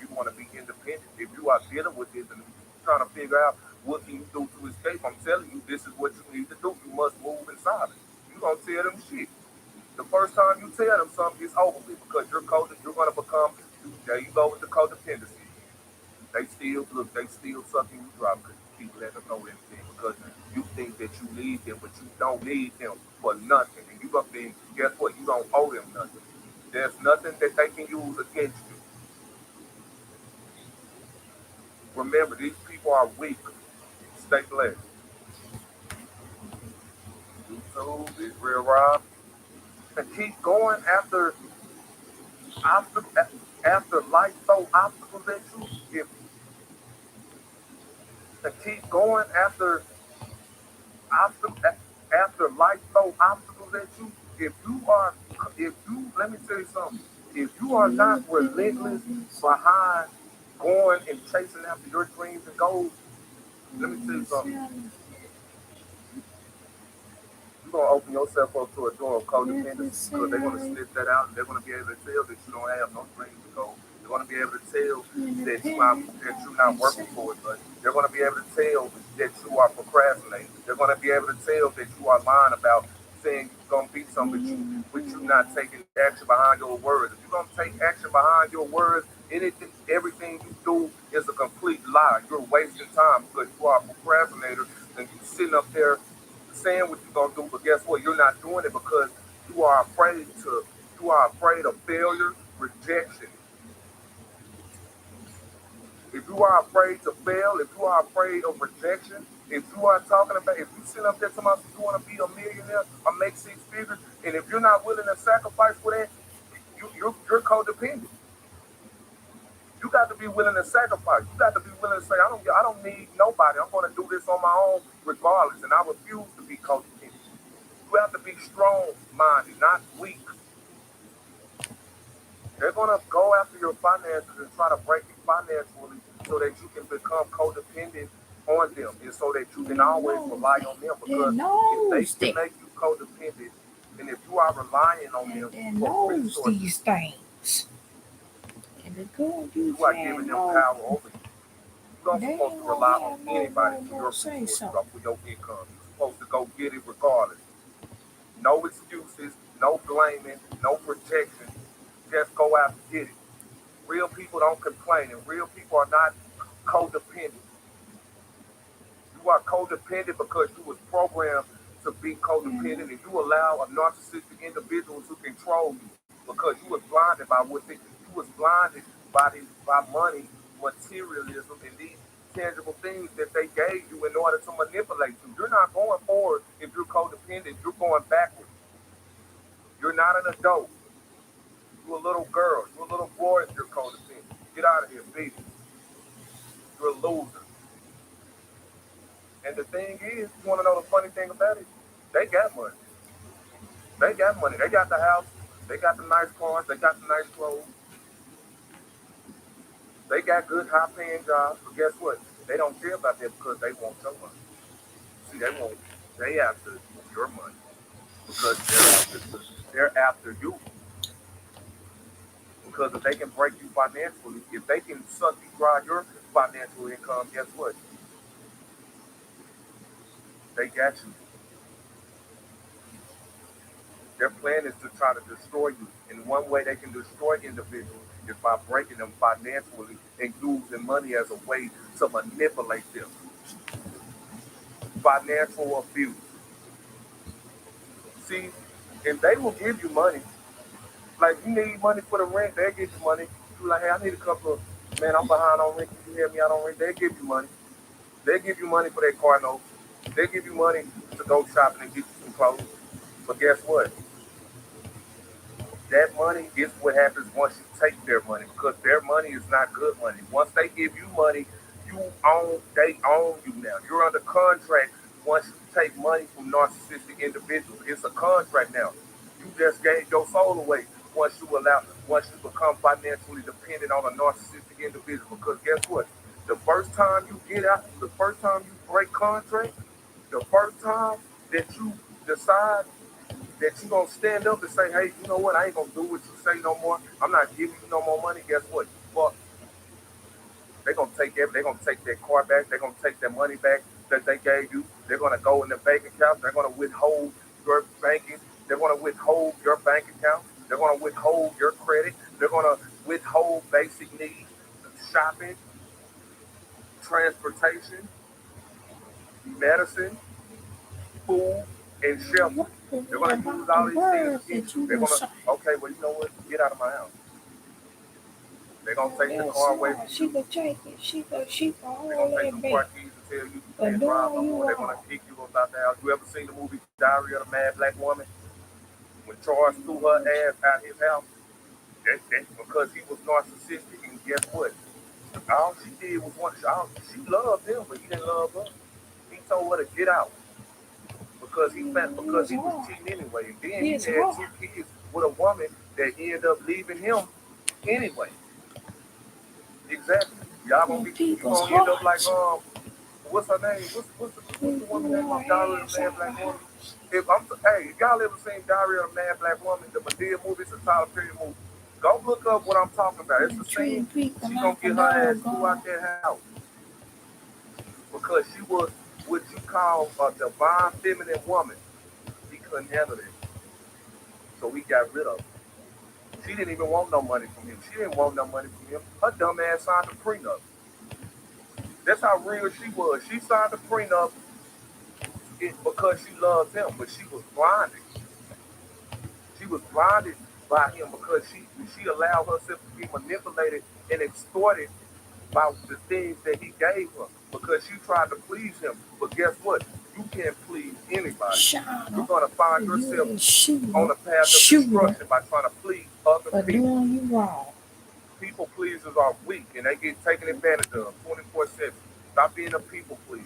you want to be independent. If you are dealing with this and trying to figure out what can you do to escape, I'm telling you, this is what you need to do. You must move in silence. You gonna tell them shit. The first time you tell them something, it's over with because you're gonna become. There you go with the codependency. They still look. They still sucking you dry because you keep letting them know everything because you think that you need them, but you don't need them for nothing. And you gonna think, guess what? You don't owe them nothing. There's nothing that they can use against you. Remember, these people are weak. Stay blessed. YouTube is real Rob. And keep going after after life throw obstacles at you. If and keep going after after life throw obstacles at you. If you are, if you let me tell you something. If you are not relentless behind going and chasing after your dreams and goals, let me tell you something. You're gonna open yourself up to a door of codependency because they're gonna sniff that out and they're gonna be able to tell that you don't have no dreams to go. They're gonna be able to tell that you're not working for it, but they're gonna be able to tell that you are procrastinating. They're gonna be able to tell that you are lying about saying you're gonna be something, but you not taking action behind your words. If you're gonna take action behind your words, everything you do is a complete lie. You're wasting time because you are a procrastinator and you sitting up there saying what you're gonna do, but guess what? You're not doing it because you are afraid to. You are afraid of failure, rejection. If you are afraid to fail, if you are afraid of rejection, if you are talking about, if you sit up there talking about you want to be a millionaire or make six figures, and if you're not willing to sacrifice for that, you're codependent. You got to be willing to sacrifice. You got to be willing to say, I don't need nobody. I'm going to do this on my own regardless, and I refuse to be codependent. You have to be strong-minded, not weak. They're going to go after your finances and try to break you financially so that you can become codependent on them and so that you can always rely on them because if they can make you codependent and if you are relying on them for resources, these things. And the girl you are giving them power over you. You don't supposed to rely on anybody for your resources or for your income. You're supposed to go get it regardless. No excuses, no blaming, no protection. Just go out and get it. Real people don't complain, and real people are not codependent. You are codependent because you was programmed to be codependent, and you allow a narcissistic individual to control you because you was blinded by you was blinded by money, materialism, and these tangible things that they gave you in order to manipulate you. You're not going forward if you're codependent. You're going backwards. You're not an adult. You're a little girl. You're a little boy if you're codependent. Get out of here, baby. You're a loser. And the thing is, you want to know the funny thing about it? They got money. They got money. They got the house. They got the nice cars. They got the nice clothes. They got good, high-paying jobs. But guess what? They don't care about that because they want your money. See, they after your money because they're after you. Because if they can break you financially, if they can suck you dry your financial income, guess what? They got you. Their plan is to try to destroy you. And one way they can destroy individuals is by breaking them financially and using money as a way to manipulate them. Financial abuse. See, if they will give you money, like you need money for the rent, they'll give you money. You like, hey, I need a couple of, man, I'm behind on rent. Can you help me out on rent? They'll give you money. They'll give you money for their car notes. They'll give you money to go shopping and get you some clothes. But guess what? That money is what happens once you take their money because their money is not good money. Once they give you money, they own you now. You're under contract once you take money from narcissistic individuals. It's a contract now. You just gave your soul away once you become financially dependent on a narcissistic individual. Because guess what? The first time you break contract, the first time that you decide that you gonna stand up and say, hey, you know what, I ain't gonna do what you say no more. I'm not giving you no more money. Guess what? You fuck. take their car back. They're gonna take their money back that they gave you. They're gonna go in the bank account. They're gonna withhold your banking. They're gonna withhold your bank account. They're gonna withhold your credit. They're gonna withhold basic needs, shopping, transportation, medicine, food, and shelter. They're gonna use all these things against you. They're gonna, okay, well, you know what? Get out of my house. They're gonna take the car away from She you. could take it. She could all They're gonna take that the car back. keys and tell you you But can't drive no doing more. you They're gonna wrong. kick you about the house. You ever seen the movie Diary of the Mad Black Woman? When Charles threw her ass out his house, that's because he was narcissistic. And guess what? All she did was she loved him, but he didn't love her. He told her to get out because he was cheating anyway. And then he had two kids with a woman that ended up leaving him anyway. Exactly. Y'all gonna be you gonna end up like what's her name? What's the woman name of Diary of the Mad Black Woman? If y'all ever seen Diary of the Mad Black Woman, the Medea movie, it's a Tyler Perry movie. Go look up what I'm talking about. It's the scene she gonna get her ass threw out that house because she was what you call a divine feminine woman. He couldn't handle it, so he got rid of her. She didn't even want no money from him. She didn't want no money from him. Her dumb ass signed a prenup. That's how real she was. She signed a prenup because she loved him, but she was blinded. She was blinded by him because she allowed herself to be manipulated and extorted by the things that he gave her because she tried to please him. But guess what? You can't please anybody. You're gonna find yourself on a path of destruction by trying to please other people. Doing you wrong. People pleasers are weak and they get taken advantage of 24/7. Stop being a people pleaser.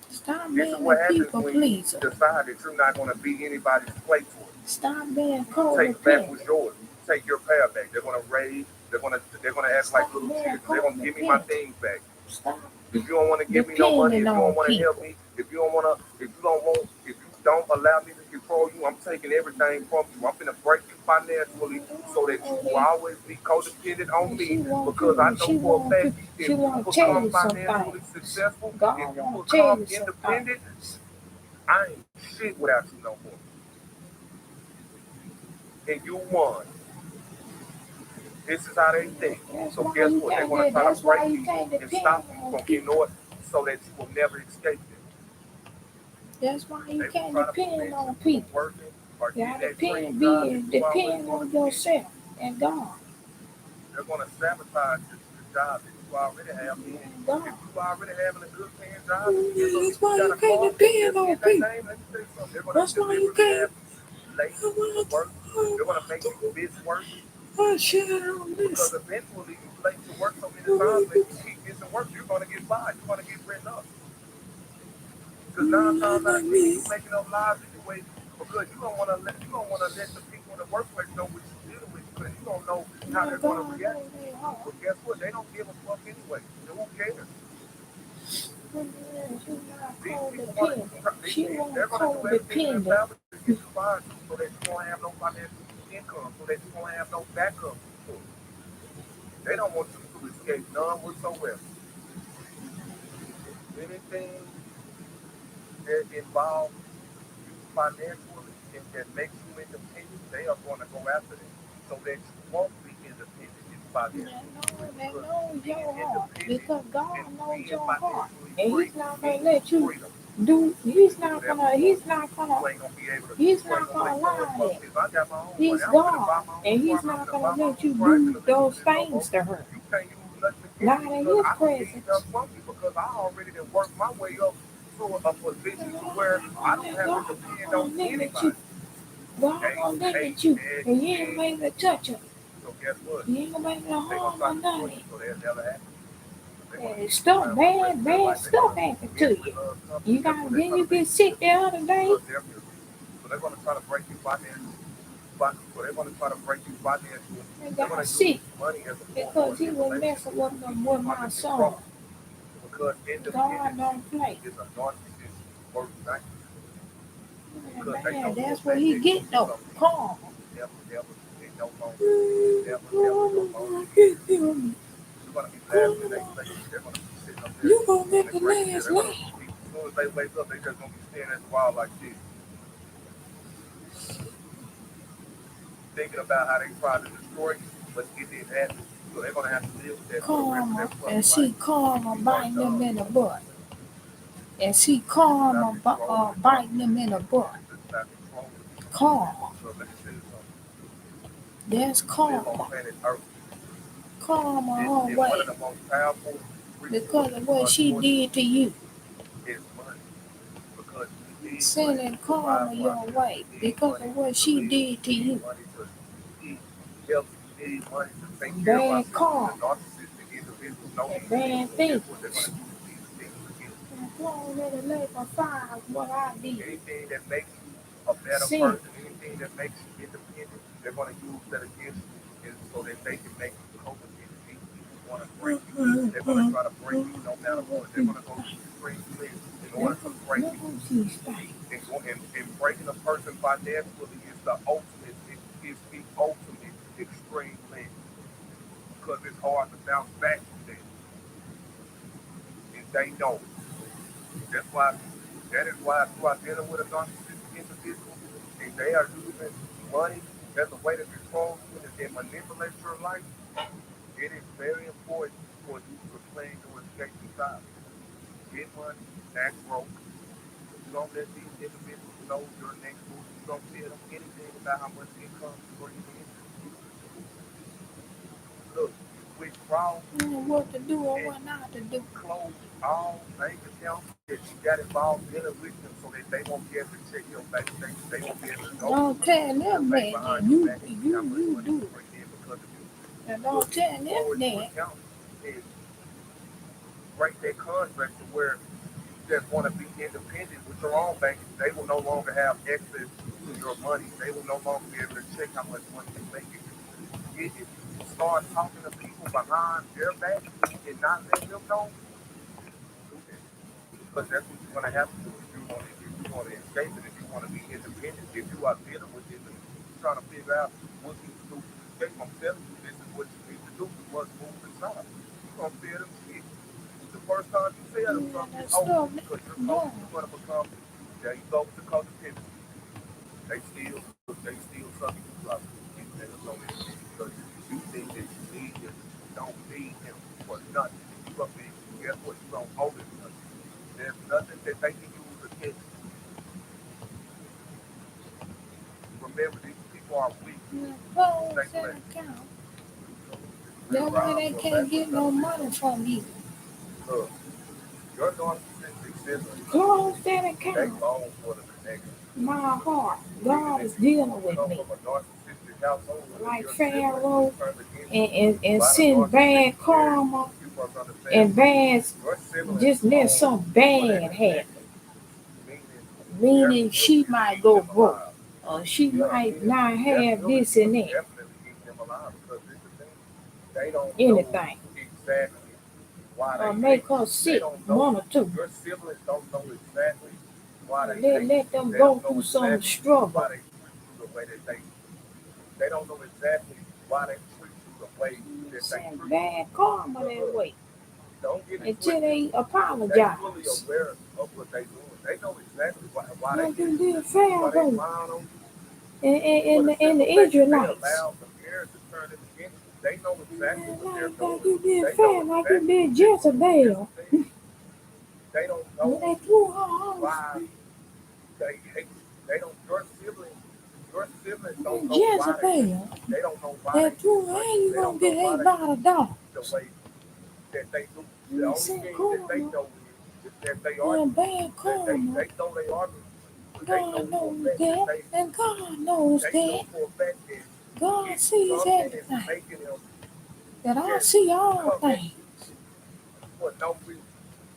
Stop This is being what a happens people when you pleaser. decide that you're not going to be anybody's playtoy. Stop being Take back codependent. what's yours. Take your power back. They're going to raise. They're going to act like little children. They're going to give me my things back. Stop. If you don't want to give me no money, if you don't want to help me, if you don't allow me to control you, I'm taking everything from you. I'm going to break you financially so that you will always be codependent on me because I know for a fact if you become financially successful, if you become independent, I ain't shit without you no more. And you won. This is how they think. So guess what? They're going to try to break you and stop you from getting it so that you will never escape them. That's why you can't depend on people. You got to depend on yourself and God. They're going to sabotage the job that you already have. If you already having a good paying job, that's why you can't depend on people. That's why you can't. Late to work. They're going to make you miss work. Because eventually you late to work so many times that you keep missing work, you're going to get fired. You're going to get written up. Because 9 times out of 10, you're making up lies anyway. Because you don't want to let the people in the workplace know what you're dealing with. Because you don't know how they're going to react. But guess what? They don't give a fuck anyway. So who cares? They're going to do everything in their power to get you fired so that you won't have no financial income, so that you won't have no backup. They don't want you to escape none whatsoever. Anything that involves you financially and that makes you independent, they are going to go after it so that you won't be independent financially. They know your heart because God knows your heart, and He's not gonna let you do. He's not gonna lie. He's God, and He's not gonna let you do those things to her. Not in His presence. Because I already done worked my way up to a position to where I don't have to depend on anybody. God gonna limit you, and you ain't gonna be able to touch her. So guess what? You ain't gonna be able to harm or nothing. So they'll never happen. Stuff, bad stuff happen to you. Then you get sick the other day. So they're going to try to break you financially. So they're going to try to break you financially. They got sick because he was messing with my son. Because God don't play. Is a narcissist worst nightmare. Man, that's what he get though. Calm. you're gonna be laughing in their face. They're gonna be sitting up there You gonna in get a the great chair. last They're gonna laugh. be, as soon as they wake up, they're just gonna be staring at the wall like this, thinking about how they tried to destroy you, but it didn't happen. So they're gonna have to live with that for the rest of their Karma, and fucking see life. karma You are biting them dumb. in the butt. And see It's not karma controlling the biting them in the butt. It's not controlling the Karma. So let me tell you something. That's You live on karma. planet Earth. Karma And her one way of the most powerful because resources, of what she did to you. is money. Because we need money Sending to provide karma for your ourselves. way We need because money of what to she live. did to We need you. money to eat healthy. We need money to take care of Bad ourselves. karma. The narcissistic individuals know And these bad things. things. Guess what? They're going to use these things against you. I already laid my fire what I did. Anything that makes you a better Sin. person, anything that makes you independent, they're going to use that against you, and so that they can make you codependent. These people want to break you. They're going to try to break you no matter what. They're going to go to extreme lengths in order to break you. And breaking a person financially is the ultimate. It is the ultimate extreme length because it's hard to bounce back from that, and they know it. That's why. That is why if you are dealing with a narcissistic individual and they are using money as a way to control you and manipulate your life, it is very important for you to plan your escape style. Get money, act broke. You don't let these individuals know your next move. You don't tell them anything about how much income you bring in. Look, you quit fraud What to do or and what not to do. close all bank accounts that you got involved dealing with them so that they won't be able to check your bank statement. They won't be able to know Don't tell your them bank that. behind your You back and see how you much you money do you it. bring in because of you. And Look, don't you tell can them forward to that. accountants and break their contract to where you just want to be independent with your own bank. They will no longer have access to your money. They will no longer be able to check how much money you're making. If you start talking to people behind their back and not letting them know, do that. Because that's what you're going to have to do if you want to escape it, if you want to be independent, if you are dealing with this and you're trying to figure out what you can do to escape. I'm telling you, this is what you need to do. You must move inside. You're going to feel them shit. The first time you tell them something, That it's over stuff. because you're No. coaching, you're going to become, there you go with the codependency. They still sucking you up. These niggas don't admit because you think that you need him. You don't need him for nothing. You gonna be, guess what? You don't owe him nothing. There's nothing that they can use against you. Remember, these people are weak. Close Stay that blessed. account. Real That's why Rob, they well, can't back with get another no video. money from you. Look, your narcissistic siblings, Close that they account. long for the connection. My heart. Even God if is you dealing with come me. from a narcissistic household, if Like your siblings Pharaoh turned against you and by the send bad narcissistic parent, karma you must understand and bad your siblings just let long something for that bad happen. connection, meaning their Meaning milk she is might keeping go them broke. alive. Or she Yeah, might meaning not their have milk is this and that. definitely keeping them alive because this is the thing. They don't know Anything. exactly why Or they make hate her you. They sick, don't know. one or two. Your siblings don't know exactly why they hate Let you. them They go don't know through some exactly why struggle. they treat you the way that they do. They don't know exactly why they treat you the way that they Send treat you. bad karma But that look, way don't get it until twisted. they They fully apologize. aware of what they doing. They know exactly why they Like hit you you, did why they Pharaoh frown on you. For and, the the, and simple the fact that they Israelites. allowed the parents to turn it against you. They know exactly what they're Like doing. you did They know Pharaoh, like you exactly did what they're doing. But here's Jezebel. the thing. They don't When know they threw her off, why they hate you. They don't your siblings don't know why they hate Jezebel, you. They don't know why they that threw her, dislike and you. you They gonna don't know get why ate they by the treat you dog. the way that they do. The And only sent thing that they karma know is that they and argue with you. bad That karma. they know they argue with you. But they know God for a knows fact that that, and God knows they know that. for a fact that God it's sees something is everything. making them That I just see all come at things. you for no reason.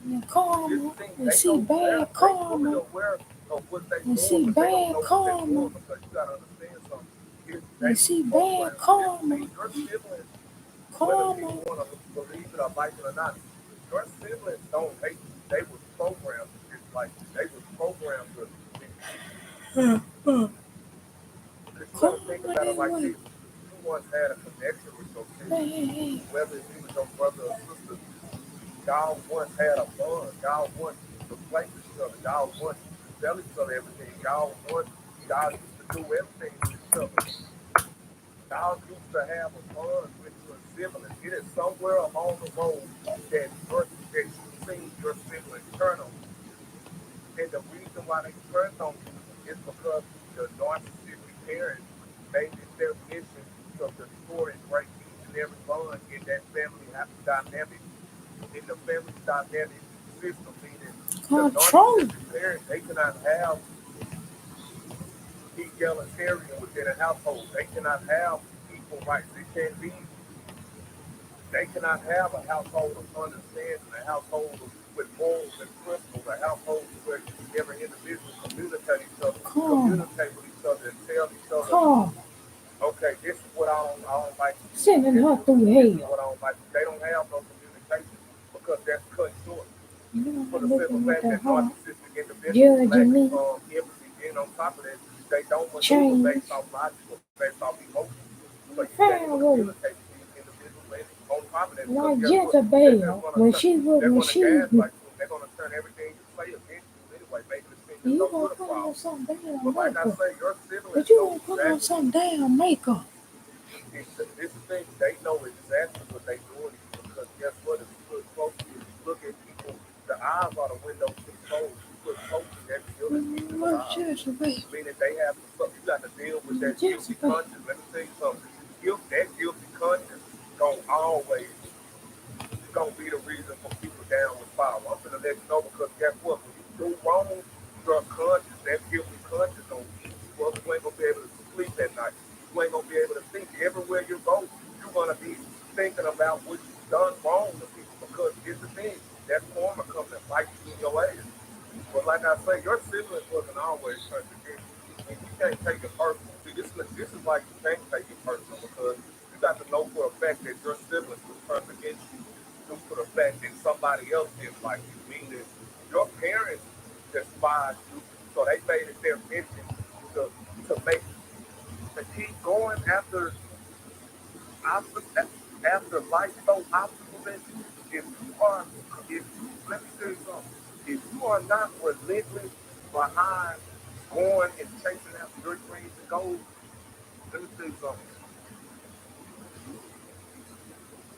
And Here's karma, the thing, and see bad they fully karma, aware of what they're and doing, see but they don't bad know what they're karma, doing because you gotta understand something. They and was see bad programmed. karma, Your siblings, whether karma. people want to believe it or like it or not, your siblings don't hate you. They was programmed to dislike you. They was programmed to hate you. Huh, huh. Because you gotta think Karma about it that like way. this. once had a connection with your sibling, whether it was your brother or sister. Y'all once had a bond. Y'all once used to play with each other. Y'all once used to tell each other everything. Y'all used to do everything with each other. Y'all used to have a bond with your sibling. It is somewhere along the road that you seen your sibling turn on you. And the reason why they turned on you is because the narcissistic parents made it their mission to destroy and break each and every bond in that family dynamic, in the family dynamic system, meaning the narcissistic parents, they cannot have egalitarian within a household. They cannot have equal rights. They cannot have a household of understanding, a household with morals and principles, a household where every individual communicate with each other and tell each other, okay, this is what I don't like. Sending her through This is hell. what I don't like. They don't have no communication because that's cut short. You For the know, simple looking at fact that that heart, narcissistic individuals lack judging me, empathy, and on top of that, they don't maneuver change, based off logic or based off emotion. So you can't firework, communicate with these individuals. And on top of that, like because guess what? They're just Jezebel gonna when turn, she was they're when gonna she gaslight you. They're gonna turn everything you say against you anyway, making it seem as you though gonna you're the put on problem. some damn But like I makeup, say, your but siblings you know gonna put on exactly. some damn makeup. This thing, they know exactly what they're doing because guess what? If you look closely, if you look at people, the eyes are the window to the soul. If you look closely, that's still in people's What's eyes. Jezebel? Meaning they have you got to deal with that guilty Jezebel. conscience. Let me tell you something. That guilty conscience gonna always gonna be the reason for people down with power. I'm gonna let you know because guess what? When you do wrong, your conscience, that guilty conscience gonna eat you up. You ain't gonna be able to sleep at night. You ain't gonna be able to think. Everywhere you go, you're gonna be thinking about what you've done wrong to people because here's the thing, that karma coming to bite you in your ass. But like I say, your siblings wasn't always turned against you. And you can't take it personal. See, this is like you can't take it personal because you got to know for a fact that your siblings was turned against you due to the fact that somebody else didn't like you. Meaning your parents despised you, so they made it their mission to to make to keep going after life throws obstacles at you. If you let me tell you something, if you are not relentless behind going and chasing after your dreams and goals, let me tell you something.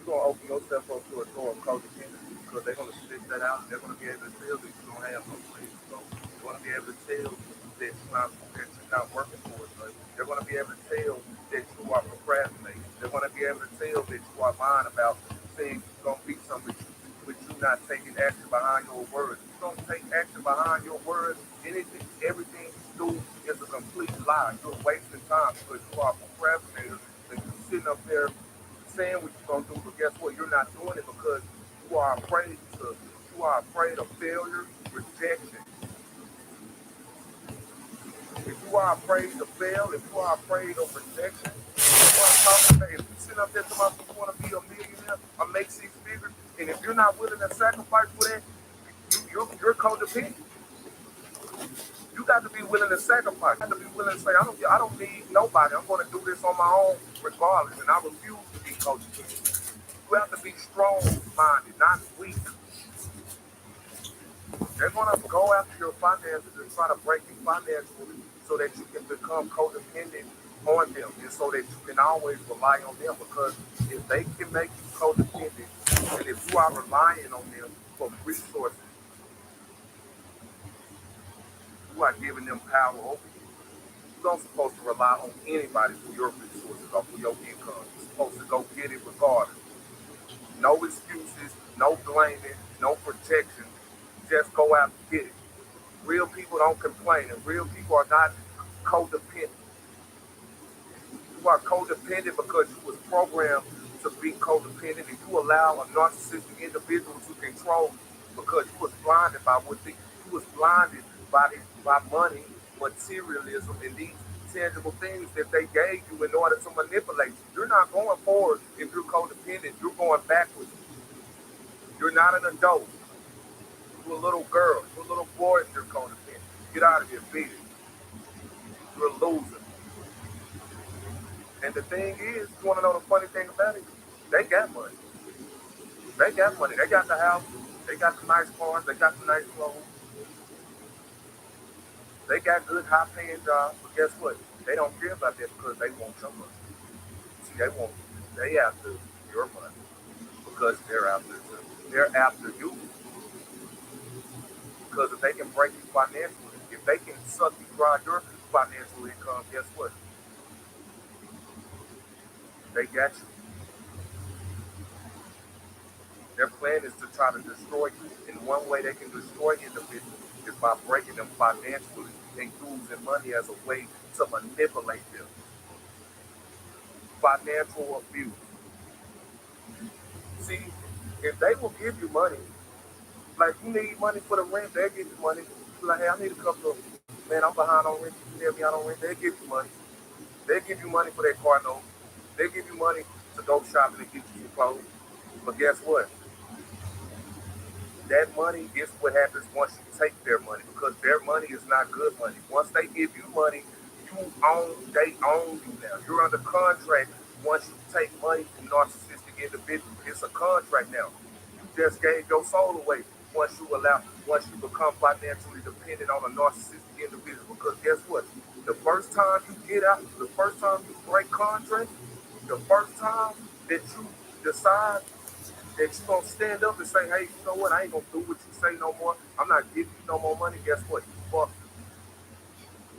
You're gonna open yourself up to a door of codependency because they're gonna spit that out. They're gonna be able to tell that you don't have no dreams. So they're gonna be able to tell that you're not working for it. But they're gonna be able to tell that you are procrastinating. They're gonna be able to tell that you are lying about saying you're gonna be something with you not taking action behind your words. If you don't take action behind your words, everything you do is a complete lie. You're wasting time because you are a procrastinator and you're sitting up there saying what you're gonna do, but guess what? You're not doing it because you are afraid of failure, rejection. If you are afraid to fail, if you are afraid of rejection, if you sit up there talking about you want to be a millionaire or make six figures, and if you're not willing to sacrifice for that, you're codependent. You got to be willing to sacrifice. You got to be willing to say, I don't need nobody. I'm going to do this on my own regardless, and I refuse to be codependent. You have to be strong-minded, not weak. They're going to go after your finances and try to break you financially so that you can become codependent on them and so that you can always rely on them because if they can make you codependent and if you are relying on them for resources, you are giving them power over you. You don't supposed to rely on anybody for your resources or for your income. You're supposed to go get it regardless. No excuses, no blaming, no protection. Just go out and get it. Real people don't complain, and real people are not codependent. You are codependent because you was programmed to be codependent, and you allow a narcissistic individual to control you because you was blinded by you was blinded by money, materialism, and these tangible things that they gave you in order to manipulate you. You're not going forward if you're codependent. You're going backwards. You're not an adult. You're a little girl. You're a little boy if you're codependent. Get out of here, beat it. You're a loser. And the thing is, you want to know the funny thing about it? They got money. They got money. They got the house. They got the nice cars. They got the nice clothes. They got good, high-paying jobs. But guess what? They don't care about that because they want your money. See, they after your money because they're after you. Because if they can break you financially, if they can suck you dry your financial income, guess what? They got you. Their plan is to try to destroy you. And one way they can destroy individuals is by breaking them financially and using money as a way to manipulate them. Financial abuse. See, if they will give you money, like you need money for the rent, they'll give you money. Like, hey, I need a couple of, man, I'm behind on rent. You tell me I don't rent, they'll give you money. They'll give you money for that car note. They'll give you money to go shopping and get you some clothes. But guess what? That money is what happens once you take their money because their money is not good money. Once they give you money, they own you now. You're under contract once you take money from narcissistic individuals. It's a contract now. You just gave your soul away once you become financially dependent on a narcissistic individual. Because guess what? The first time you get out, the first time you break contract, the first time that you decide that you're going to stand up and say, hey, you know what, I ain't going to do what you say no more. I'm not giving you no more money. Guess what? You fuck.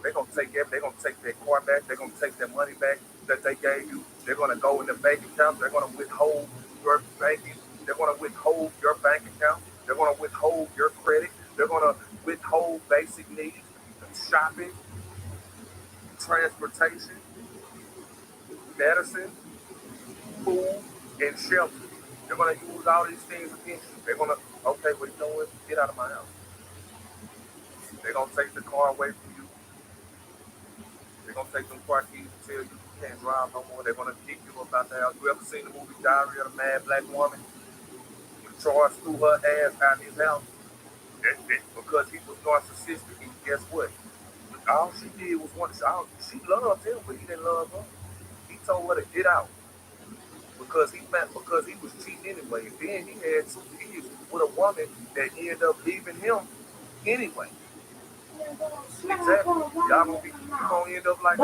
They're going to take that car back. They're going to take that money back that they gave you. They're going to go in the bank account. They're going to withhold your banking. They're going to withhold your bank account. They're going to withhold your credit. They're going to withhold basic needs, shopping, transportation, medicine, food, and shelter. They're going to use all these things against you. They're going to, okay, well, you know what? Get out of my house. They're going to take the car away from you. They're going to take them car keys and tell you you can't drive no more. They're going to kick you up out the house. You ever seen the movie Diary of a Mad Black Woman? Charles threw her ass out of his house because he was narcissistic. And guess what? All she did was she loved him, but he didn't love her. He told her to get out because he was cheating anyway. And then he had 2 kids with a woman that ended up leaving him anyway. Exactly. Y'all gonna end up like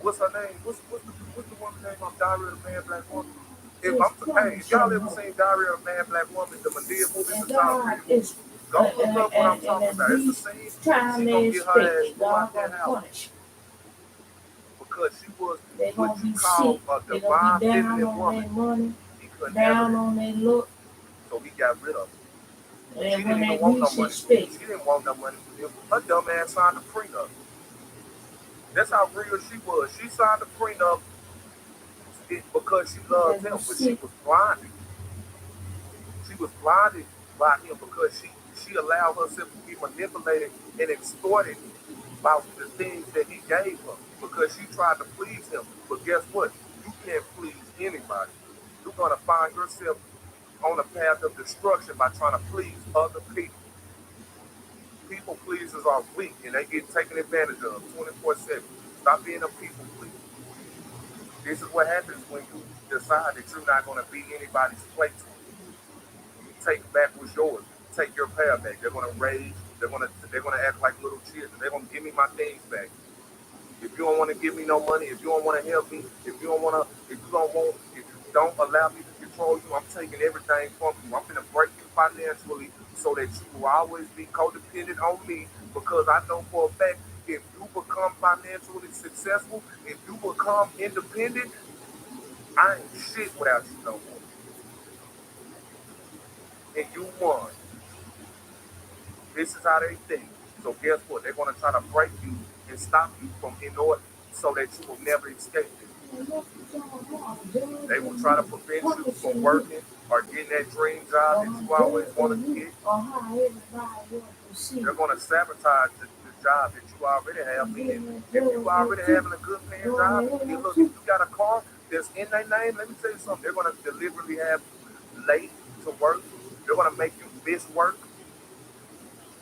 what's her name? What's the woman's name on Diary of the Man Black Woman? If y'all ever seen Diary of a Man Black Woman, the Madea movie, the top 3, go look up what I'm talking about. It's the same. She gonna get her ass out that house because she was what you call a divine feminine woman. He couldn't down on their look. So he got rid of her. She didn't even want no money from him. She didn't want no money from him. Her dumb ass signed a prenup. That's how real she was. She signed a prenup because she loved him, but she was blinded. She was blinded by him because she allowed herself to be manipulated and extorted by the things that he gave her because she tried to please him. But guess what? You can't please anybody. You're going to find yourself on a path of destruction by trying to please other people. People pleasers are weak and they get taken advantage of 24/7. Stop being a people pleaser. This is what happens when you decide that you're not going to be anybody's plate. You take back what's yours. Take your power back. They're going to rage. They're going to act like little children. They're going to give me my things back. If you don't want to give me no money, if you don't want to help me, if you don't allow me to control you, I'm taking everything from you. I'm going to break you financially so that you will always be codependent on me because I know for a fact if you become financially successful, if you become independent, I ain't shit without you no more. And you won. This is how they think. So guess what? They're going to try to break you and stop you from in order so that you will never escape it. They will try to prevent you from working or getting that dream job that you always wanted to get. They're going to sabotage the job that you already have in. If you already having a good paying job, if you got a car that's in their name, let me tell you something. They're going to deliberately have you late to work. They're going to make you miss work.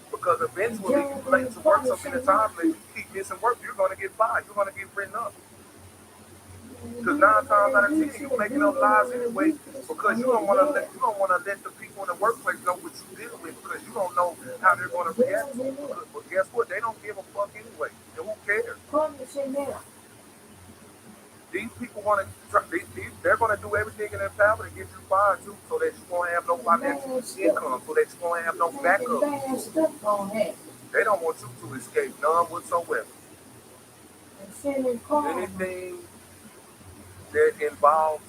Because eventually, you late to work so many times, and you keep missing work, you're going to get fired. You're going to get written up. Because 9 times out of 10, you making up lies anyway, because you don't want to let the people in the workplace know what you're dealing with, because you don't know how they're going to react. But guess what? They don't give a fuck anyway. And who cares? These people want to. They're going to do everything in their power to get you fired too, so that you won't have no financial income, so that you won't have no backup. They don't want you to escape none whatsoever. Anything that involves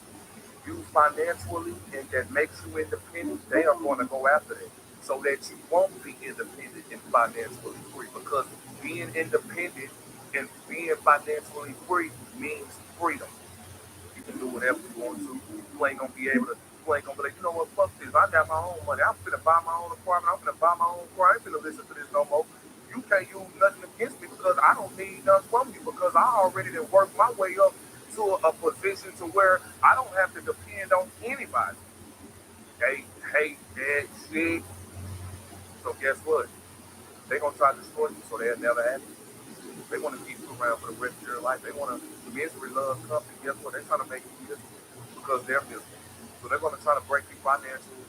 you financially and that makes you independent, they are going to go after that, so that you won't be independent and financially free. Because being independent and being financially free means freedom. You can do whatever you want to. You ain't gonna be able to. You ain't gonna be like, you know what? Fuck this. I got my own money. I'm finna buy my own apartment. I'm finna buy my own car. I ain't finna listen to this no more. You can't use nothing against me because I don't need nothing from you, because I already done worked my way up to a position to where I don't have to depend on anybody. They hate that shit. So guess what? They gonna try to destroy you, so they'll never have you. They want to keep you around for the rest of your life. They want to. Misery loves company. Guess what? They're trying to make you miserable because they're miserable. So they're going to try to break you financially.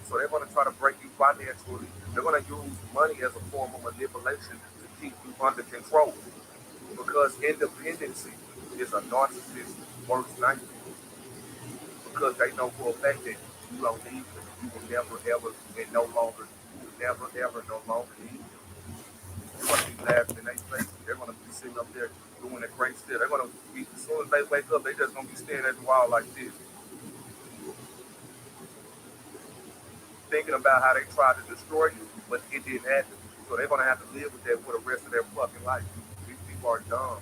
So they're going to try to break you financially. They're going to use money as a form of manipulation to keep you under control. Because independency is a narcissist's worst nightmare. Because they know for a fact that you don't need them. You will never ever and no longer. You will never ever no longer need them. They're going to be laughing in their face. They're going to be sitting up there doing a great shit. They're going to be, as soon as they wake up, they just going to be staring at the wall like this, thinking about how they tried to destroy you, but it didn't happen. So they're going to have to live with that for the rest of their fucking life. These people are dumb.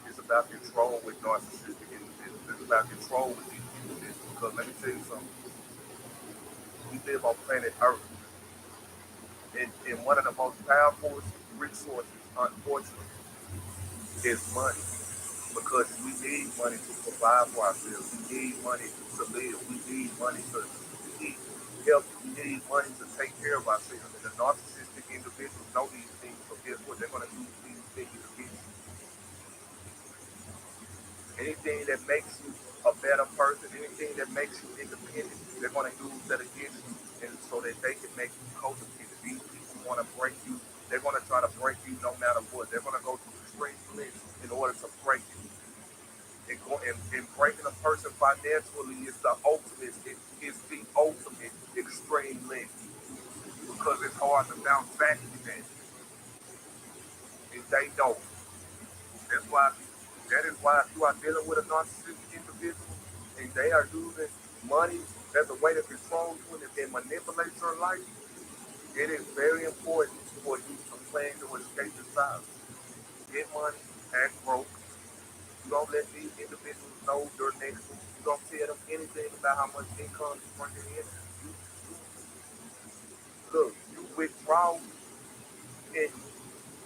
It's about control with narcissistic individuals. It's about control with these individuals. Because let me tell you something. We live on planet Earth. And one of the most powerful resources, unfortunately, is money. Because we need money to provide for ourselves. We need money to live. We need money to eat healthy. We need money to take care of ourselves. And the narcissistic individuals know these things. So guess what? They're going to use these things against you. Anything that makes you a better person, anything that makes you independent, they're going to use that against you, and so that they can make you codependent. These people want to break you. They're going to try to break you no matter what. They're going to go to extreme lengths in order to break you. And breaking a person financially is the ultimate. It is the ultimate extreme length, because it's hard to bounce back from that, and they don't. That's why. That is why if you are dealing with a narcissistic individual and they are using money as a way to control you and manipulate your life, it is very important for you to plan to escape the silence. Get money, act broke. You don't let these individuals know your next move. You don't tell them anything about how much income you're bringing in. You withdraw and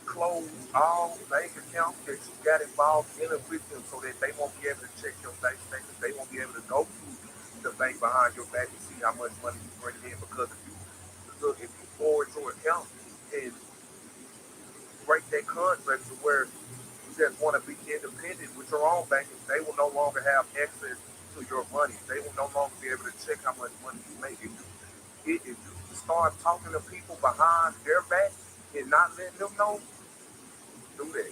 close all bank accounts that you got involved in it with them, so that they won't be able to check your bank statements. They won't be able to go to the bank behind your back and see how much money you bring in. Because if you forward your account and break that contract to where you just want to be independent with your own banking, they will no longer have access to your money. They will no longer be able to check how much money you make. If you start talking to people behind their back and not letting them know, do that.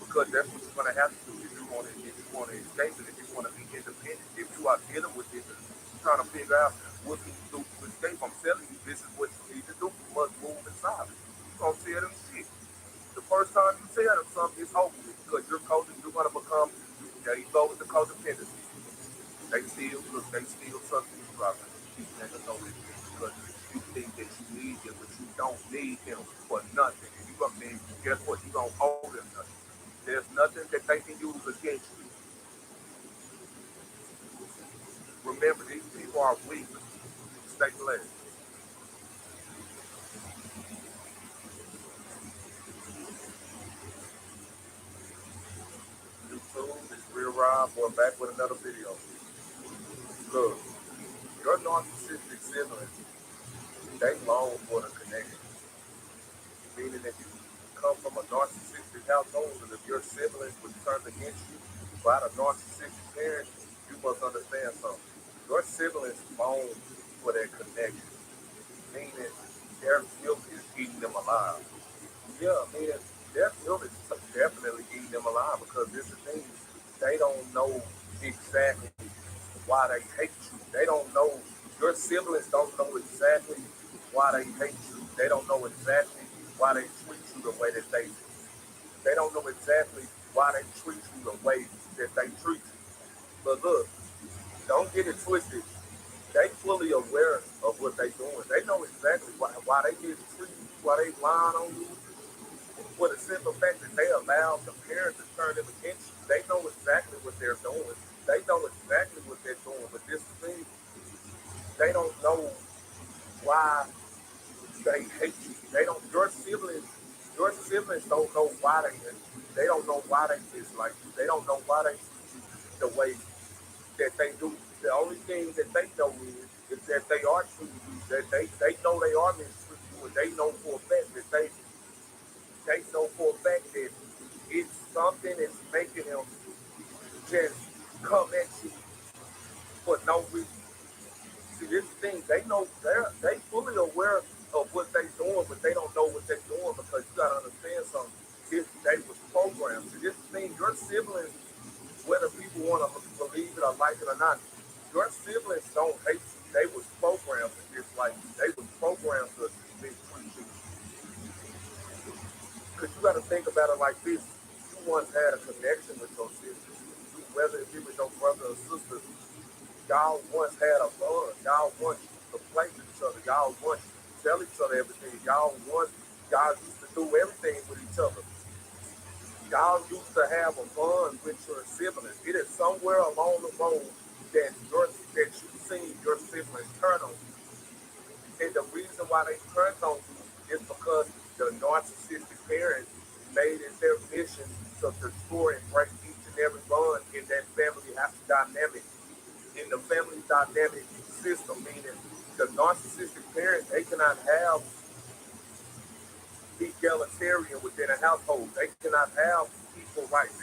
Because that's what you're going to have to do if you want to escape it, if you want to be independent. If you are dealing with this and trying to figure out what you do to escape, I'm telling you, this is what you need to do. You must move in silence. You don't tell them shit. The first time you tell them something, it's over with, because you're going to become, there you go with the codependency. They still trust you, brother. You never know this because you think that you need him, but you don't need him for nothing. And you gonna mean, guess what? You don't owe them nothing. There's nothing that they can use against you. Remember, these people are weak. Stay blessed. YouTube, it's Real Rob. We're back with another video. Look, your narcissistic siblings, they long for the connection. Meaning that you come from a narcissistic household, and if your siblings were turned against you by a narcissistic parent, you must understand something. Your siblings moan for that connection, meaning their guilt is eating them alive. Yeah, meaning their guilt is definitely eating them alive because this is the thing. They don't know exactly why they hate you. They don't know, your siblings don't know exactly why they hate you. They don't know exactly why they treat you the way that they do. They don't know exactly why they treat you the way that they treat you. But look, don't get it twisted. They fully aware of what they doing. They know exactly why they mistreating you, why they lying on you. For the simple fact that they allow the parents to turn them against you. They know exactly what they're doing. They know exactly what they're doing. But this thing, they don't know why they hate you. They don't. Your siblings don't know why they hate you. They don't know why they dislike you. They don't know why they treat you the way that they do. The only thing that they know is that they are treating you. That they know they are mistreating you, and they know for a fact that they know for a fact that it's something that's making them just come at you for no reason. See, this thing, they fully aware of what they doing, but they don't know what they're doing because you gotta understand something. This they was programmed. See, this thing, your siblings, whether people want to believe it or like it or not, your siblings don't hate you. They was programmed to dislike you. They was programmed to mistreat you. Because you got to think about it like this. You once had a connection with your sister. Whether it be with your brother or sister, y'all once had a bond. Y'all once used to play with each other. Y'all once used to tell each other everything. Y'all used to do everything with each other. Y'all used to have a bond with your siblings. It is somewhere along the road that you've seen your siblings turn on you. And the reason why they turned on you is because the narcissistic parents made it their mission to destroy and break each and every bond in that family dynamic, in the family dynamic system, meaning the narcissistic parents, they cannot have egalitarian within a household. They cannot have equal rights.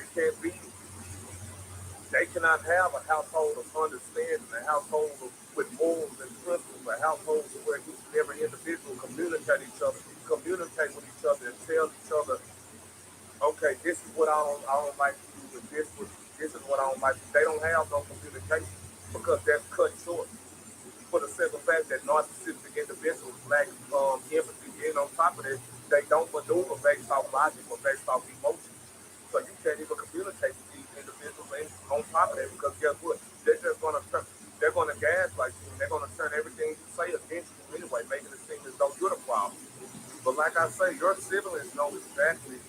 They cannot have a household of understanding, a household with morals and principles, a household where each and every individual communicate with each other and tell each other, okay, this is what I don't like to do, and this is what I don't like. They don't have no communication because that's cut short for the simple fact that narcissistic individuals lack empathy. And on top of this, they don't maneuver based off logic or based off emotion. So you can't even communicate with these individuals. And on top of that, because guess what? They're gonna gaslight you, and they're gonna turn everything you say against you anyway, making it seem as though you're the problem. But like I say, your siblings know exactly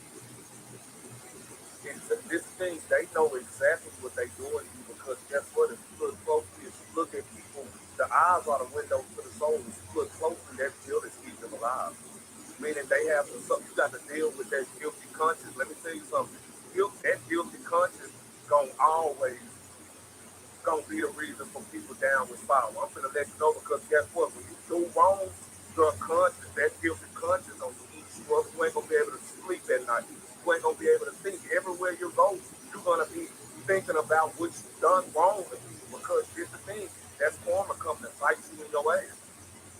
this thing, they know exactly what they doing to you because guess what? If you look closely, if you look at people, the eyes are the window to the soul. If you look closely, that guilt is keeping them alive. Meaning they have something you got to deal with that guilty conscience. Let me tell you something. That guilty conscience gonna always gonna be the reason for people down with power. I'm gonna let you know because guess what? When you do wrong, your conscience, that guilty conscience gonna eat you up. You ain't gonna be able to sleep at night. You ain't gonna be able to think. Everywhere you go, you're gonna be thinking about what you done wrong to people because here's the thing, that's karma coming to fight you in your ass.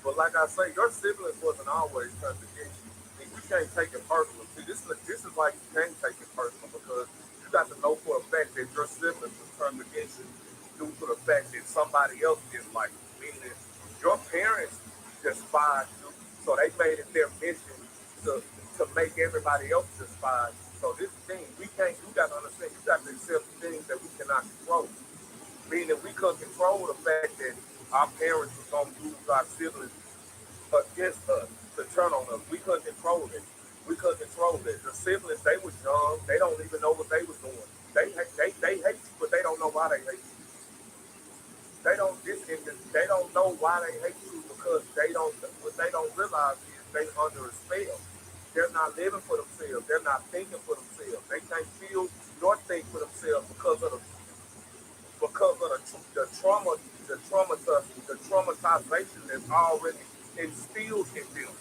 But like I say, your siblings wasn't always turned against you. And you can't take it personal. See, this is why you can't take it personal because you got to know for a fact that your siblings was turned against you due to the fact that somebody else didn't like you. Meaning your parents despise you, so they made it their mission to make everybody else despise you. So this thing, we can't, you got to understand, you got to accept things that we cannot control. Meaning we couldn't control the fact that our parents were going to use our siblings against us to turn on us. We couldn't control it. We couldn't control it. The siblings, they was young. They don't even know what they was doing. They hate you, but they don't know why they hate you. They don't know why they hate you because what they don't realize is they under a spell. They're not living for themselves. They're not thinking for themselves. They can't feel nor think for themselves the trauma, the traumatization that's already instilled in them.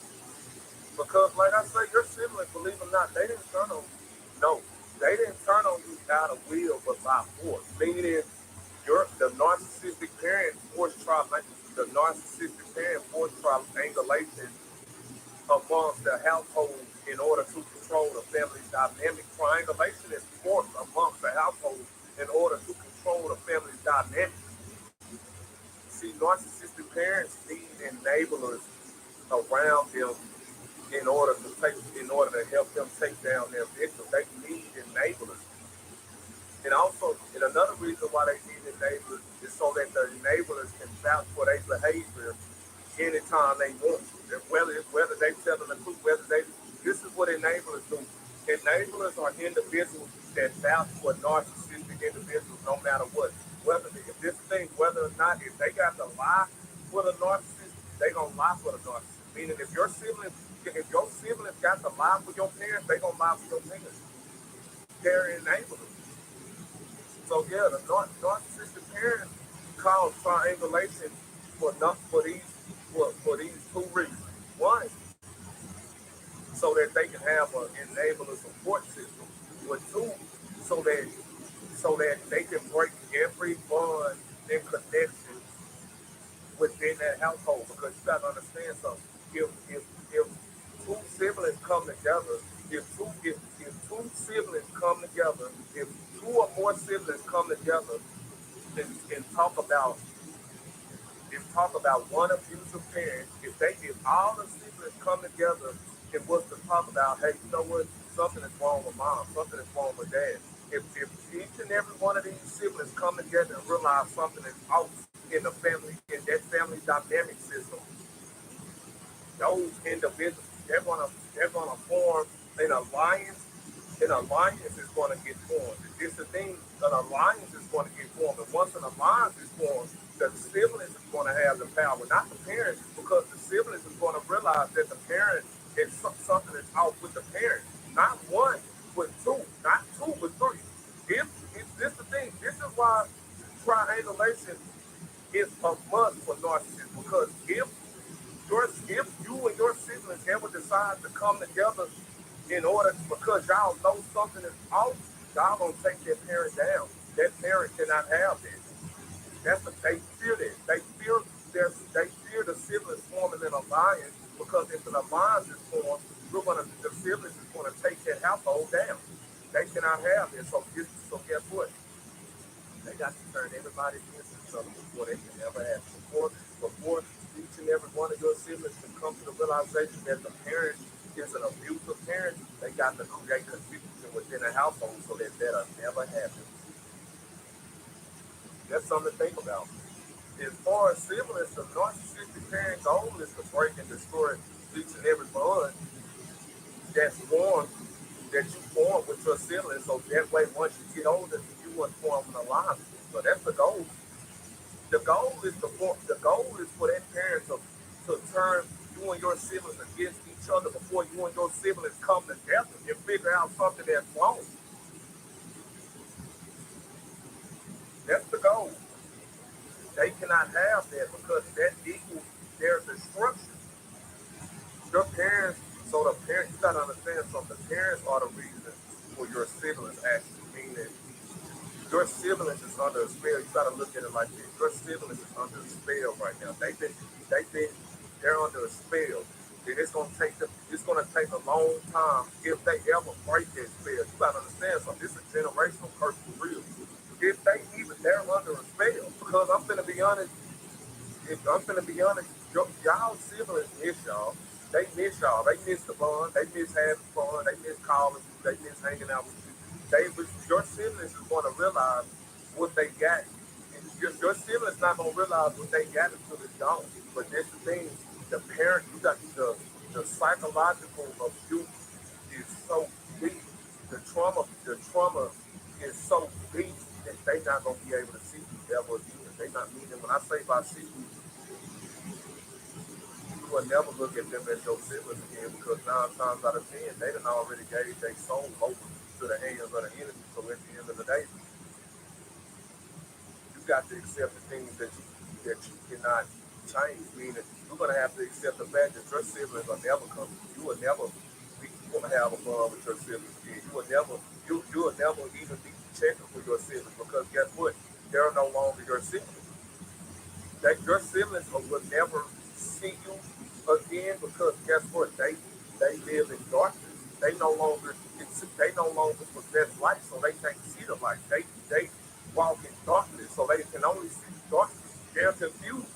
Because, like I say, your siblings, believe it or not, they didn't turn on you. No, they didn't turn on you out of will, but by force. Meaning, the narcissistic parent the narcissistic parent forced triangulation amongst the household in order to control the family dynamic. Triangulation is forced amongst the household in order to control the family dynamic. See, narcissistic parents need enablers around them in order to help them take down their victim. They need enablers. And also, and another reason why they need enablers is so that the enablers can vouch for their behavior anytime they want to. Whether they telling the truth, this is what enablers do. Enablers are individuals that vouch for narcissistic individuals no matter what. Whether or not if they got to lie for the narcissist, they gonna lie for the narcissist. Meaning if your siblings got to lie for your parents, they gonna lie for your parents. They're enablers. So yeah, the narcissistic parents cause triangulation for these two reasons. One, so that they can have an enabler support system. But two, so that they can break every bond and connection within that household. Because you gotta understand something. If two siblings come together, if two siblings come together, if two or more siblings come together and talk about one abusive parent, if all the siblings come together and was to talk about, hey, you know what, something is wrong with mom, something is wrong with dad. If each and every one of these siblings come together and realize something is off in the family, in that family dynamic system, those individuals, they're gonna form an alliance. An alliance is gonna get formed. It's the thing, an alliance is gonna get formed. And once an alliance is formed, the siblings is gonna have the power, not the parents, because the siblings is gonna realize that the parent is something is off with the parent. Not one, but two, not two, but three. If this the thing, this is why triangulation is a must for narcissists, because if you and your siblings ever decide to come together in order, because y'all know something is off, y'all gonna take that parent down. That parent cannot have that. They fear that. They fear the siblings forming an alliance, because if an alliance is formed, the siblings is gonna take that household down. They cannot have it. So guess what? They got to turn everybody against each other before they can ever have support. Before each and every one of your siblings can come to the realization that the parent is an abusive parent, they got to create confusion within the household so that that'll never happen. That's something to think about. As far as siblings, the narcissistic parent goal is to break and destroy each and every bond that's formed, that you form with your siblings, so that way once you get older, you won't form an alliance. So that's the goal. The goal is for that parent to turn you and your siblings against each other before you and your siblings come together and figure out something that's wrong. That's the goal. They cannot have that because that equals their destruction. Your parents, so the parents, you gotta understand something. The parents are the reason for your siblings actually, meaning your siblings is under a spell. You gotta look at it like this. Your siblings is under a spell right now. They're under a spell. And it's gonna take a long time if they ever break that spell. You gotta understand something. This is a generational curse for real. If they're under a spell. Because I'm gonna be honest, y'all siblings miss y'all. They miss y'all. They miss the bond. They miss having fun. They miss calling you. They miss hanging out with you. Your siblings is gonna realize what they got. And your siblings not gonna realize what they got until it's gone. But that's the thing. The parent, you got the psychological abuse is so deep. The trauma is so deep that they not gonna be able to see you ever again. They not meaning when I say by see you, you will never look at them as your siblings again, because 9 times out of 10, they done already gave their soul over to the hands of the enemy. So at the end of the day, you got to accept the things that you cannot change, meaning you're gonna have to accept the fact that your siblings will never come. You will never be, gonna have a bond with your siblings again. You will never even be checking for your siblings because guess what? They're no longer your siblings. That your siblings will never see you again because guess what? They live in darkness. They no longer possess light, so they can't see the light. They walk in darkness, so they can only see darkness. They're confused.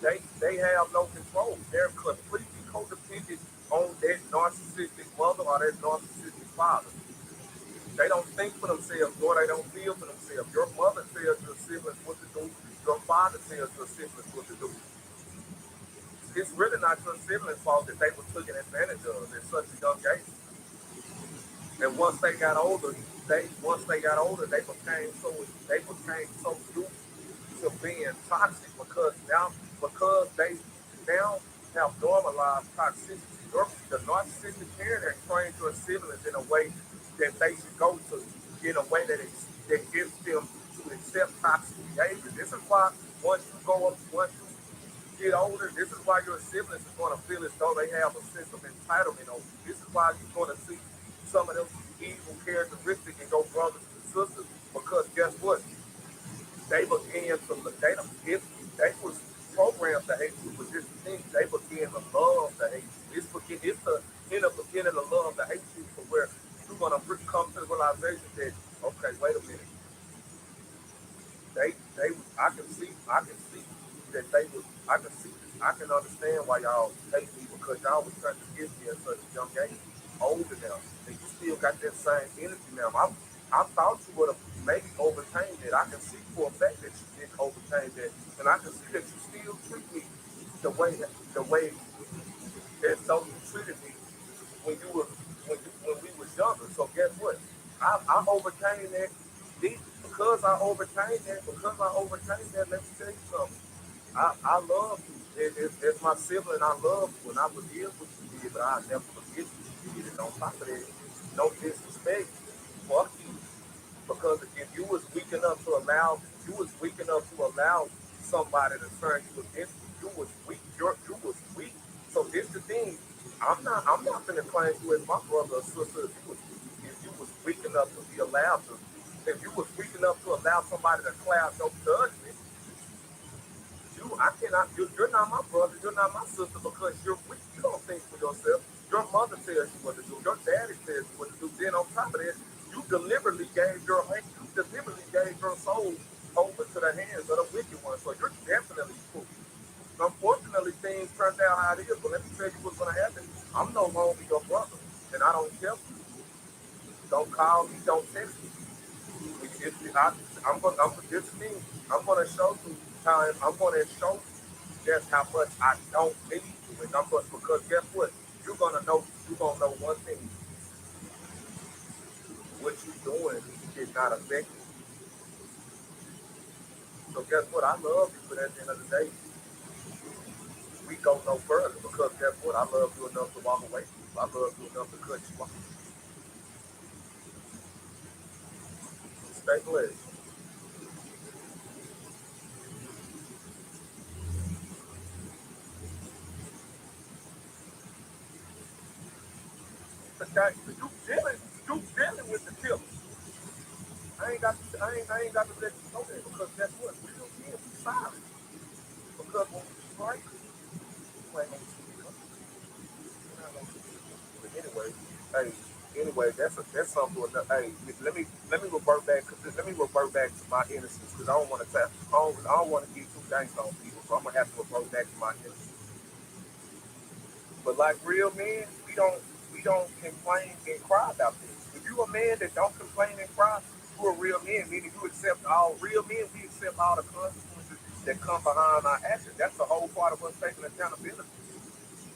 They have no control. They're completely codependent on that narcissistic mother or that narcissistic father. They don't think for themselves, nor they don't feel for themselves. Your mother tells your siblings what to do. Your father tells your siblings what to do. It's really not your siblings' fault that they were taken advantage of at such a young age. And once they got older, they became so used to being toxic because they now have normalized toxicity. The narcissistic parent has trained your siblings in a way that they should go to, in a way that gives them to accept toxic behavior. This is why once you get older, this is why your siblings are going to feel as though they have a sense of entitlement over you. This is why you're going to see some of those evil characteristics in your brothers and sisters because guess what? They began to if they was programmed to hate you, but this thing they began to love to hate you. It's the in the beginning of love to hate you to where you're gonna come to the realization that okay, wait a minute, they I can see that they was I can see I can understand why y'all hate me because y'all was trying to get me at such a young age, older now, and you still got that same energy now. I thought you would have maybe overcame it. I can see for a fact that you didn't overcame that, and I can see that you still treat me the way as though you treated me when you were when we was younger. So guess what? I overcame that. Because I overcame that, let me tell you something. I love you. As my sibling, I love you, and I forgive what you did, but I never forget what you did. And on top of that, no disrespect. Fuck you. Because if you was weak enough to allow somebody to turn you against you, you was weak. You was weak. So it's the thing. I'm not gonna claim you as my brother or sister if you was weak enough to be allowed to. If you was weak enough to allow somebody to cloud your judgment, I cannot. You're not my brother. You're not my sister because you're weak. You don't think for yourself. Your mother tells you what to do. Your daddy tells you what to do. Then on top of that, you deliberately gave your soul over to the hands of the wicked one. So you're definitely cool. Unfortunately, things turned out how it is. But let me tell you what's going to happen. I'm no longer your brother, and I don't tell you. Don't call me. Don't text me. This thing. I'm going to show you how. I'm going to show you just how much I don't need you. And because guess what? You're gonna know one thing. What you doing is not affecting. So guess what? I love you, but at the end of the day, we go no further because guess what? I love you enough to walk away from you. I love you enough to cut you off. Stay blessed. Okay, you dealing with the killer. I ain't got to let you know that because guess what? Real men be silent. Because when we strike, you ain't gonna see it. But anyway, that's something. Hey, let me revert back. Let me revert back to my innocence because I don't want to I don't want to get too gangster on people. So I'm gonna have to revert back to my innocence. But like real men, we don't complain and cry about this. If you a man that don't complain and cry, you a real man. Meaning you accept all real men. We accept all the consequences that come behind our actions. That's the whole part of us taking accountability.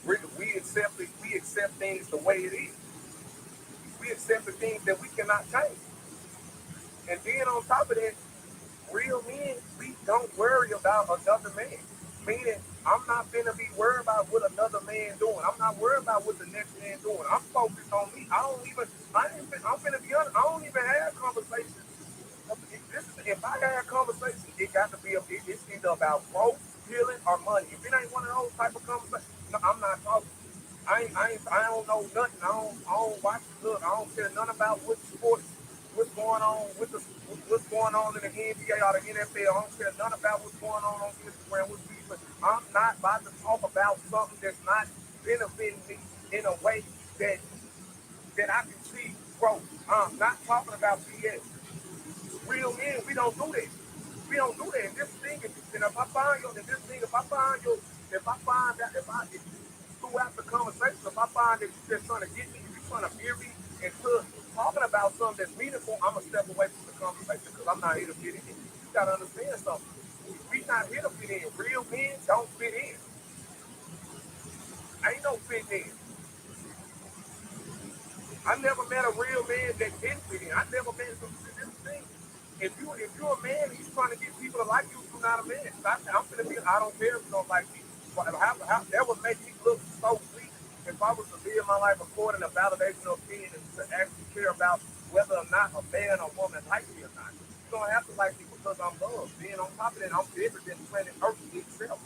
We accept things the way it is. We accept the things that we cannot change. And then on top of that, real men, we don't worry about another man. Meaning, I'm not finna be worried about what another man doing. I'm not worried about what the next man doing. I'm focused on me. I'm finna be honest, I don't even have conversations. If I have conversations, it got to be, it's either about growth healing, or money. If it ain't one of those type of conversations, no, I'm not talking. I don't know nothing. I don't watch. Look, I don't care nothing about what sports, what's going on in the NBA or the NFL. I don't care nothing about what's going on Instagram with people. I'm not about to talk about something that's not benefiting me in a way that I can see growth. I'm not talking about BS. Real men, we don't do that. We don't do that. And this thing, and if I find you, and this thing, if I find you, if throughout the conversation, if I find that you're just trying to get me, if you're trying to veer me into talking about something that's meaningful, I'm going to step away from the conversation because I'm not here to fit in. You got to understand something. We not here to fit in. Real men don't fit in. Ain't no fit in. I never met a real man that didn't fit in. I never met this thing. If you're a man and you're trying to get people to like you, you're not a man. I'm gonna be. I don't care if you don't like me. That would make me look so weak if I was to live my life according to validation of opinion and to actually care about whether or not a man or woman likes me or not. You don't have to like me because I'm loved. Then on top of that, I'm bigger than planet Earth itself.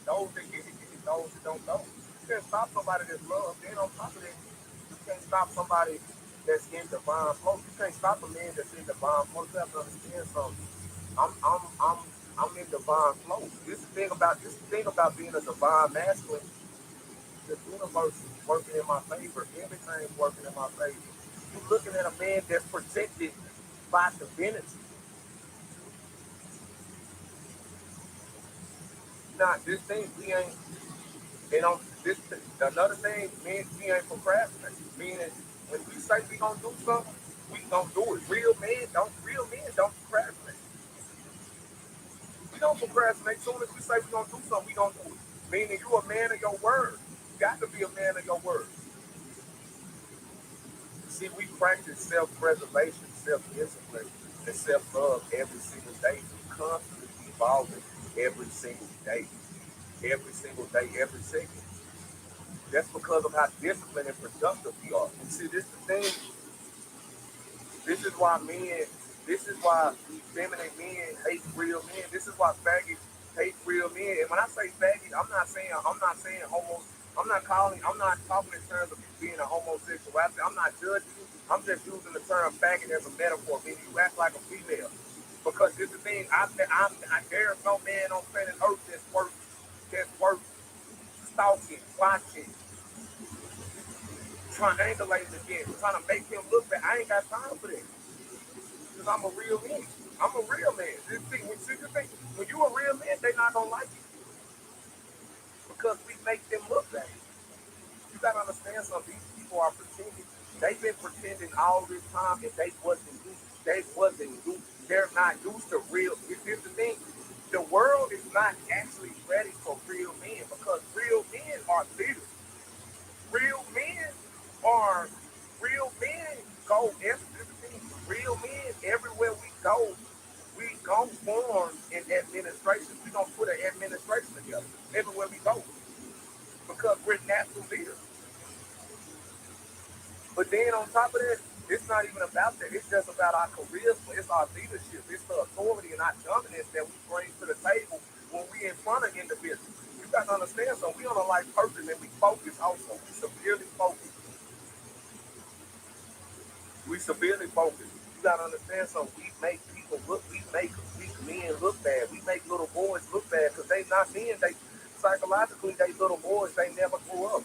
Those that get it, those that don't know. You can't stop somebody that's loved. Then on top of that, you can't stop somebody that's in divine flow. You can't stop a man that's in divine flow. You have to understand something. I'm I'm I'm I'm in divine flow. This thing about being a divine masculine. The universe is working in my favor. Everything's working in my favor. You're looking at a man that's protected by divinity. Not this thing. We ain't. And on this, another thing, we ain't procrastinating. Meaning, when we say we gonna do something, we gonna do it. Real men don't procrastinate. We don't procrastinate. As soon as we say we gonna do something, we gonna do it. Meaning, you a man of your word. You got to be a man of your word. See, we practice self-preservation, self-discipline, and self-love every single day. We constantly evolving every single day. Every second. That's because of how disciplined and productive we are. And see, this is the thing. This is why men, this is why feminine men hate real men. This is why faggots hate real men. And when I say faggot, I'm not saying homo. I'm not talking in terms of being a homosexual. I'm not judging you. I'm just using the term faggot as a metaphor. Meaning you act like a female. Because this is the thing. There's no man on planet Earth that's worth stalking, watching, triangulating again, trying to make him look bad. I ain't got time for that. Because I'm a real man. I'm a real man. When you a real man, they not gonna like you because we make them look bad. You gotta understand something. These people are pretending. They've been pretending all this time and they wasn't used. They're not used to real. Here's the thing. The world is not actually ready for real men because real men are leaders. Real men are real men go everything. Real men everywhere we go, we gonna form in administration. We gonna put an administration together everywhere we go because we're natural leaders. But then on top of that, it's not even about that. It's just about our charisma. It's our leadership. It's the authority and our dominance that we bring to the table when we in front of individuals. You got to understand something. We on a life purpose and we focus also. We severely focus. You gotta understand something. We make people look. We make weak men look bad. We make little boys look bad because they not men. They psychologically, they little boys. They never grew up.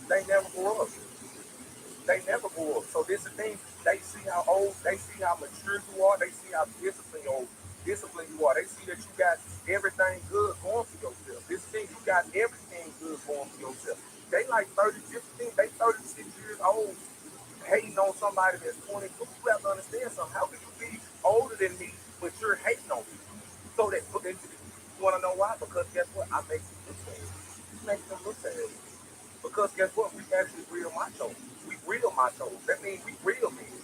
They never grew up. They never grew up. So this is the thing. They see how old. They see how mature you are. They see how disciplined you are. They see that you got everything good going for yourself. This thing, you got everything good going for yourself. They like 30, 15. They 36 years old hating on somebody that's 22, you have to understand something. How can you be older than me, but you're hating on me? So that you want to know why? Because guess what? I make them look bad. You make them look bad. Because guess what? We actually real machos. We real machos. That means we real men.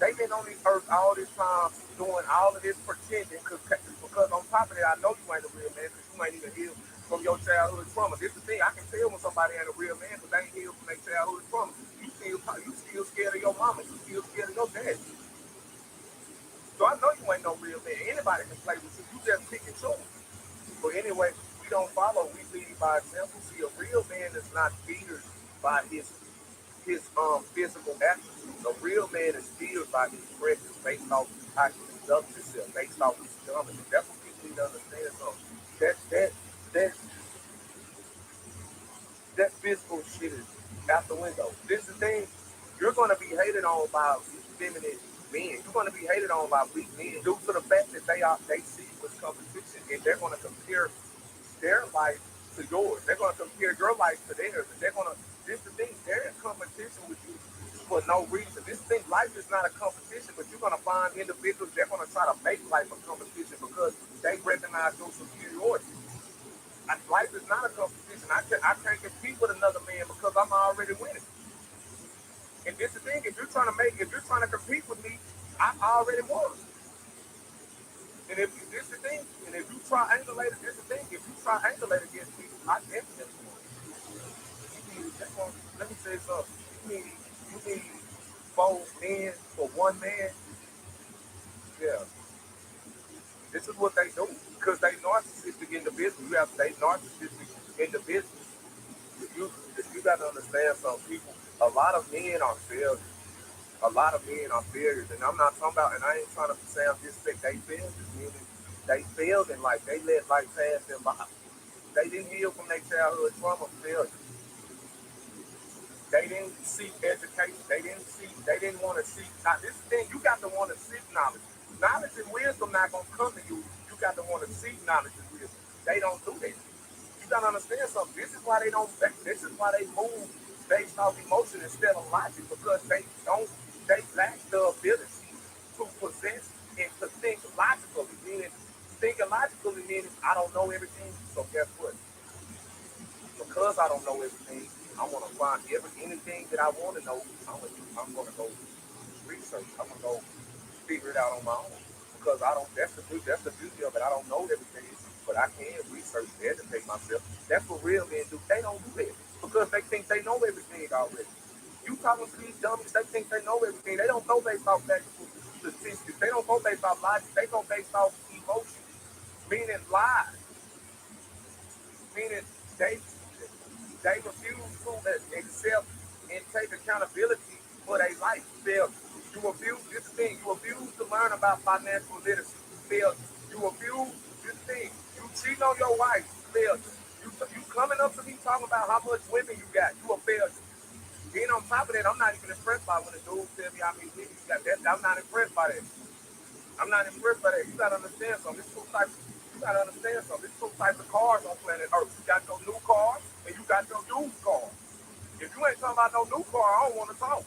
They've been on this earth all this time doing all of this pretending because on top of that, I know you ain't a real man because you ain't even healed from your childhood trauma. This is the thing. I can tell when somebody ain't a real man because they ain't healed from their childhood trauma. You still scared of your mama. You still scared of your dad. So I know you you ain't no real man. Anybody can play with you. You just pick and choose. But anyway, we don't follow. We lead by example. See, a real man is not feared by his physical attributes. A real man is feared by his presence, based off how he conducts himself, based off his dominance. That's what people need to understand. So that that that that physical shit is out the window. This is the thing. You're going to be hated on by feminine men. You're going to be hated on by weak men due to the fact that they see it with competition, and they're going to compare their life to yours. They're going to compare your life to theirs, and they're going to. This is the thing. They're in competition with you for no reason. This thing, life is not a competition, but you're going to find individuals. They're going to try to make life a competition because they recognize your superiority. Life is not a competition. I can't compete with another man because I'm already winning. And this is the thing. If you're trying to compete with me, I already won. And if you, this is the thing. And if you triangulate, this is the thing. If you triangulate against me, I definitely won. Let me say something. You need four men for one man. Yeah. This is what they do because they narcissistic individuals. You have they narcissistic individuals. You got to understand some people. A lot of men are failures. A lot of men are failures, and I'm not talking about. And I ain't trying to sound disrespect. They failed, meaning they failed in life. They let life pass them by. They didn't heal from their childhood trauma failure. They didn't seek education. They didn't want to seek. Now, this thing, you got to want to seek knowledge. Knowledge and wisdom not going to come to you. You got to want to seek knowledge and wisdom. They don't do that. You got to understand something. This is why they don't, this is why they move based off emotion instead of logic because they lack the ability to possess and to think logically. Meaning, thinking logically meaning I don't know everything. So guess what? Because I don't know everything, I want to find anything that I want to know. I'm gonna go research. I'm gonna go figure it out on my own because I don't. That's the beauty of it. I don't know everything, but I can research and educate myself. That's what real men do. They don't do that because they think they know everything already. You talking to these dummies? They think they know everything. They don't go based off factual statistics. They don't go based off logic. They go based off emotion, meaning lies, meaning they they refuse to accept and take accountability for their life. Failure. You refuse this thing. You refuse to learn about financial literacy. Failure. You refuse this thing. You cheating on your wife. Failure. You coming up to me talking about how much women you got. You a failure. Then on top of that, I'm not even impressed by when a dude tell me how many women you got. I'm not impressed by that. I'm not impressed by that. You gotta understand something. There's two types. You gotta understand something. There's two types of cars on planet Earth. You got your new car and you got your used car. If you ain't talking about no new car, I don't want to talk.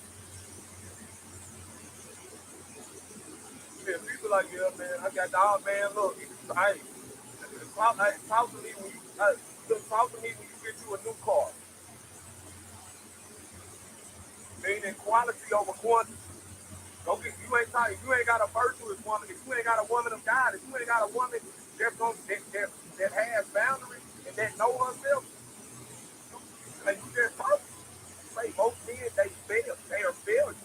Yeah, people like, yeah, man, I got dog, man. Look, hey, talk to me when talk to me when you get you a new car. Meaning quality over quantity. Okay, you ain't got a virtuous woman, if you ain't got a woman of God, if you ain't got a woman that has boundaries and that know herself, like you just talk. Say most men they fail. They are failures.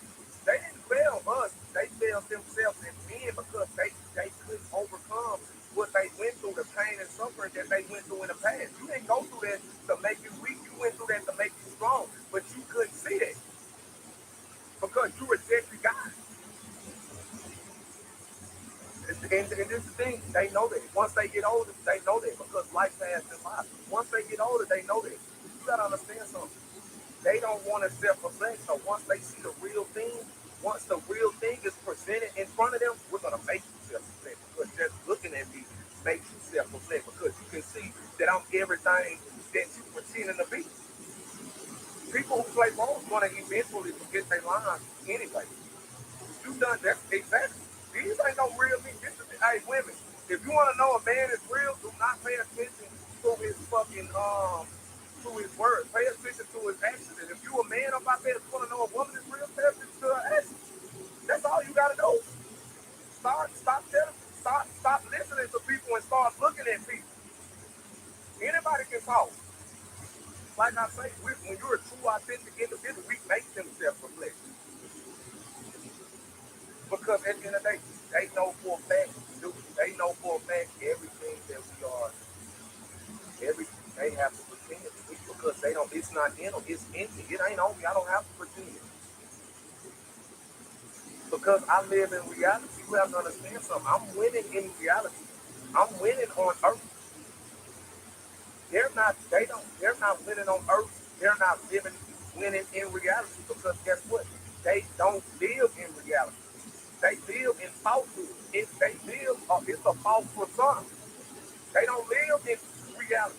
They didn't fail us. They failed themselves as men because they couldn't overcome what they went through, the pain and suffering that they went through in the past. You didn't go through that to make you weak. You went through that to make you strong. But you couldn't see that because you rejected God. And this is the thing, they know that. Once they get older, they know that because life passed them by. Once they get older, they know that. You gotta understand something. They don't want to self-reflect. So once they see the real thing, once the real thing is presented in front of them, we're gonna make you self-reflect. Because just looking at me makes you self-reflect because you can see that I'm everything that you pretending to be. People who play roles gonna eventually forget their lines anyway. You done that exactly. These ain't no real men. This is hey women. If you want to know a man is real, do not pay attention to his fucking to his words. Pay attention to his actions. And if you a man up out there that's want to know a woman is real, pay attention to her actions. That's all you gotta do. Stop listening to people and start looking at people. Anybody can talk. Like I say, when you're a true authentic individual, we make them self-reflect. Because at the end of the day, They know for a fact, they know for a fact everything that we are, everything they have to pretend because they don't, it's not in them, it's in me. It ain't on me. I don't have to pretend. Because I live in reality, you have to understand something. I'm winning in reality. I'm winning on earth. They're not winning on earth. They're not winning in reality because guess what? They don't live in reality. They live in falsehood. It's a false persona. They don't live in reality.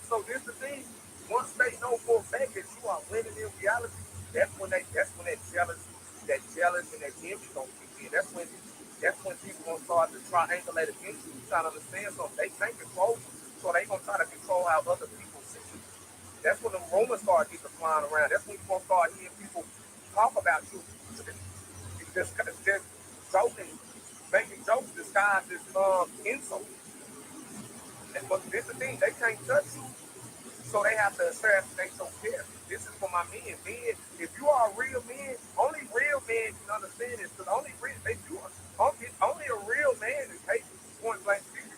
So this the thing. Once they know for a fact that you are winning in reality, that's when that jealous and that envy gonna kick in. That's when people gonna start to triangulate against you. You gotta understand something. They can't control you, so they gonna try to control how other people see you. That's when the rumors start getting flying around. That's when you gonna start hearing people talk about you, just joking, making jokes disguised as insults. But this is the thing, they can't touch you. So they have to assassinate your character. This is for my men. Men, if you are a real man, only real men can understand this. Because only a real man is hating point blank period.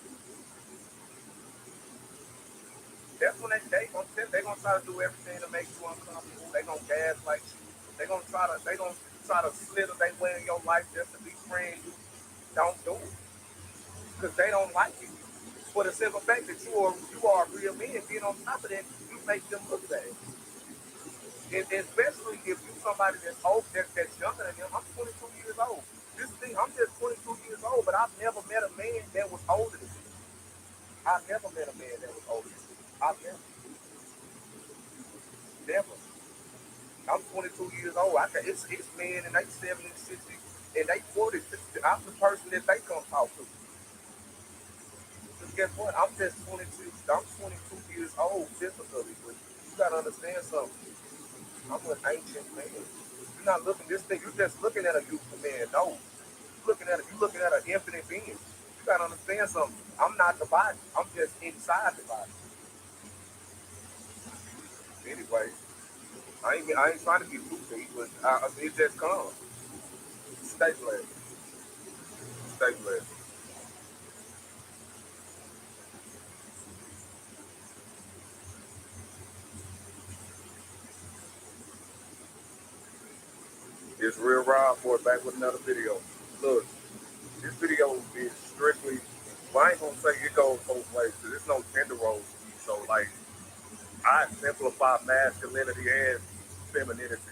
That's when they gonna try to do everything to make you uncomfortable. They gonna gaslight you. They gonna try to slither their way in your life just to be friends. Don't do it because they don't like it. For the simple fact that you are a real man, being on top of that, you make them look bad. And especially if you somebody that's old, that's younger than them. I'm 22 years old. This thing, I'm just 22 years old, but I've never met a man that was older than me. I've never met a man that was older than me. I've never. I'm 22 years old. It's men and they 70, 60, and they 40. I'm the person that they come talk to. Because guess what? I'm just 22. I'm 22 years old physically, but you gotta understand something. I'm an ancient man. You're not looking this thing. You're just looking at a youthful man. No, you're looking at an infinite being. You gotta understand something. I'm not the body. I'm just inside the body. Anyway, I ain't trying to get too deep, but it just comes. Stay blessed. Stay blessed. It's Real Rob for back with another video. Look, this video is strictly. Well, I ain't gonna say it goes both ways. Cause there's no gender roles to me. So like, I simplify masculinity and femininity.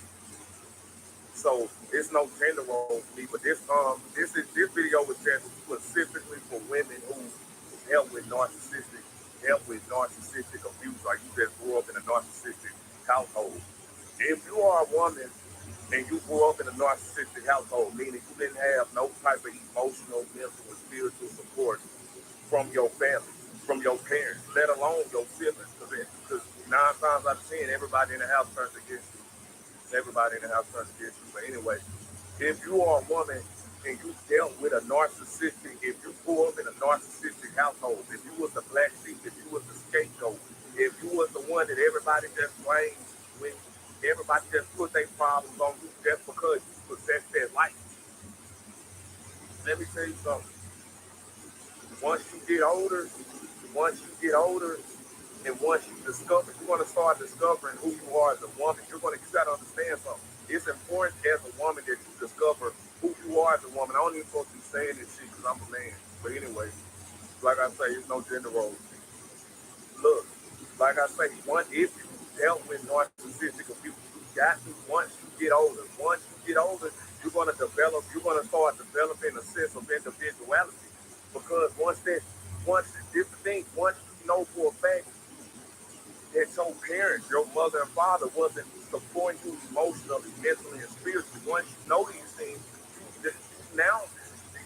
So it's no gender role for me, but this video was just specifically for women who help with narcissistic abuse, like you just grew up in a narcissistic household. If you are a woman and you grew up in a narcissistic household, meaning you didn't have no type of emotional, mental, or spiritual support from your family, from your parents, let alone your siblings, because 9 times out of 10, everybody in the house turns against you. Everybody in the house turns against you. But anyway, if you are a woman and you dealt with a narcissistic, if you grew up in a narcissistic household, if you was the black sheep, if you was the scapegoat, if you was the one that everybody just blames when everybody just put their problems on you just because you possess their life, let me tell you something. Once you get older, once you get older, and once you discover, you're going to start discovering who you are as a woman. You got to understand something. It's important as a woman that you discover who you are as a woman. I don't even supposed to be saying this shit because I'm a man. But anyway, like I say, it's no gender roles. Look, like I say, if you dealt with narcissistic abuse, you got to, once you get older, you're going to start developing a sense of individuality. Because this the thing, once you know for a fact that your parents, your mother and father, wasn't supporting you emotionally, mentally, and spiritually. Once you know these things, you now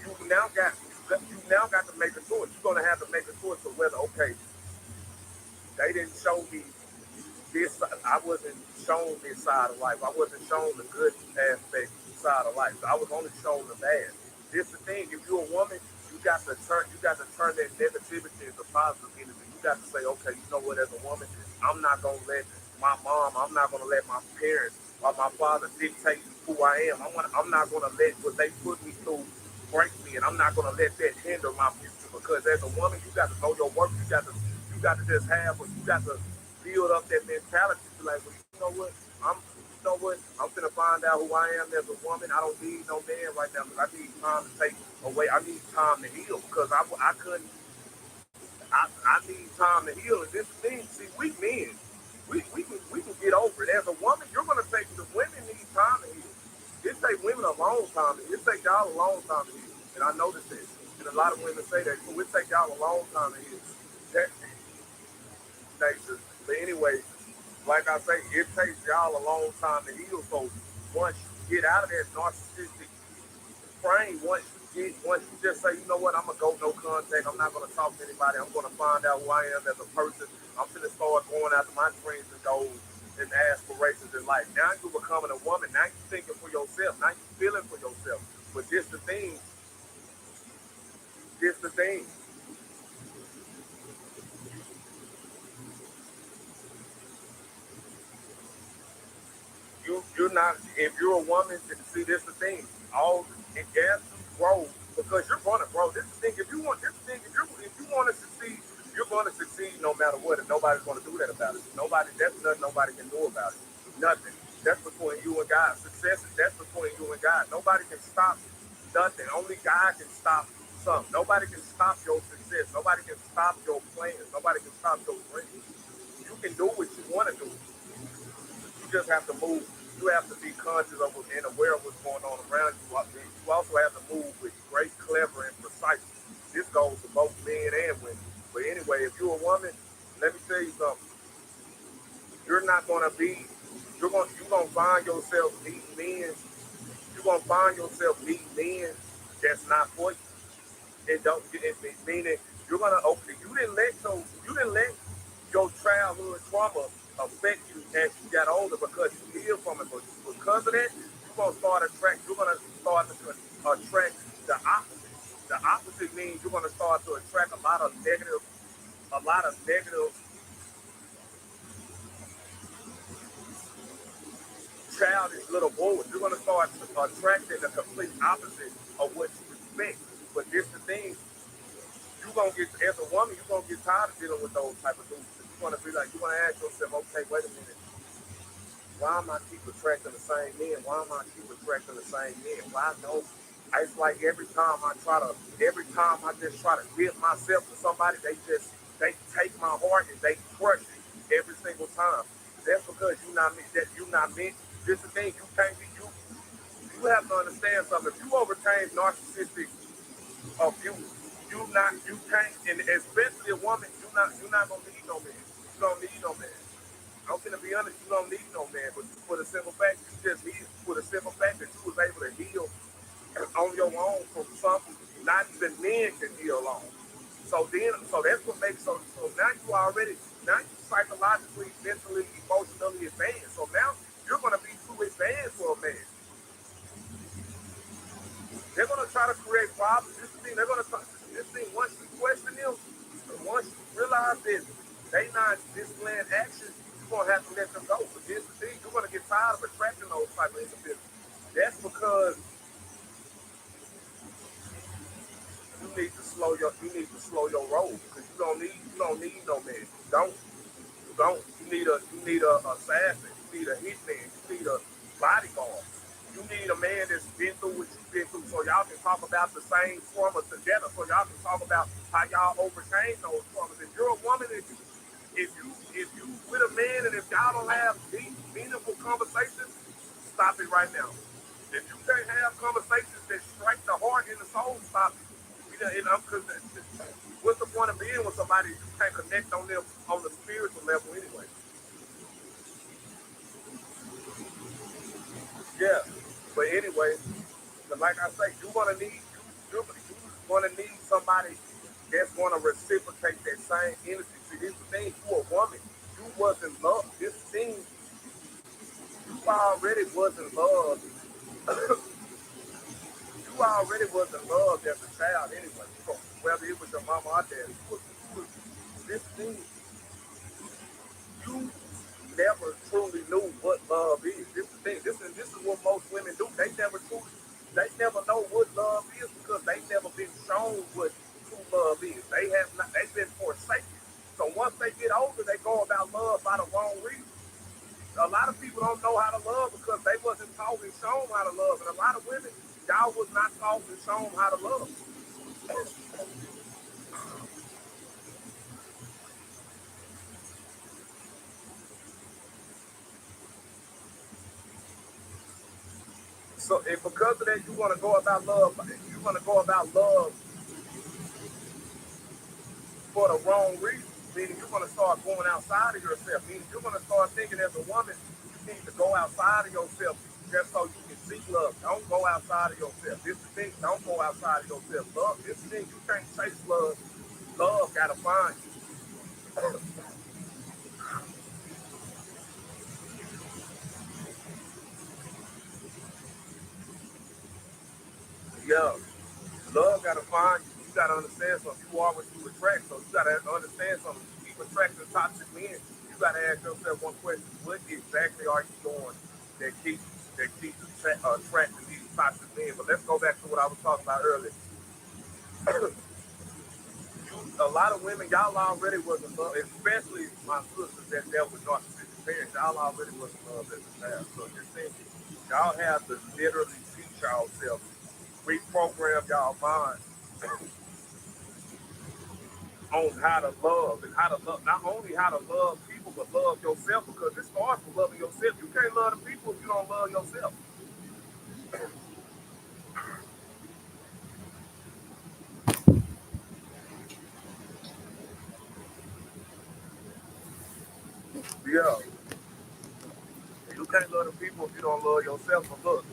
you now got to make a choice. You're gonna have to make a choice of whether they didn't show me this. I wasn't shown this side of life. I wasn't shown the good aspect side of life. I was only shown the bad. This the thing. If you're a woman, you got to turn that negativity into positive energy. You got to say, okay, you know what? As a woman, I'm not gonna let my mom. I'm not gonna let my parents while my father dictates who I am. I'm not gonna let what they put me through break me, and I'm not gonna let that hinder my future. Because as a woman, you got to know your worth. You got to just have, you got to build up that mentality. To like, well, you know what? I'm gonna find out who I am as a woman. I don't need no man right now because I need time to take away. I need time to heal because I couldn't. I need time to heal. And this thing, see, we men, we can get over it. As a woman, you're gonna take the women need time to heal. It takes women a long time. It takes y'all a long time to heal. And I noticed that. And a lot of women say that too. It takes y'all a long time to heal. That nature. But anyway, like I say, it takes y'all a long time to heal. So once you get out of that narcissistic frame, once you just say, you know what, I'm gonna go no contact, I'm not gonna talk to anybody, I'm gonna find out who I am as a person, I'm gonna start going after my dreams and goals and aspirations in life. Now you're becoming a woman, now you're thinking for yourself, now you're feeling for yourself. But this the thing, you're not, if you're a woman, see, this the thing, all it has to grow because you're going to grow. This is the thing, if you want this thing, if you want to succeed, you're going to succeed no matter what, and nobody's going to do that about it. That's nothing nobody can do about it. Nothing. That's between you and God. Success is that's between you and God. Nobody can stop nothing. Only God can stop something. Nobody can stop your success. Nobody can stop your plans. Nobody can stop your dreams. You can do what you want to do. You just have to move. You have to be conscious of and aware of what's going on around you. You also have to move with great, clever, and precise. This goes for both men and women. But anyway, if you're a woman, let me tell you something. You're not gonna be. You're gonna find yourself meeting men. You're gonna find yourself meeting men that's not for you. It don't. Meaning you're gonna open. You didn't let your childhood trauma affect you as you got older because you healed from it. But because of that, you're gonna start to attract the opposite. The opposite means you're gonna start to attract a lot of negative childish little boys. You're gonna start attracting the complete opposite of what you expect. But this the thing, you gonna get as a woman, you're gonna get tired of dealing with those type of dudes. You're gonna be like, you're gonna ask yourself, okay, wait a minute. Why am I keep attracting the same men? Why am I keep attracting the same men? Why don't it's like every time I just try to give myself to somebody, they take my heart and they crush it every single time. That's because you not meant. This is the thing, you can't be you. You have to understand something. If you overcame narcissistic abuse, you can't, and especially a woman, you're not gonna need no man. You don't need no man. I'm gonna be honest, you don't need no man, but for the simple fact that you was able to heal on your own from something not even men can heal on. So that's what makes so now you psychologically, mentally, emotionally advanced. So now you're gonna be too advanced for a man. They're gonna try to create problems. This thing, they're gonna try, this thing. Once you question them, once you realize that they not displaying action, you're gonna have to let them go. But here's the thing: you're gonna get tired of attracting those type of individuals. That's because you need to slow your roll because you don't need no man. You don't. You need a assassin. You need a hitman. You need a bodyguard. You need a man that's been through what you've been through, so y'all can talk about the same trauma together. So y'all can talk about how y'all overcame those traumas. If you're a woman, if you with a man, and if y'all don't have deep, meaningful conversations, stop it right now. If you can't have conversations that strike the heart and the soul, stop it. Because what's the point of being with somebody if you can't connect on them on the spiritual level anyway? Yeah. But anyway, but like I say, you're gonna need somebody that's gonna reciprocate that same energy. See, this is the thing, you a woman. You wasn't loved. This thing, you already wasn't loved. You already wasn't loved as a child anyway. So whether it was your mama or dad, this thing, you never truly knew what love is. This is the thing. This is what most women do. They never know what love is because they never been shown what true love is. They've been forsaken. So once they get older, they go about love by the wrong reason. A lot of people don't know how to love because they wasn't taught and shown how to love. And a lot of women, y'all was not taught and shown how to love. So and because of that, you want to go about love. You want to go about love for the wrong reason. Meaning you're going to start going outside of yourself. Meaning you're going to start thinking as a woman, you need to go outside of yourself just so you can seek love. Don't go outside of yourself. This is the thing. Don't go outside of yourself. Love. This is the thing. You can't chase love. Love got to find you. Yeah. Love got to find you. You got to understand something. You are what you attract. So you got to understand something. You keep attracting toxic men. You got to ask yourself one question. What exactly are you doing that keeps attracting these toxic men? But let's go back to what I was talking about earlier. A lot of women, y'all already was in love, especially my sisters that dealt with narcissistic parents. Y'all already was in love as a child. So just think, y'all have to literally teach yourself, reprogram y'all mind on how to love and how to love, not only how to love people, but love yourself because it starts with loving yourself. You can't love the people if you don't love yourself. Yeah. You can't love the people if you don't love yourself. But look,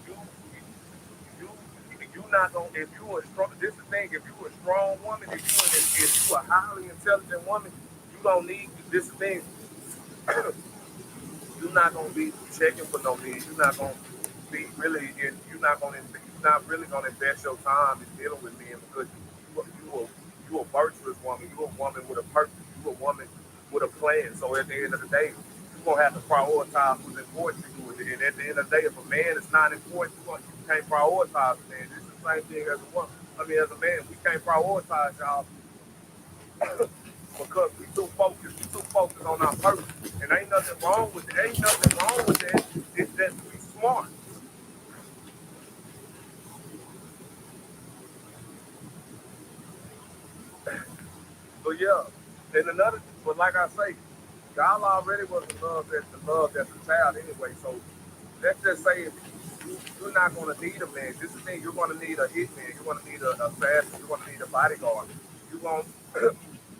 you, you, you not gonna, if you a strong, this is the thing, if you a strong woman, if you a highly intelligent woman, you don't need, this is the thing, you're not gonna be checking for no men. You're not gonna be really in. You're not really gonna invest your time in dealing with men because you a virtuous woman. You a woman with a purpose. You a woman with a plan. So at the end of the day, you're gonna have to prioritize what's important to you. And at the end of the day, if a man is not important, you can't prioritize a man. It's the same thing as a woman. I mean, as a man, we can't prioritize y'all because we too focused on our purpose. And ain't nothing wrong with it. Ain't nothing wrong with that. It's just we smart. So yeah. And another, but like I say, y'all already was loved as a child anyway. So let's just say if you're not gonna need a man. This is the thing, you're gonna need a hitman, you're gonna need a assassin, you're gonna need a bodyguard. You won't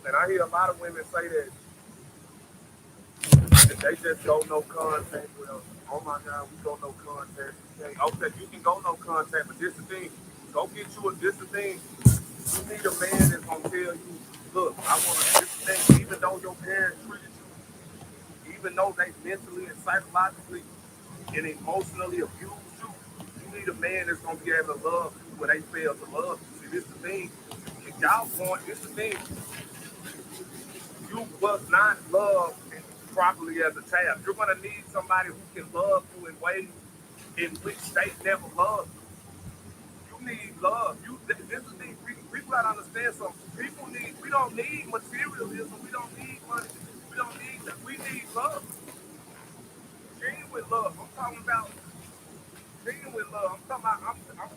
and I hear a lot of women say that they just go no contact with us. Oh my God, we go no contact. Okay, you can go no contact, but this the thing. Go get you a this the thing. You need a man that's gonna tell you, look, I wanna this the thing, even though your parents treated you, even though they mentally and psychologically and emotionally abused you, you need a man that's gonna be able to love you when they fail to love you. See, this the thing. If y'all want this the thing, you was not loved properly as a child. You're gonna need somebody who can love you in ways in which they never loved you. You need love. This is the thing. We gotta understand something. People need. We don't need materialism. We don't need money. We don't need that. We need love. Genuine love. I'm talking about genuine love. I'm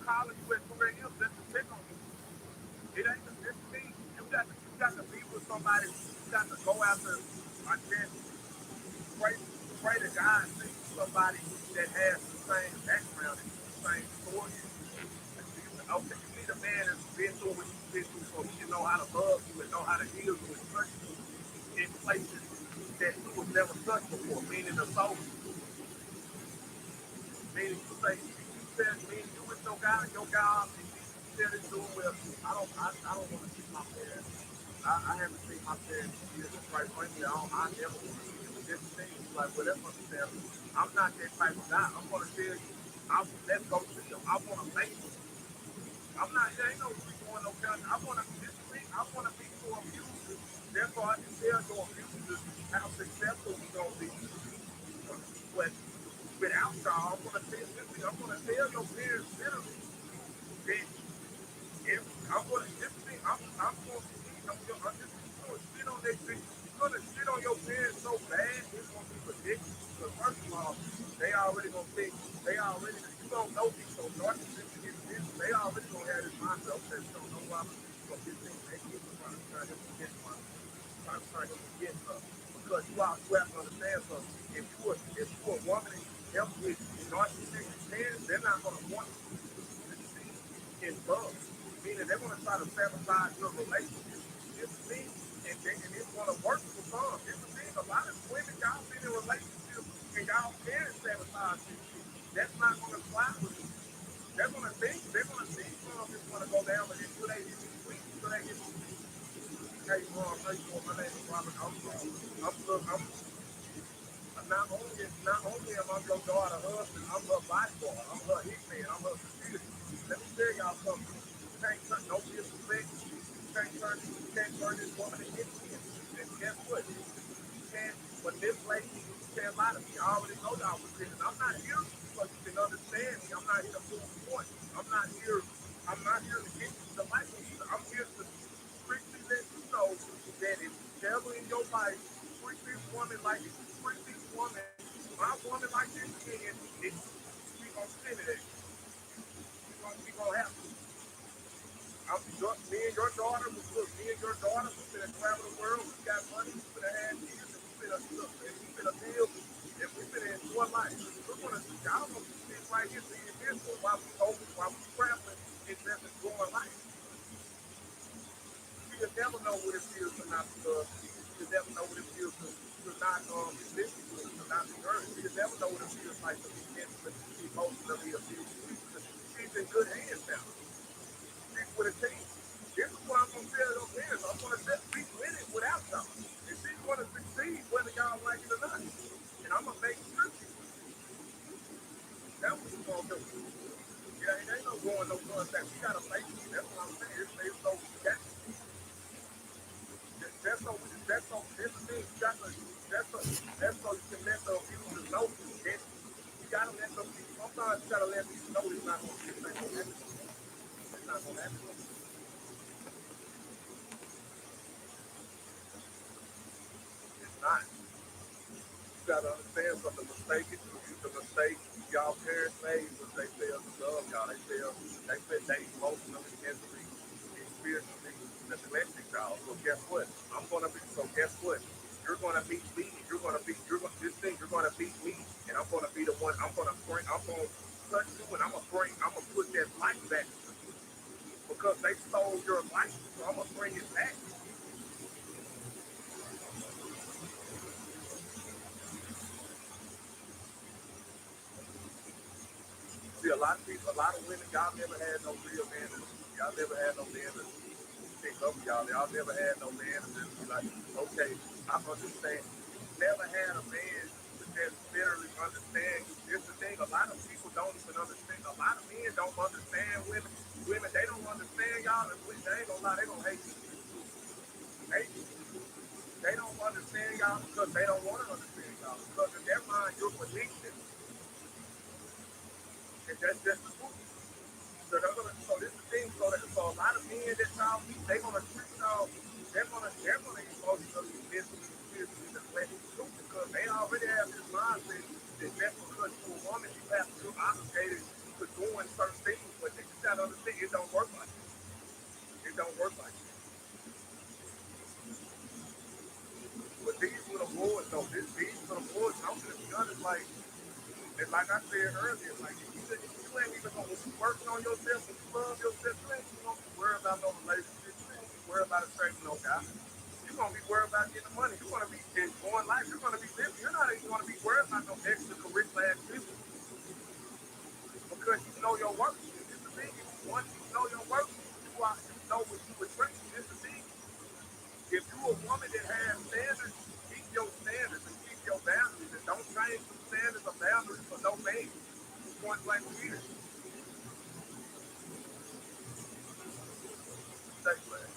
calling you at 2 a.m. just to check on you. It ain't this thing. You got to be with somebody. You got to go after. I guess pray, pray to God to somebody that has the same background and the same story. Okay, you need a man that's been through what you've been through so he can know how to love you and know how to heal you and touch you in places that you was never touched before, meaning the soul. Meaning you say, you said, meaning you with your guy, and you said it's doing well. I don't want to see my parents. I haven't seen my parents in years, and quite frankly, I never want to see them. This thing is like, well, that's understandable. I'm not that type of guy. I'm going to tell you, let's go see them. I want to make them. I'm not, there ain't no we going no country. I want to, this thing, I want to be your abuser. Therefore, I can tell your abusers how successful we're going to be. But without y'all, I'm going to tell you, I'm going to tell your parents literally that if I'm going to, this thing, I'm going to see, I'm just going to shit on that thing. You're going to shit on your parents so bad, it's going to be ridiculous. Because first of all, they already going to think, you don't know me, so narcissistic is this, they already going to have this mindset, okay, you don't know why, so this thing, they keep trying to turn him against my, trying to turn him against us. Because you have to understand something. If you a woman and you help with narcissistic parents, they're not going to want you to see in love. Meaning they're going to try to sabotage your relationship. This is me, and it's going to work for some. This is the thing. A lot of women, y'all been in relationships and y'all parents sabotage this shit. That's not going to fly with you. They're going to think some is going to go down, but until they hit these weeks, until they hit these weeks. Hey, mom, how you doing? My name is Robert. Not only am I your daughter husband, I'm her bodyguard. I'm her hitman. I'm her security. Let me tell y'all something. You can't turn no disrespect. You can't turn this woman against me. And guess what? You can't manipulate me. You can't lie to me. I already know y'all was this. I'm not here so you can understand me. I'm not here to prove a point. I'm not here to get you to like me either. I'm here to strictly let you know that if you ever in your life treat this woman like if you treat this woman, my woman like this again, we gonna send it at you. We gonna have to. Me and your daughter, me and your daughter, we finna travel the world. We got money. We finna have kids, and we finna look, and we finna build, and we finna enjoy life. We're gonna, y'all gonna be sitting right here being miserable while we hoping, while we traveling, and just enjoying life. You'll never know what it feels to not be loved. You'll never know what it feels to not be listened to not be heard. You'll never know what it feels like to be mentally, emotionally abused. She's in good hands now. She's with a team. This is why I'm gonna tell your parents. I'm gonna set we win it without y'all. And she's gonna succeed whether y'all like it or not. And I'm gonna make sure she that's what we're gonna do. Yeah, it ain't no going no contact. We gotta make it. That's what I'm saying. It's so that's so this thing you got to that's so you can let the abusers know that you gotta let them sometimes you gotta let people know it's not gonna happen. It's not gonna happen. gotta understand something. The mistake y'all parents made was they failed to love y'all. They emotionally, mentally, and spiritually neglected y'all. So guess what? Guess what? You're gonna meet me. You're gonna meet me, and I'm gonna be the one. I'm gonna touch you, and I'm gonna put that light back to you because they stole your life. So I'm gonna bring it back. See, a lot of women, y'all never had no real man. Y'all never had no man to pick up y'all. Y'all never had no man to just be like, okay, I understand. You never had a man to just literally understand you. It's the thing. A lot of people don't even understand. A lot of men don't understand women. Women, they don't understand y'all. And they ain't gonna lie, they gonna hate you. Hate you. They don't understand y'all because they don't want to understand y'all. Because in their mind, you're beneath them. And that's just the truth. So this is the thing. So a lot of men that y'all meet, they gonna treat y'all. They're gonna emotionally, mentally, spiritually neglect you because they already have this mindset that just because you're a woman, you have to feel obligated to doing certain things. But they just gotta understand it don't work like that. It don't work like that. But these little boys, though, these little boys, I'm gonna be honest, and like I said earlier, like if you ain't even gonna be working on yourself, if you love yourself, you ain't even gonna be worried about no relationship. You ain't gonna be worried about attracting no guy. You're gonna be worried about getting money. You're gonna be enjoying life. You're gonna be living. You're not even gonna be worried about no extracurricular activity because you know your worth. It's the thing. Once you know your worth, you know what you attract. It's the thing. If you're a woman that has standards, keep your standards and keep your boundaries and don't change the standards or boundaries for no man. Point blank period. Stay flat.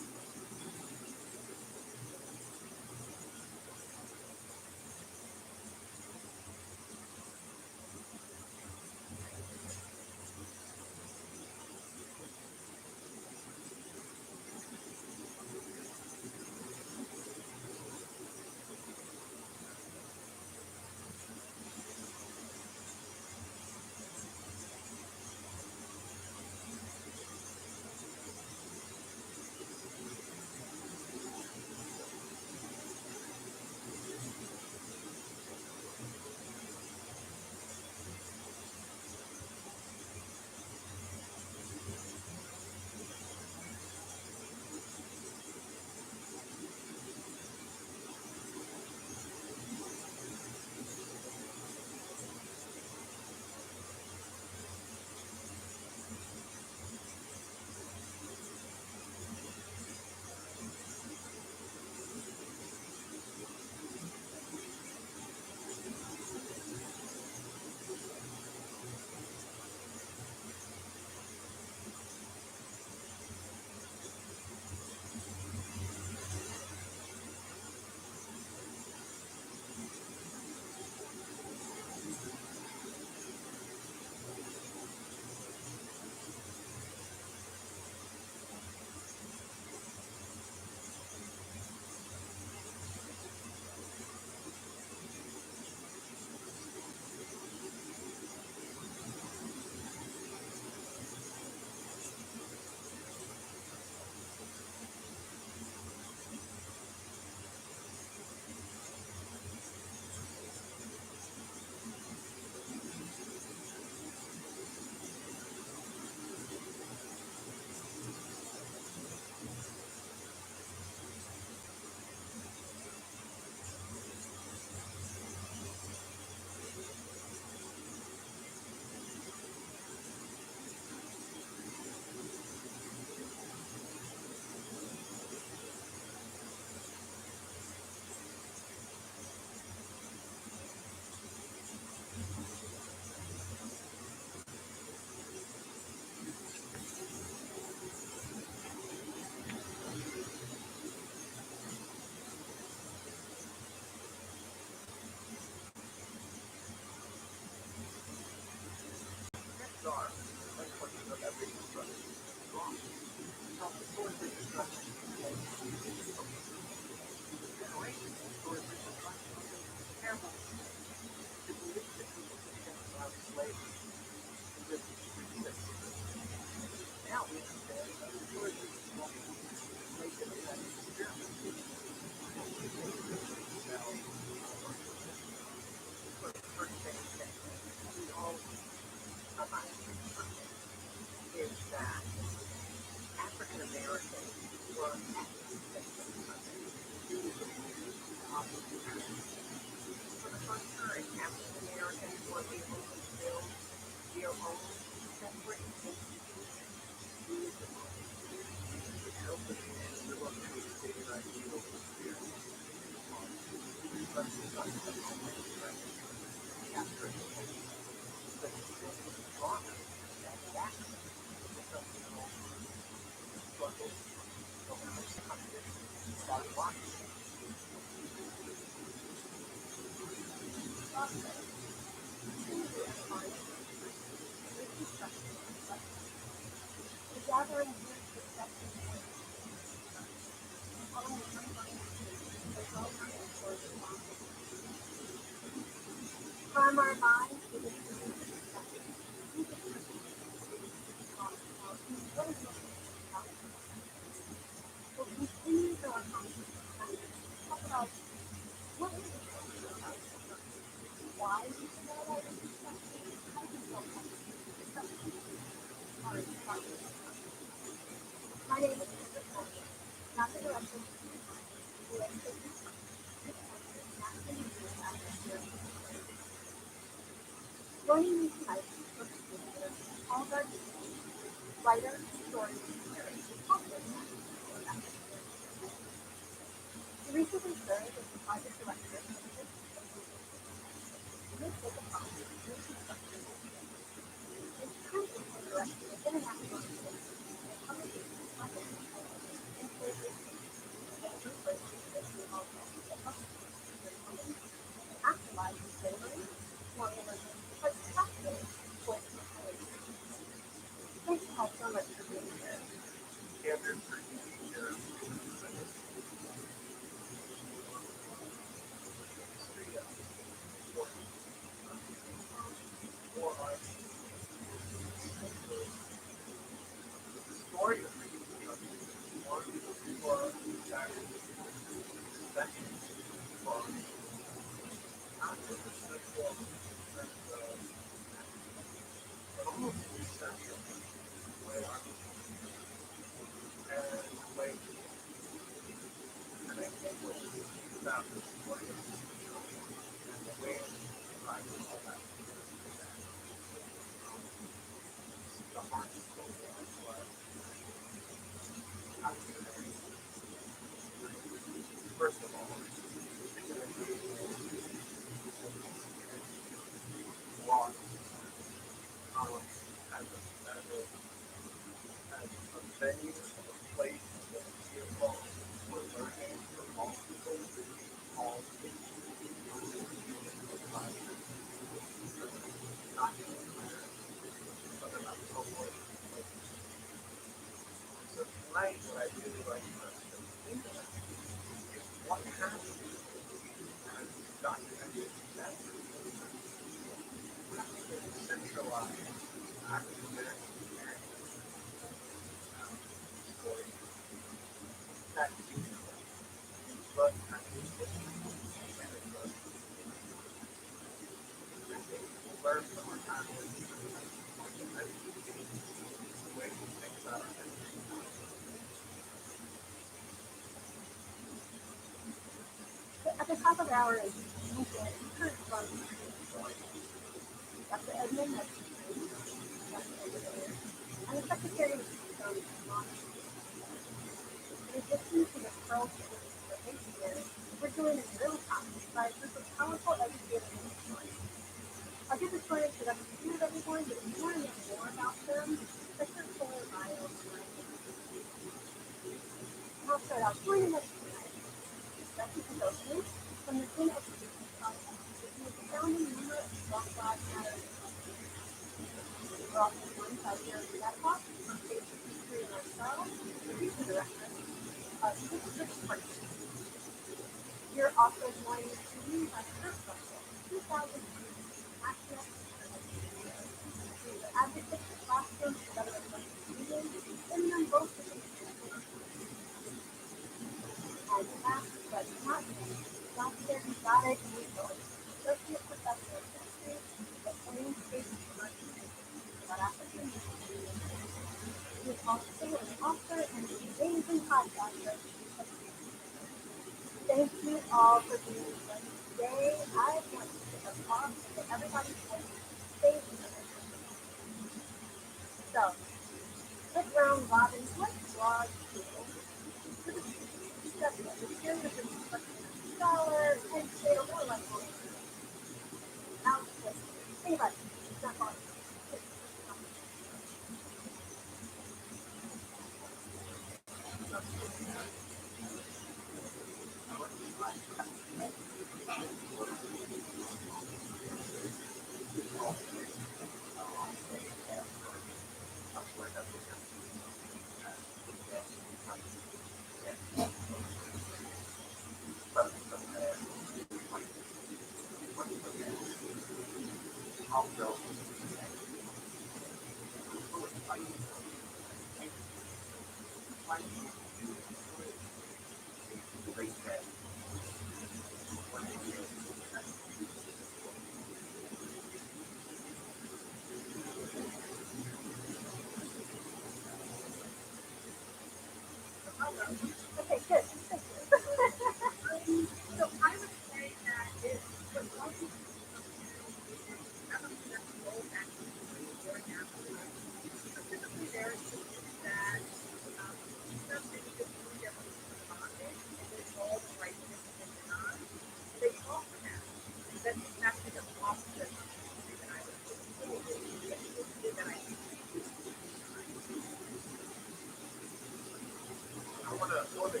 I want to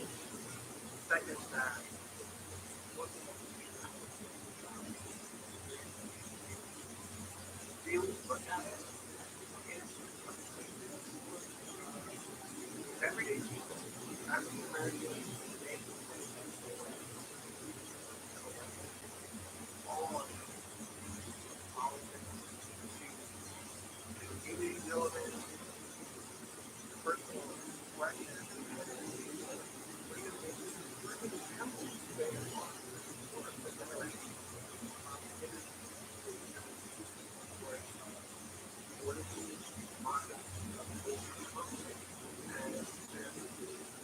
second that. Feelings look at it. Everyday people. African Americans, all politics, community building, personal questions,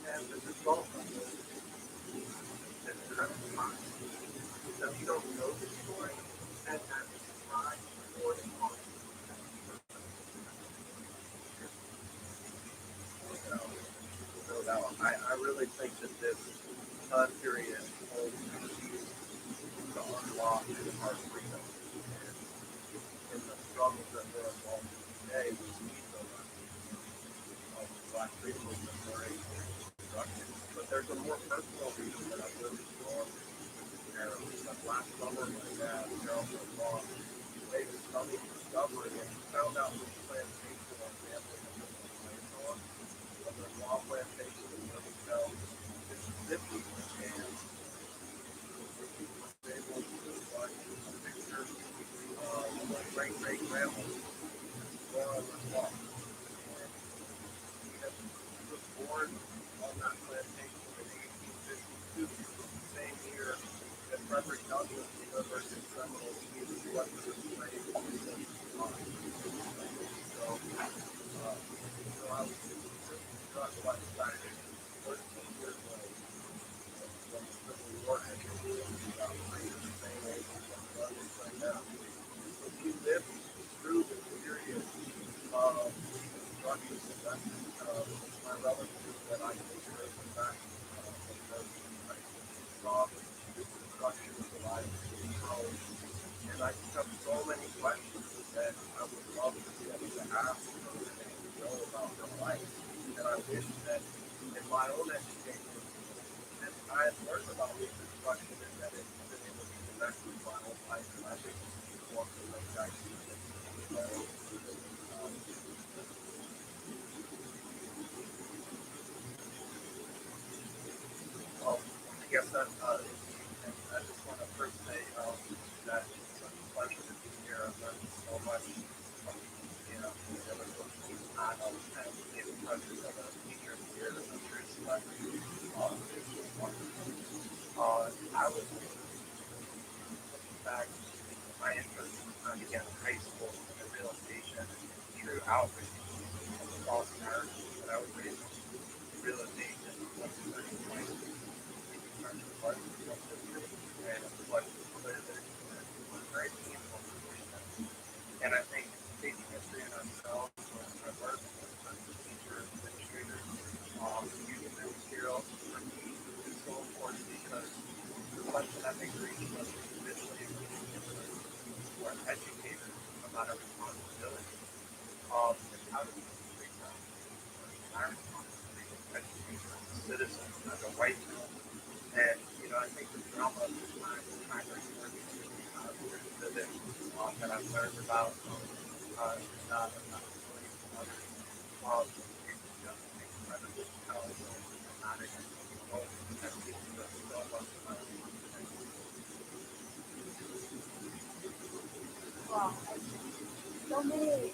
and the result of this is fine. So if you don't know the story, and that's fine. Or so that I really think that this time period holds the key to unlock our freedom. And in the struggles that we're involved in today, we see so much of Black freedom movement very constructive. But there's a more personal reason that I really strong. Last summer, my dad, Gerald, was made a stunning discovery and found out which plantation our family had been placed on. The law plantation in Wilmington, Mississippi, and was able to find a picture of my great-great-grandma on the clock. He was born on that plantation in 1852, the same year that Frederick Douglass delivered his seminal speech, What the Slave is. So, I was struck by the fact that 13 years old, when the Civil War ended, about the same age as my brother right now. So he lived through the period of Reconstruction, and that's my relatives that I consider the fact because I saw the Reconstruction of the life of the world, and I just have so many questions that I would love to be able to ask and know about their life. And I wish that in my own education, and I had learned about Reconstruction and that it's been able to connect with my own life, and I think want to make that connection. So, well, I guess that, and I just want to first say that it's such a pleasure to be here. I've learned so much from, the other folks who's not always had the pleasure of a teacher here, and I'm sure it's like, it's wonderful. I was looking back, my interest when I began in high school in realization and true outreach across America, that I was raised in realization of what's very important in terms of what history and what living was very meaningful for me. And I think taking history in ourselves, when I learned in terms of teachers, administrators, using their materials for me is so important because the question that they bring to us individually or educators about our responsibility is how do we treat them? Our responsibility as educators citizen, as a white man. And, I think the drama of this time is primary civic that I've learned about not really from others. It's just incredibly powerful and dramatic. That teaches us so much about Well, so many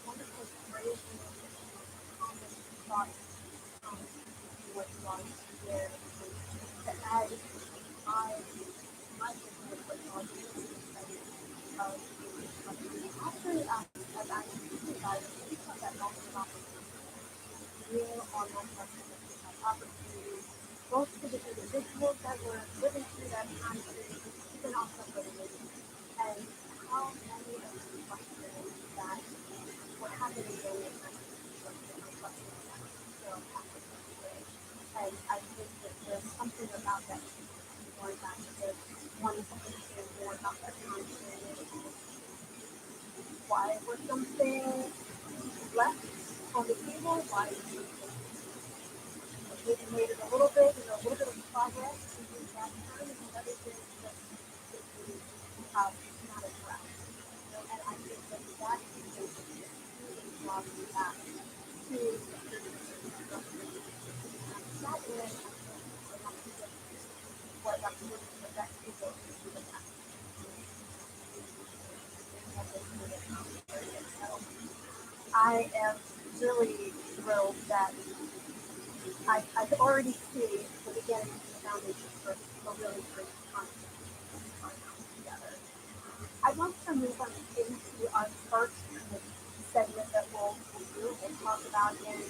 wonderful phrases and common thoughts what was there to add my thinking with what y'all do actually as I think about it, think about that moment of opportunity. Being on that narcissistic opportunity, both to the individuals that were living through that time period, even also for the movie. And how many of the questions that were happening during the time are questions that still happen today. And I think that there's something about that going back to wanting to understand more about that time period. Why was something left on the table? Why maybe made it a little bit, a little bit of progress in that time, and other things that not addressed. And I think that that is really brought me back to that is what I'm looking for that people to the past. I am really thrilled that I could already see the beginning of the foundation for a really great concept together. I'd like to move on into our first segment that we'll do and talk about. And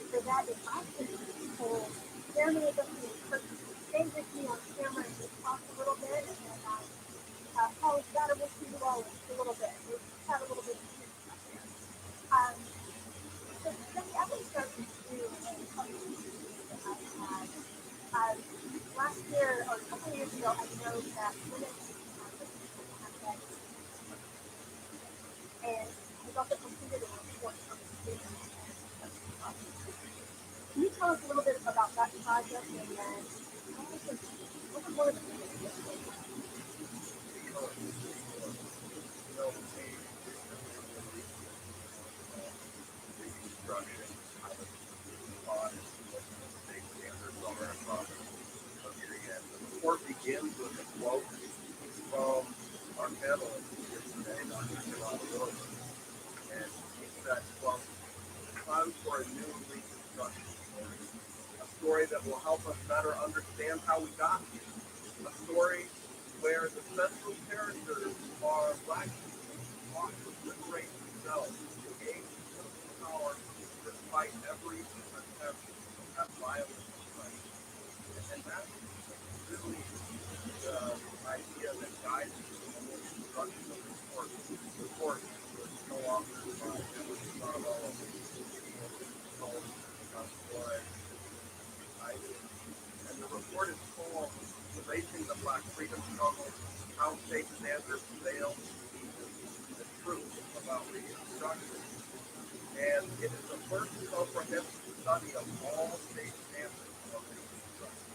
for that, if I could pull Jeremy is up to stay with me on camera and just talk a little bit, and then Paul, gotta wish you all a little bit. We've had a little bit of stuff there. So Jeremy, I would start with you and a couple of things that I've had. Last year, or a couple of years ago, I know that women have that, and we've also completed a report from the state. Can you tell us a little bit about that project and then what was one of the things The report begins with a quote from our panelist yesterday, Dr. Williams, and he said, quote, "Time for a new reconstruction story, a story that will help us better understand how we got here, a story where the central characters are black people fought to liberate themselves, gain political power despite every attempt at violence." And that's really the idea that guides the construction of the court. The court was co-authored by Emily Sarlo, and the report is called "Erasing the Black Freedom Struggle, How State Standards Failed to Teach the Truth About Reconstruction." And it is the first comprehensive study of all state standards of Reconstruction.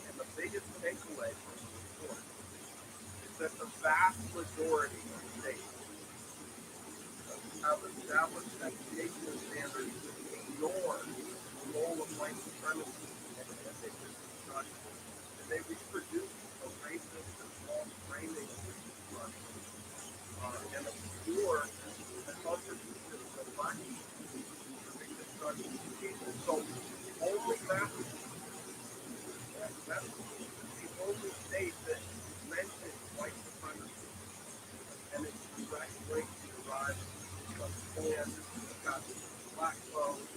And the biggest takeaway from the report is that the vast majority of states have established education standards that ignore the role of white supremacy and ethnic Reconstruction. And they reproduce a racist and false framing of Reconstruction and obscure the contributions of black people to Reconstruction people. So only Massachusetts, that's the only state that mentions white supremacy, and it's directly derived from Klan, got black votes,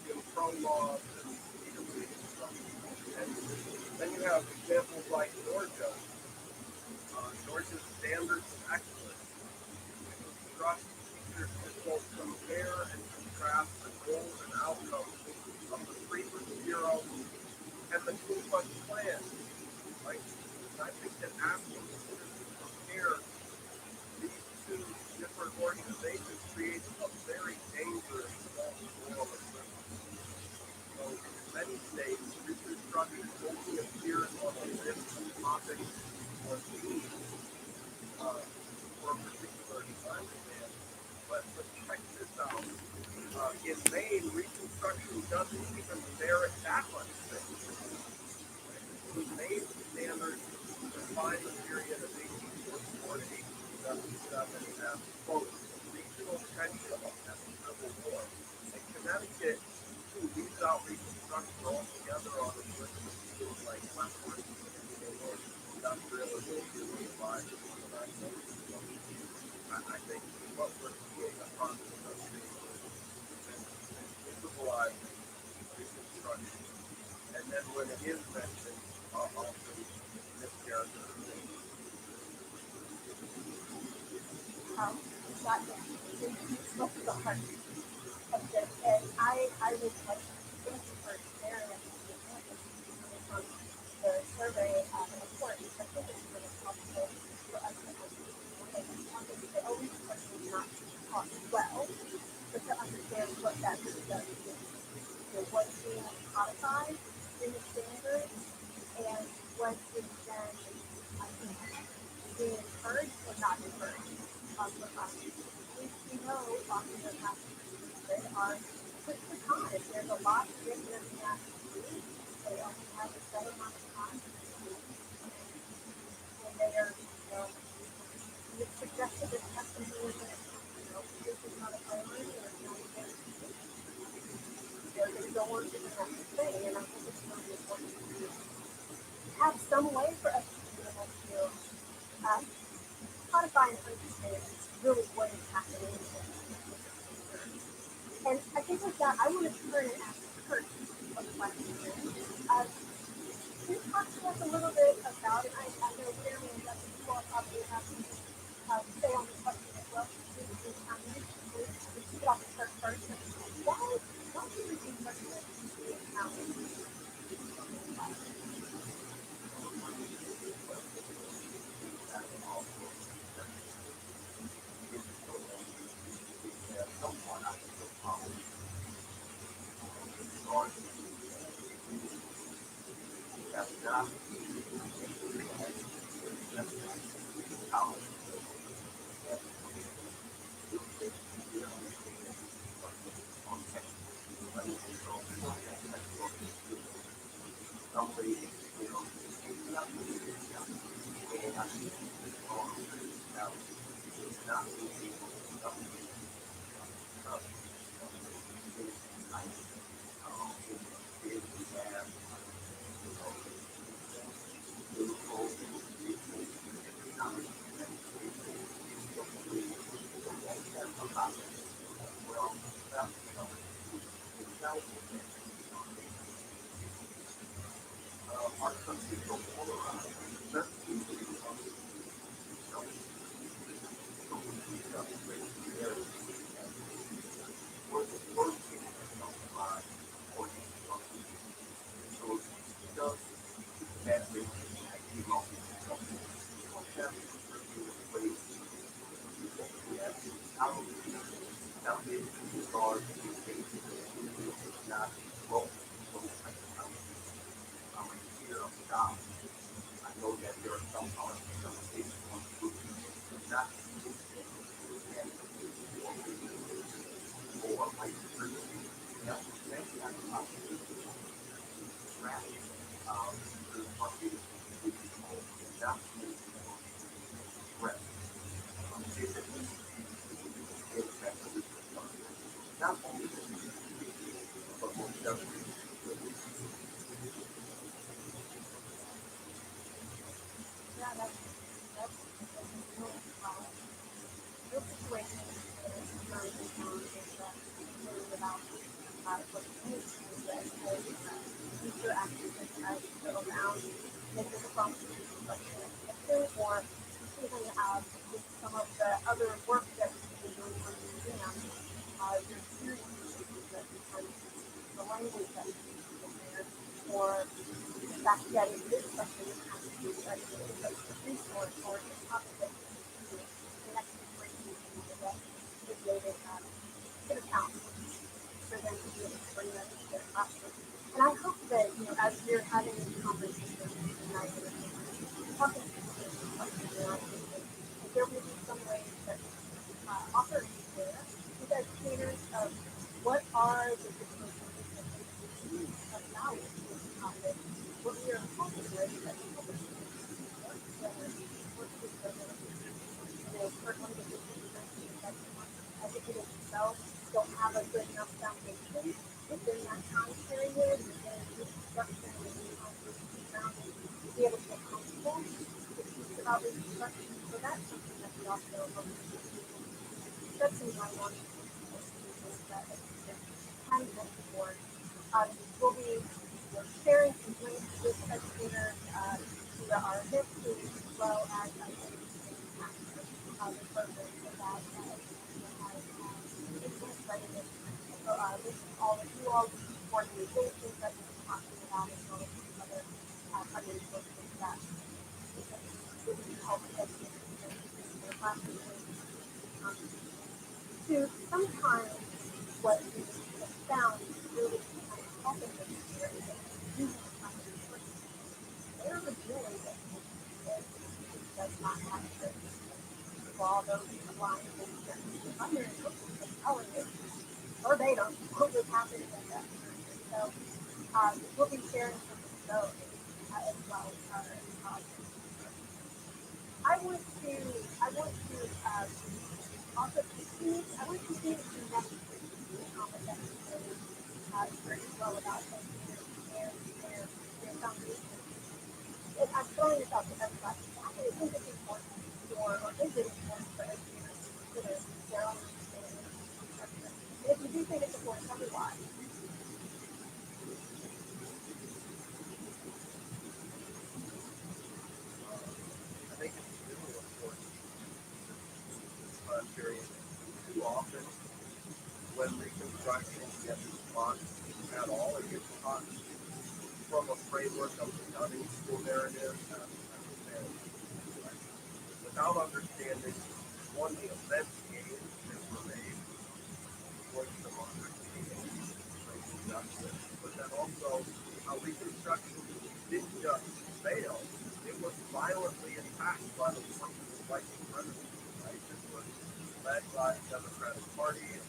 Jim Crow laws, and freedom of Reconstruction. And then you have examples like Georgia. Georgia's standards of excellence trust teachers to both compare and contrast the goals and outcomes of the Freedmen's Bureau and the Ku Klux Klan. Right? And I think that asking students to compare these two different organizations creates a very dangerous false moral assessment. So context was being for a particular assignment. But check this out. In Maine, Reconstruction doesn't even merit that much things. The Maine standard define the period of 1844 to 1877 as, quote, regional tension and the Civil War. And Connecticut, who leaves out Reconstruction altogether on its list of fields like westward or industrialization or revival. I think what we're seeing upon this civilizing Reconstruction. And then when it is mentioned, also this character. That you spoke to the heart of this, and I was like, thank you for sharing it from the survey report. I think it's really helpful for us to understand. I always question not taught well, but to understand what that really does. What's being codified in the standard and what is then, I think, being encouraged or not encouraged for us. We know often there have that are quick for time. There's a lot of things that we have to do. They only have a set amount of time to do. And they are, it's suggested that testing is this is not a priority or it's not a guarantee. They're going to go on to the next thing. And I think it's really important to have some way for us to be able to codify and understand really what is happening. And I think with that, I want to turn and ask Kurt a question. Can you talk to us a little bit about it? I know Jeremy and Justin will probably have to say on the question as well. Let's get off the Kurt first. Why do you think such a challenge? Some of the other work that we've been doing on the museum, your experiences that the language that we use in there, or the fact that it is something that has to be a resource or a topic that connects with great people that is related to account for them to be able to bring that into their classroom. And I hope that, as we're having this conversation tonight, the person allow it to happen. What we are hoping with is that people can work together, work together. For one of the things you mentioned that educating themselves don't have a good enough foundation within that time period, within reconstruction, within grounding, to be able to feel comfortable to teach about reconstruction. So that's something that we also hope to do. Especially my one is that can look for. We'll be sharing some links with educators to our history as well as the program so that educators have insight in all of you all organizations that we're talking about as well as other other resources that really help educators in their classrooms. To sometimes what we have found really kind of helping us here is that using the classroom, they're revealing that it does not have to involve those lines and under telling it verbatim what was happening at that time. So we'll be sharing some of those as well. I want to also continue. I want to continue to connect with the comment that you made very well about their foundation. And I'm throwing this out to everybody. Is it important or is it important for educators to consider their own understanding of structure? And if you do think it's important, tell me why. I think it's really important period. Too often, when reconstruction gets taught at all, it gets taught from a framework of the Dunning school narrative and without understanding one, the events gained that were made towards democracy and racial justice, but then also how reconstruction didn't just fail, it was violently attacked by the forces of white supremacy. Right? This was led by the Democratic Party and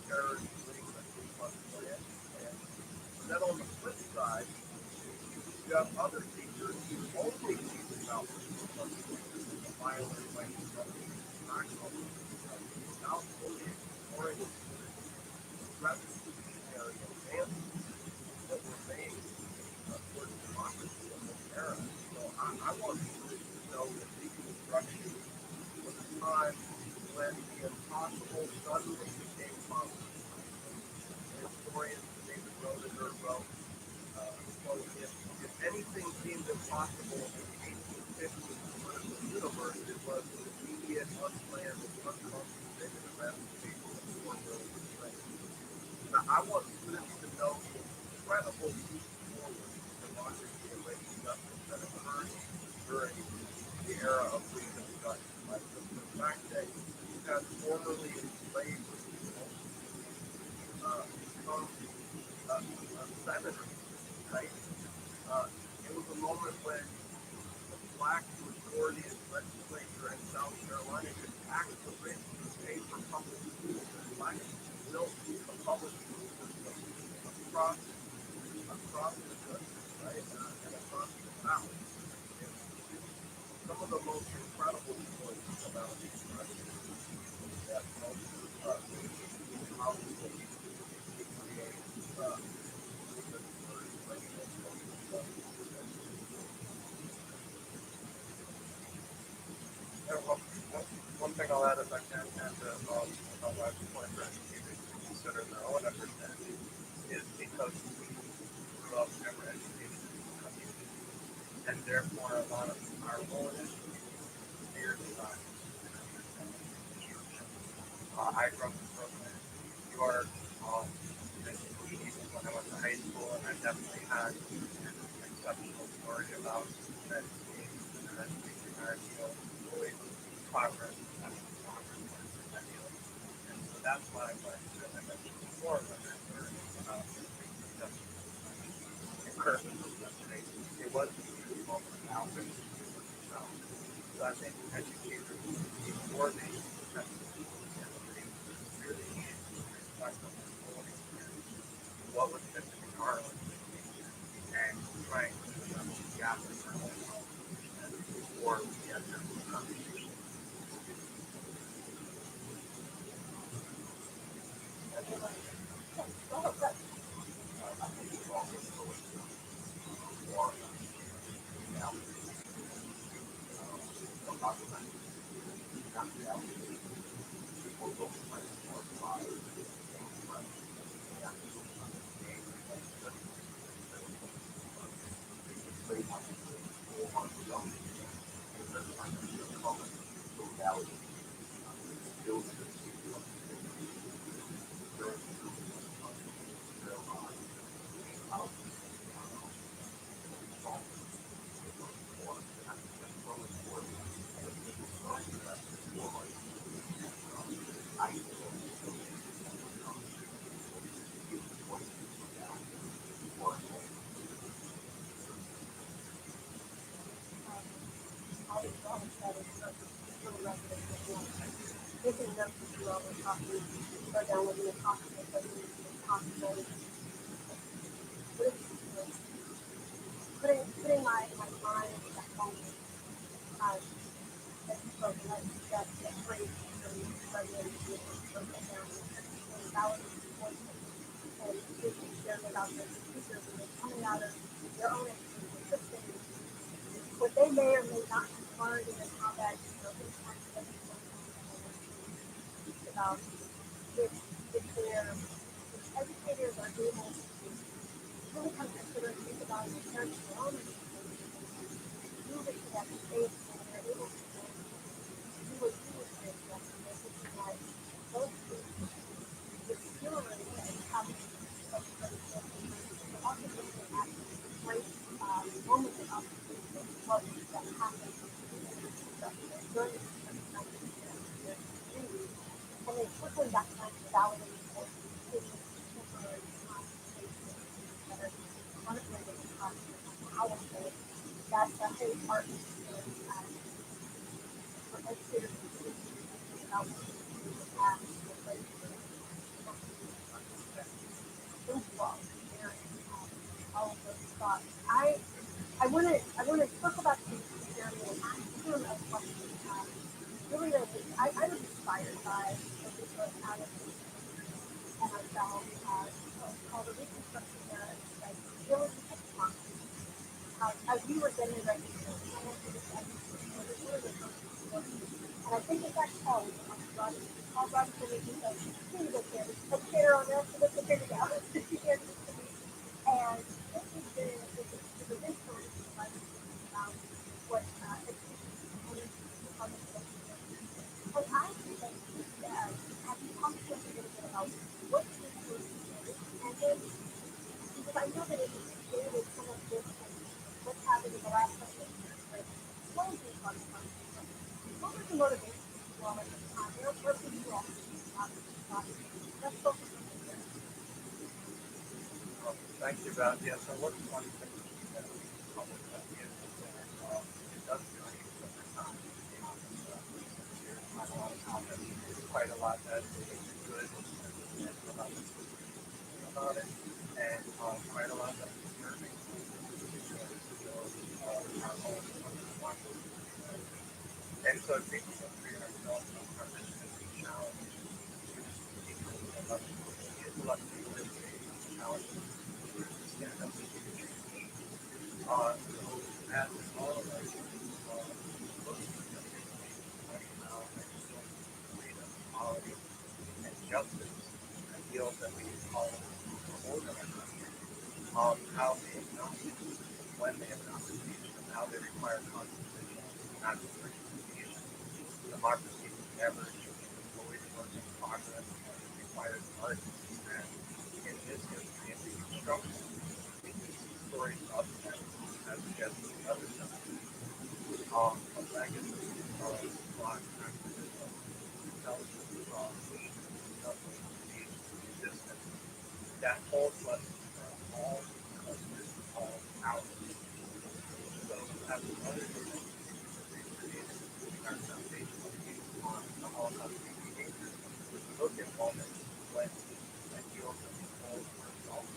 terrorist wing that we must plan. And then on the flip side, you have other teachers who only teach about the violent white supremacy attack on without fully exploring the revolutionary advances that were made towards democracy in this era. So I want students to know that reconstruction was a time when the impossible suddenly became possible. Historian David Roediger wrote, quote, if anything seemed impossible in the 1850s political universe, it was the immediate, unplanned, and unconcentrated emancipation of 4 million slaves. Now, I want students to know the incredible leap forward in democracy and racial justice that occurred during the era of Reconstruction. Like the fact that you had formerly enslaved people become senators, right? It was a moment when the black majority in the legislature in South Carolina could tax the rich to pay for public schools, and blacks built a public school system across the country, right, and across the South. And some of the most incredible stories about these countries that most how we create one thing I'll add if I can, and I'll add to point for educators to consider their own understanding, is because we grew up and were educated in the community, and therefore a lot of our own fear design and understanding construction. I grew up in Brooklyn, New York, and even when I went to high school, and I definitely had an exceptional story about education and education our field, really progress and progress in field. And so that's why when I mentioned before, when I'm learning about reconstruction and current representation, it was a huge moment of outreach to yourself. So I think educators before they have to really reflect on their own experience what was meant to be harmless and trying to gather or we had this conversation. Or Making them do all the talking, go down with the talking, but possible. Putting my mind at that moment, that spoken that phrase from President broken down and validating voices and making sure that out there speakers and they're coming out of their own experiences, what they may or may not have learned and how that impacts them about if educators are able to really come together and think about it in terms of their own move it to that space where they're able to do what you were saying, Justin, which is like those things, the skill and having such great but also looking at great moments of opportunity of what that happens during the community. And then circling back time to validate for temporary spaces that are unrelated to powerful, that's the whole part of for educators to think about what to do with that, those thoughts, all of those thoughts. I want to circle back to Jeremy and ask him a question. Really, I was inspired by the book out of and I found called the Reconstruction Narrative, like really as you were getting ready to come into this episode, it was really the first book. And I think it's actually called Roddy Jimmy. He's like, here you go, kid. Educator on this, so let's figure it out. And this has been the big story about what education components of education. And I think that have you talked to us a little bit about what this was and then because I know that it was created some of this and what's happened in the last couple of years, but what was your thoughts on this? What was the motivation for you all at the time? Where did you all let's focus on this. Thank you, Beth. Yes, I look at one thing that we public at the end of the day. It does change over time. Quite a lot that is good and about it, and quite a lot that is disturbing. And so I think we have to figure ourselves out this is a challenge. Intellectually challenge to stand up to change. So as all of us look at freedom, equality, and justice, ideals that we call organized, how they acknowledge when they acknowledge and how they require constitution, not just reconciliation. Democracy is never always work in progress and it requires art. And in this history, in Reconstruction, we can see stories of that as we get to the other side. A legacy of black activism, intelligence, resistance, that holds lessons for all because this is all ours. So as another thing that we created our foundation on the Holocaust behavior, look at moments when ideals have been told for ourselves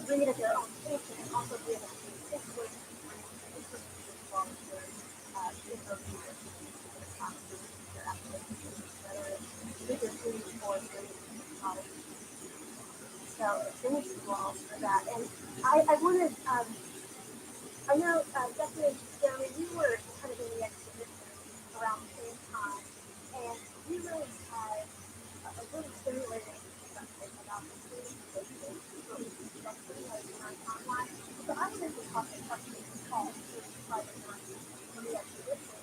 Bring it at their own pace and also be able to think with volunteers, in those so thank you all for that. And I wanted, I know, definitely, Jeremy, you were kind of in the exhibition around the same time, and you really had a really stimulating perspective about the things that you really structured in our timeline. So I wanted to talk about Paul, who is private in the exhibition.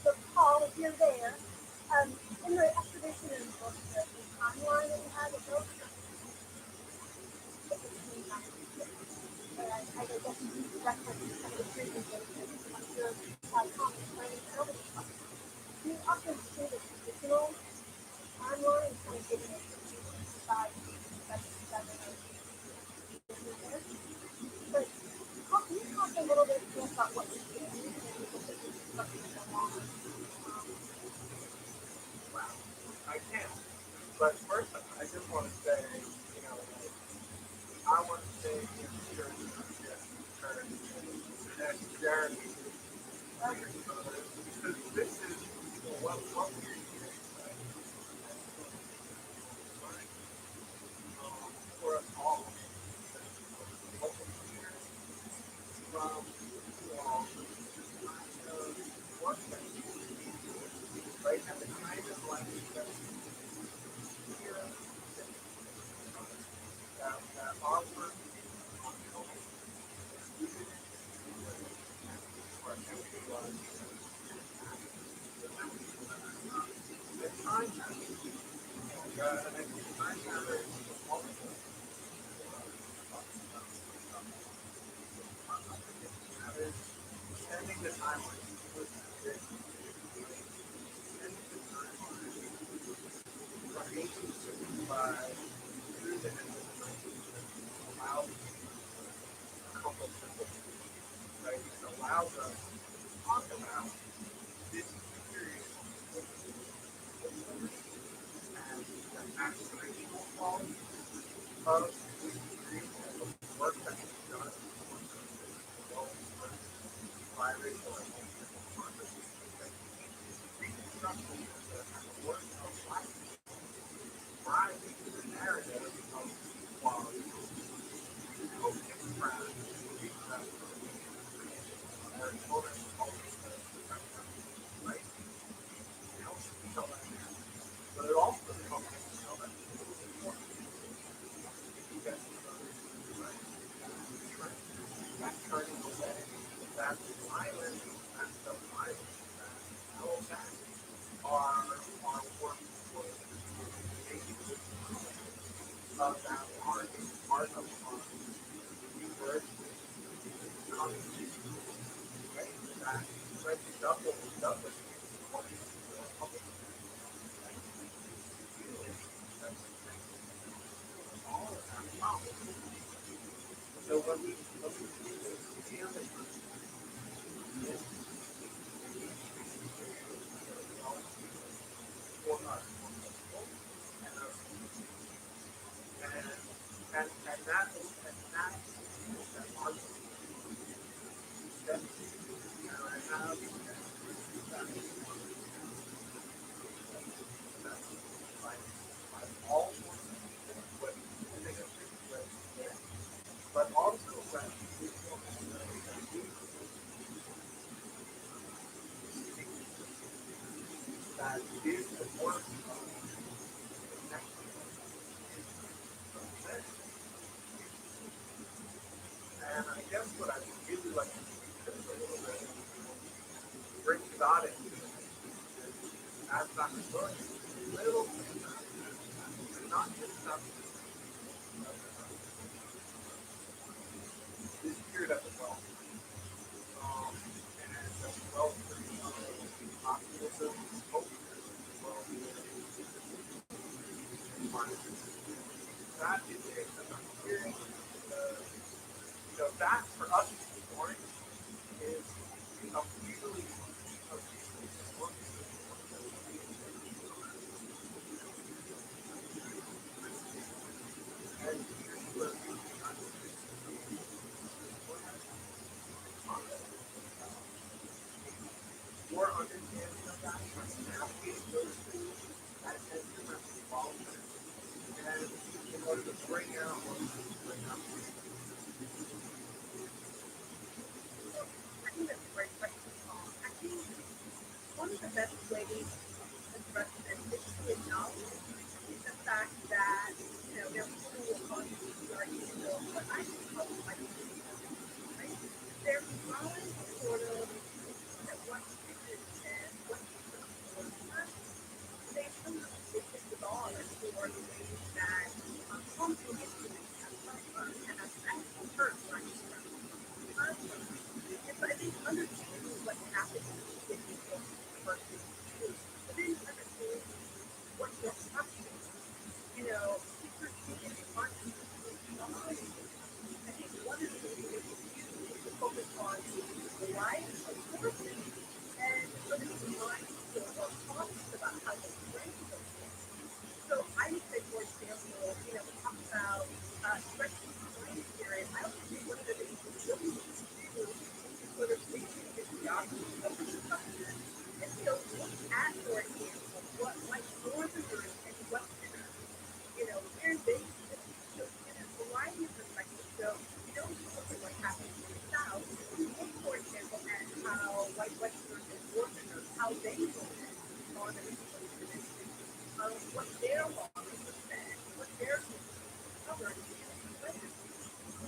So Paul, if you're there, in the exhibition and book, the timeline that you had, it goes from and I guess you referenced some of the presentation of your common planning and other stuff. You often see the traditional timeline kind of getting it by 7 or 8 years. But can you talk a little bit about what you do and what the structure is along? Wow, I can. But first, I just want to say, I want to say in the church, that Jeremy, because this is what we're here for us all. From you all, one thing, right at the kind of like that here, that our work or everything was the time spending the time with from 1865 through the end of the 19th allows a couple of simple things, right? It allows us to talk about this period and the aspirational quality of the degree and the work that is done biracial and reconstruction the work of life, rising to the narrative of quality, hope and pride, I think that's a great question, Paul. I think one of the best ways to address this is to acknowledge the fact that, there are people who will call you narcissistic, but I can call them like, right? They're trying to sort of that what you did and what you put they it's bizarre for the ways that cultural instruments have and affect hurt like and so I think understanding what's happening with people versus you, but then understanding what your options, teachers being consciously alive. I think one of the things that you use is to focus on the life of sources and sort of be mindful or cautious about how you frame those things. So I would say, for example, we talk about stretching the brain period. I also think one of the things we really need to do is sort of rethink the geography of the structure. And look at, for example, what like northerners and westerners, where they sit. So in a variety of perspectives. So you look at what happens in the South, look, for example, at how white westerners and northerners, how they look on a particular dimension, what their laws were said, what their covered in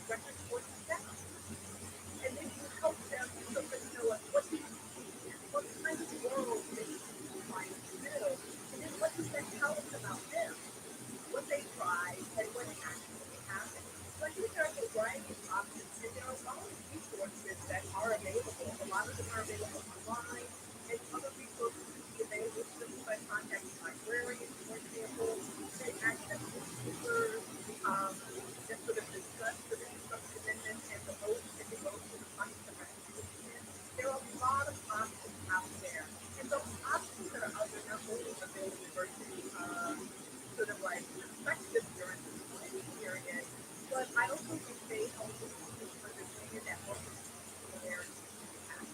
record for themselves. And then you help them so that what do you see, what kind of world they trying to build, and then what does that tell us about them, what they tried, and what actually happened. So I think there are a variety of options, and there are a lot of resources that are available. A lot of them are available online, and other resources can be available simply by contacting librarians, for example, that access to tutors, that sort of discuss the infrastructure amendment and the vote and the vote to the funding of recognition. There are a lot of options out there, and those options that are out there not only available versus sort of like perspective during this planning period, but I also think they help us to understand that most of the similarities in the past.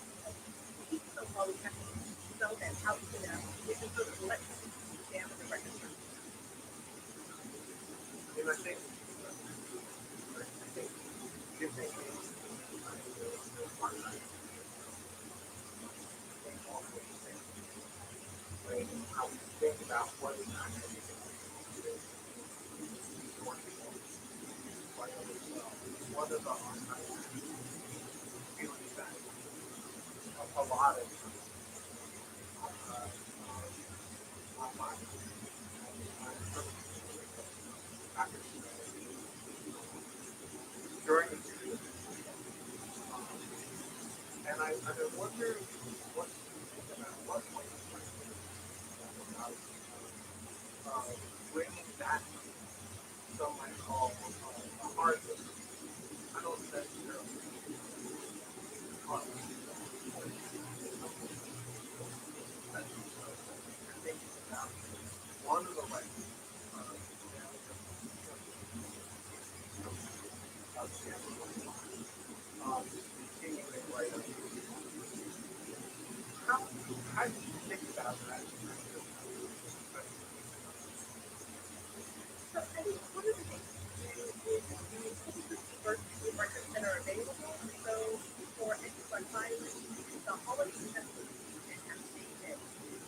Even though while we have to spell that out to them, we can sort of let them examine the record. And I think different things how we think about what is not one of the feelings that a lot of during the wonder what you think about what way about bringing that some might call a hard listening. I don't necessarily hard thinking about one of the ways continuing right up. How do you think about that? So I think one of the things to do is you typically first the records that are available. So for anti-drug violence, the holiday testimony and affidavit.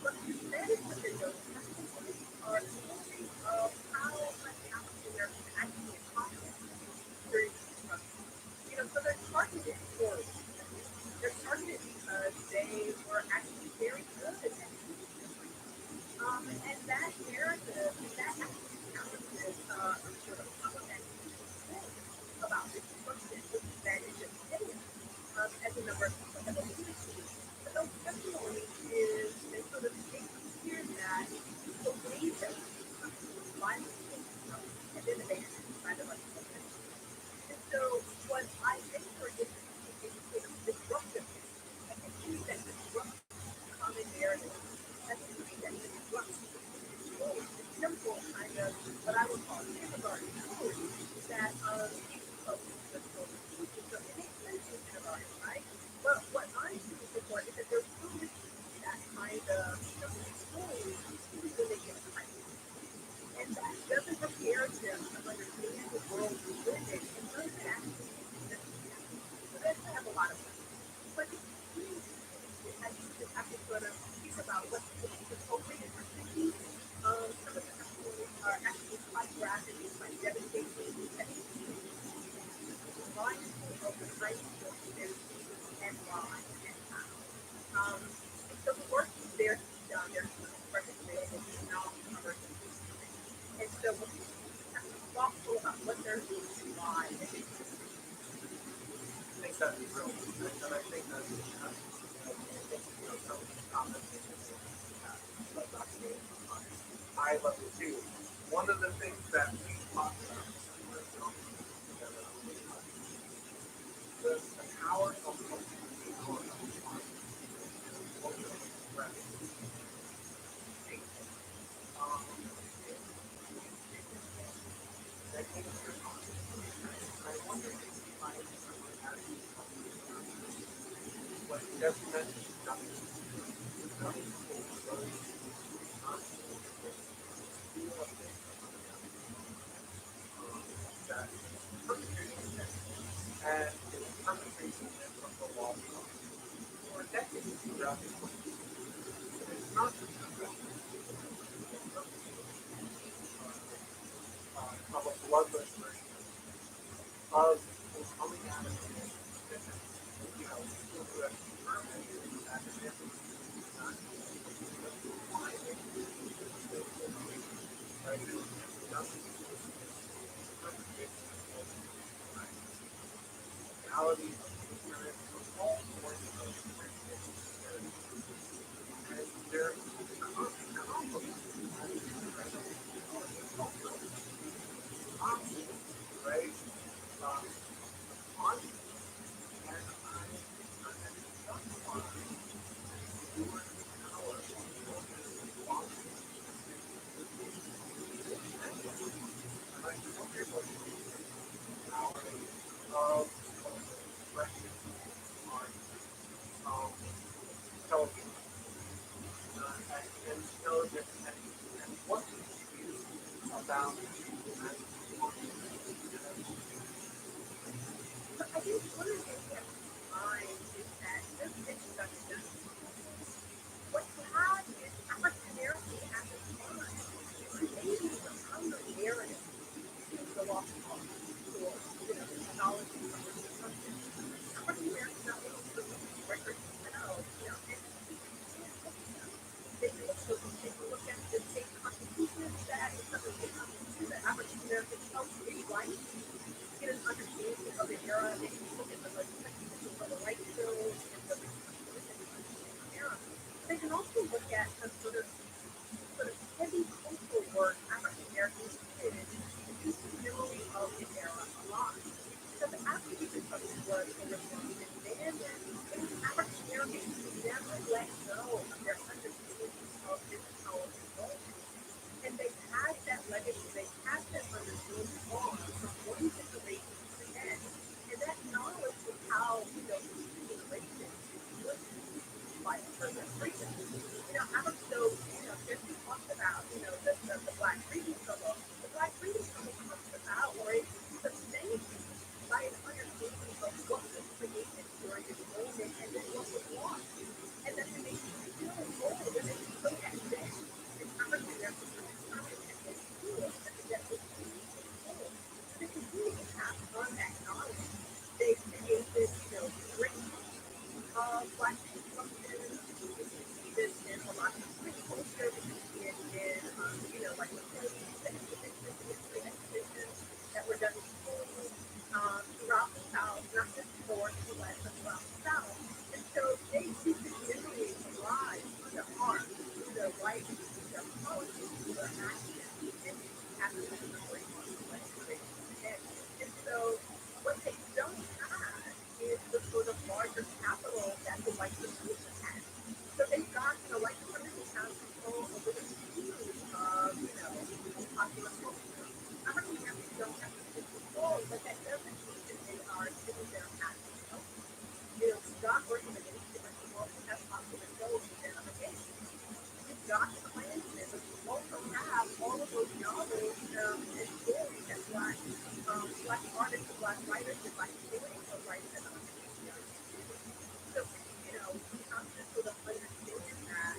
But that is what those testimonies are stories of how an applicant actually accomplished during the construction. So they're targeted stories. They're targeted because they were actually very good at it. And that narrative, that actually challenges sort of public expectations about this person, that is just hidden as a number of people have alluded to. But those testimonies is they sort of make it clear that the way that violence and then they by the right person. And so what I think for is sort of disruptive. I think things that disrupt common narrative. That's the thing that disrupts simple kind of what I would call kindergarten story that people the children. So it makes sense in kindergarten, right? But what I'm looking for is that there's really that kind of simple story when they get pregnant. And that doesn't prepare them to understand the world we live in and doesn't actually exist. So that's I have a lot of fun. But it's really I just have to sort of think about what's appropriate for thinking. Some of the testimonies are actually quite graphic, quite devastating, mindful of the right and why and how. And so the work is there to be done. There's records available now covered. And so we have to be thoughtful about what they're doing and why. I think that'd be real. And I think that's some of the comments I love it too. One of the things that we talked about was the power of I wonder if you find someone having what you just mentioned, that and it's perpetrating from the law for decades throughout the world. It's not just of a bloodless version of coming out of it. People who have determined that this is not reality of ignorance of all sorts of and they're right? On and of expression on television and intelligence and what we do about let go of their understanding of this power and role. And they pass that legacy, they pass that understanding on from one generation to the next. And that knowledge of how, generation would by a certain freedom. I'm so, just we talked about, the Black Freedom Struggle. The Black Freedom Struggle talks about, or it's sustained by an understanding of what was created during its moment and then what was lost. And that the nation is still involved and it's still at debt. It's currently there for time and it's still at the debt was full. So they continue to pass on that knowledge. They created, great Black people function. We can see this in a lot of street culture. We can see it in, like the plays, the exhibitions, the history exhibitions that were done in schools throughout the South, not just north, the west, but throughout the South. And so they keep this memory alive through their art, through their writing, through their politics, through their actions, and having this memory on the way ahead. And so what they don't have is the sort of larger capital that the white supremacists has. So they've got, white supremacists have control over the views of, popular culture. African-Americans don't have this control, but that doesn't mean that they are sitting there acting healthy. Scott organization like the world has popular shows and then I'm again. You've got the Klansmen, but you also have all of those novels and stories that black artists and black writers and black historians are writing about. So, we have to sort of understand that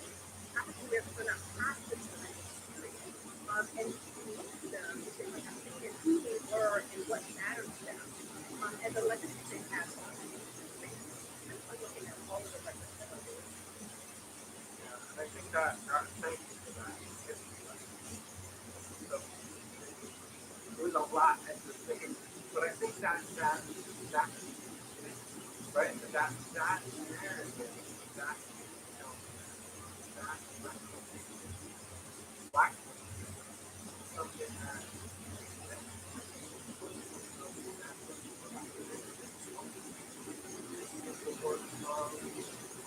African Americans are not passive in that experience. And teach them if they understand who they were and what matters to them. And the legacy they have on the space. I'm looking at all of the records that are there. And I think that thank you for that. So, there's a lot at the thing, but I think that right, that narrative, that black something that was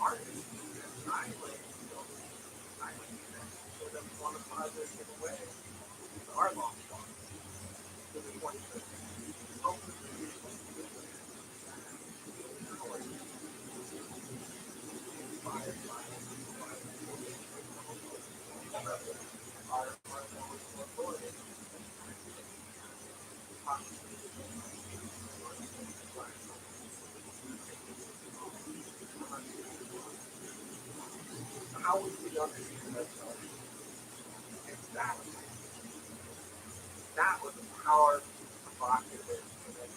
artists and I for them on a positive way our long walk to the 20th. How would we understand ourselves? Exactly. That was a power provocative and then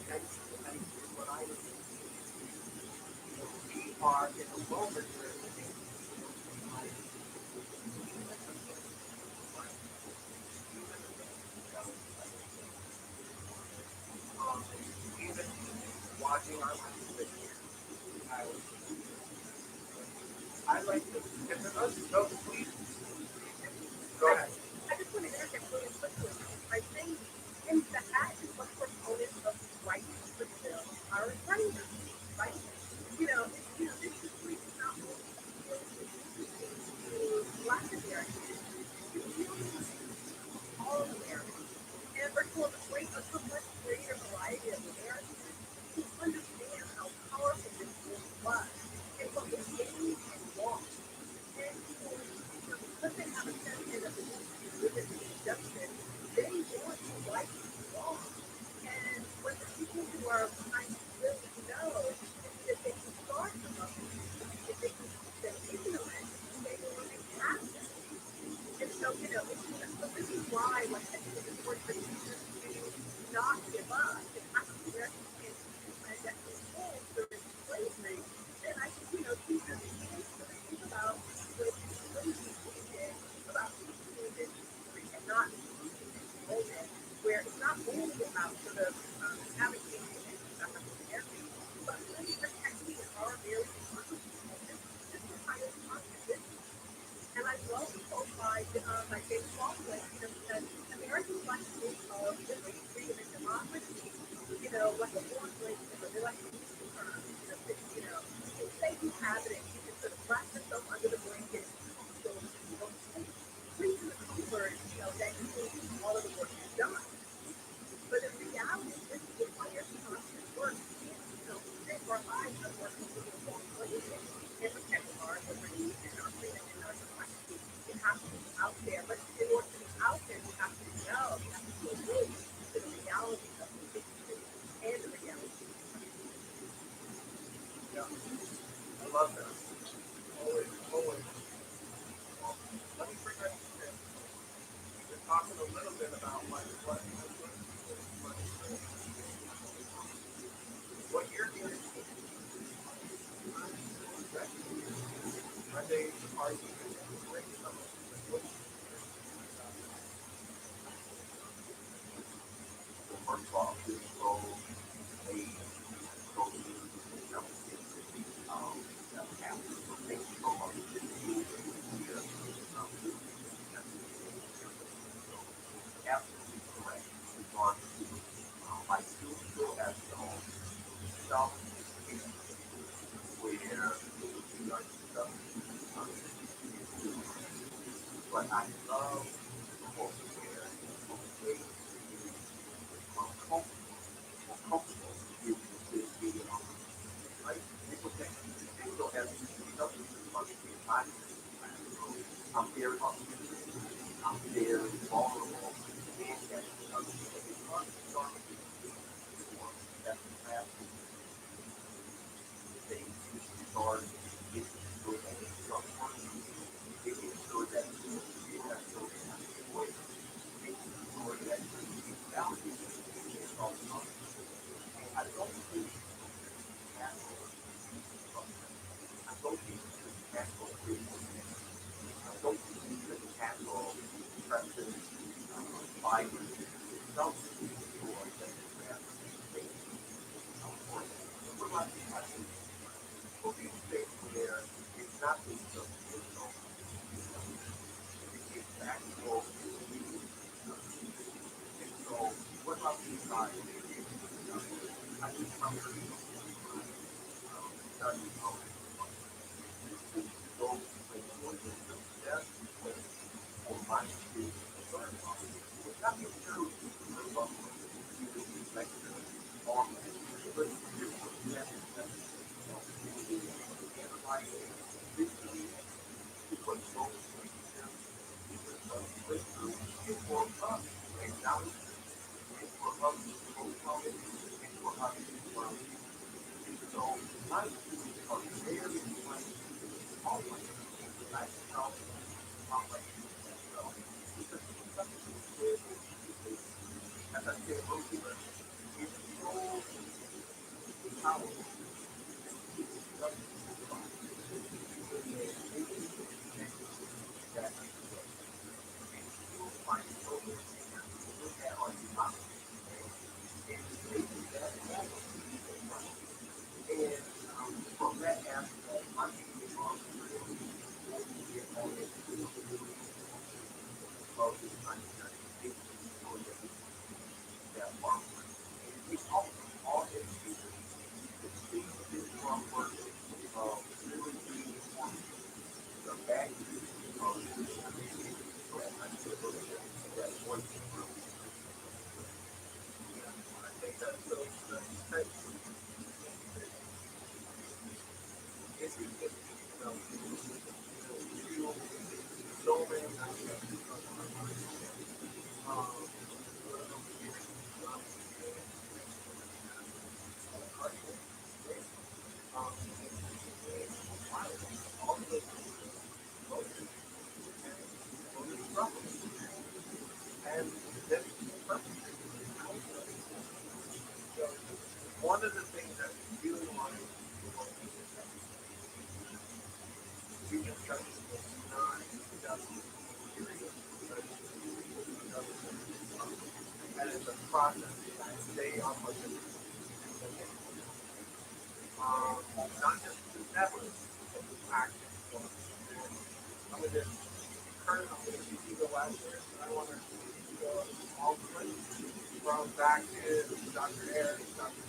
and what I was we are in a moment where even watching our life, I like to, if it doesn't go, please go ahead. I just want to interject really quickly. I think in that is what proponents of white Brazil are referring to, right? This is really not Black Americans. It's really all Americans. And we're told a much greater variety of Americans to understand how powerful this was and what was gained and lost. And because they have a sentiment of liberty and justice, they want to right and wrong. And what the people who are behind the will know is that they can start them up, if they can keep them ignorant, they will remain passive. And so, so this is why, like, I think it's important for teachers to not give up. If African Americans can't teach that control during slavery, then I think, teachers can sort of think about slavery about teaching this history and not teaching this moment where it's not only about sort of advocating and stuff Yeah, I love that. Always, always. Let me bring that to you. We're talking a little bit about what you're doing. Monday, are you great? First of all, this role, a absolutely correct. My studio has no self where we are but I love the whole where they are comfortable with being right. People think studio has nothing to do with my I'm very authentic. I'm very vulnerable. And that's the past things regard making sure that it's making sure that you have to avoid making sure that you value is all the time. I don't think natural I don't think natural I don't think natural pressure fibers don't or that you have to we're not will be states where it's not just emotional, it's actual needs. And so, what about these guys? I just remember studying how those death or my students learn about it. It's not necessarily about like on but as I said earlier, it's so powerful. From that aspect, I'm all education. This one work really being the back that one I think that's so interesting. You so many and then one of the things that we really want to we discuss and it's a process. Stay on what not just never action. I'm going to current. I'm going to see the last year. I want to all the way from back to Dr. Harris, Dr.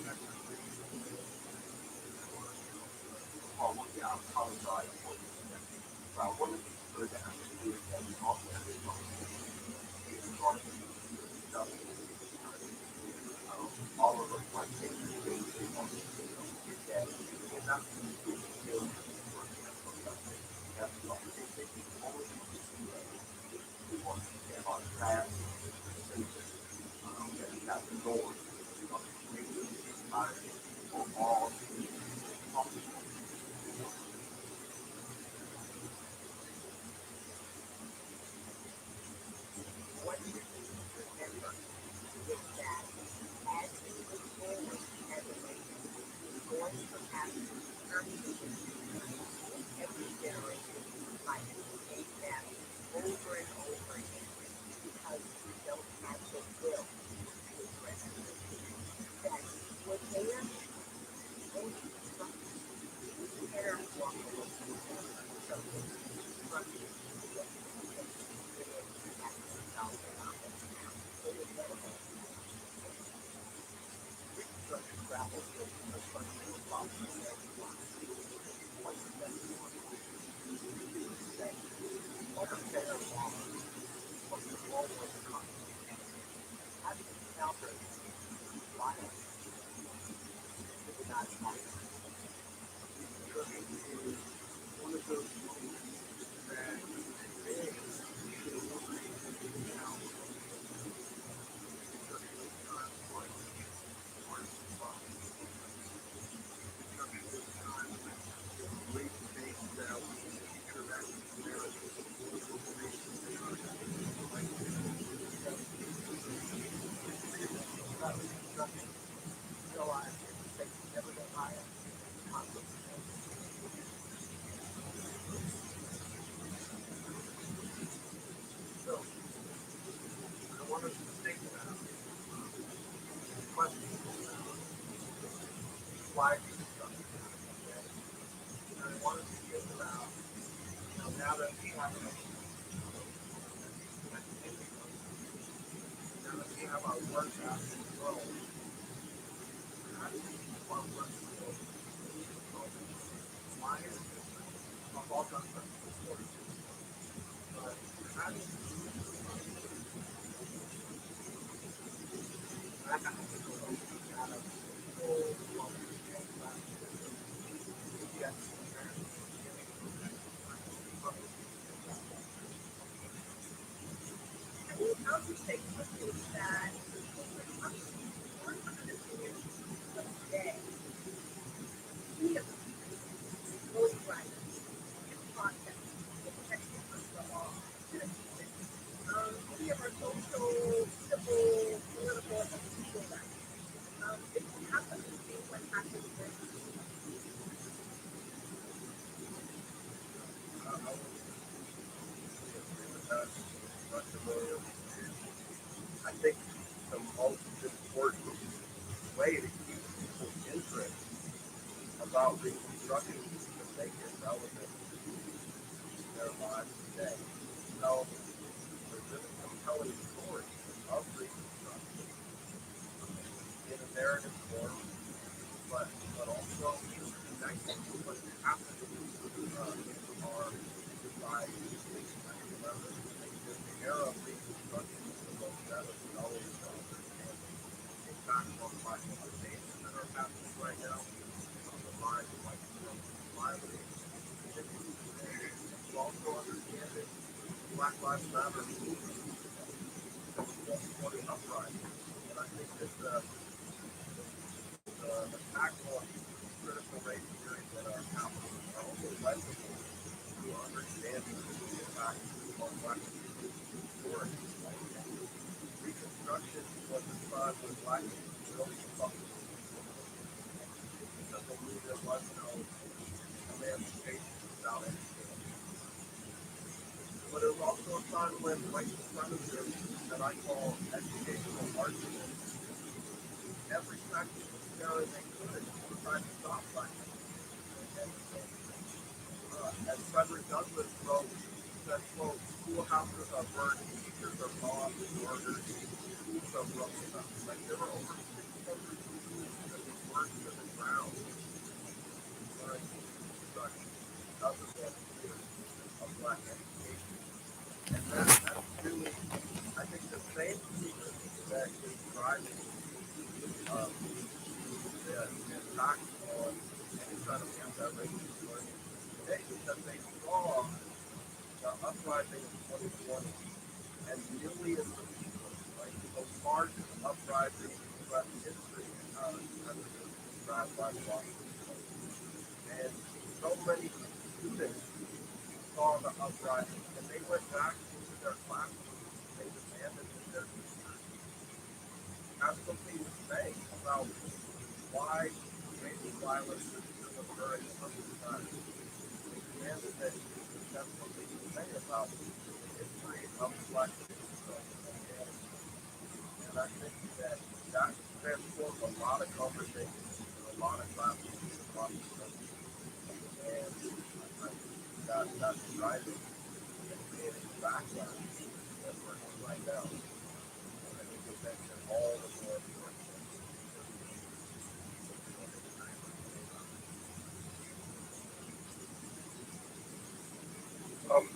I think the most important way to keep people's interest about reconstructing is to make it relevant to their lives today. So there's really compelling stories of reconstruction in a narrative form, but also in connecting to what's happening in our society. I remember the era of reconstruction is the most that is always understanding impact on black organizations that are happening right now on the line of like violence. You also understand that Black Lives Matter movement was for the uprising. And I think that the attacks on critical race theories that are happening are also legible to understanding the impact on black people's story. Reconstruction was a time when black people really suffered because they knew there was no emancipation without education. But it was also a time when white supremacists that I call educational arguments, every practical scenario they could tried to stop black people. As Frederick Douglass wrote, he said, quote, schoolhouses are burned, teachers are robbed and murdered, schools are broken up. Like there were over 600 schools that were burned to the ground during Reconstruction. back on any kind of anti-racist work today because they saw the uprising of 2020 and millions of people, like the largest uprising in U.S. history, as it was described by the Washington Post. And so many students saw the uprising and they went back into their classrooms and they demanded that their teachers have something to say about why racial violence is still occurring among the time. They demanded that teachers have something to say about the history of Black people. And I think that that transformed a lot of conversations and a lot of classrooms across the country. And I think that's driving and creating a backlash that we're in right now. And I think it makes it all the more important.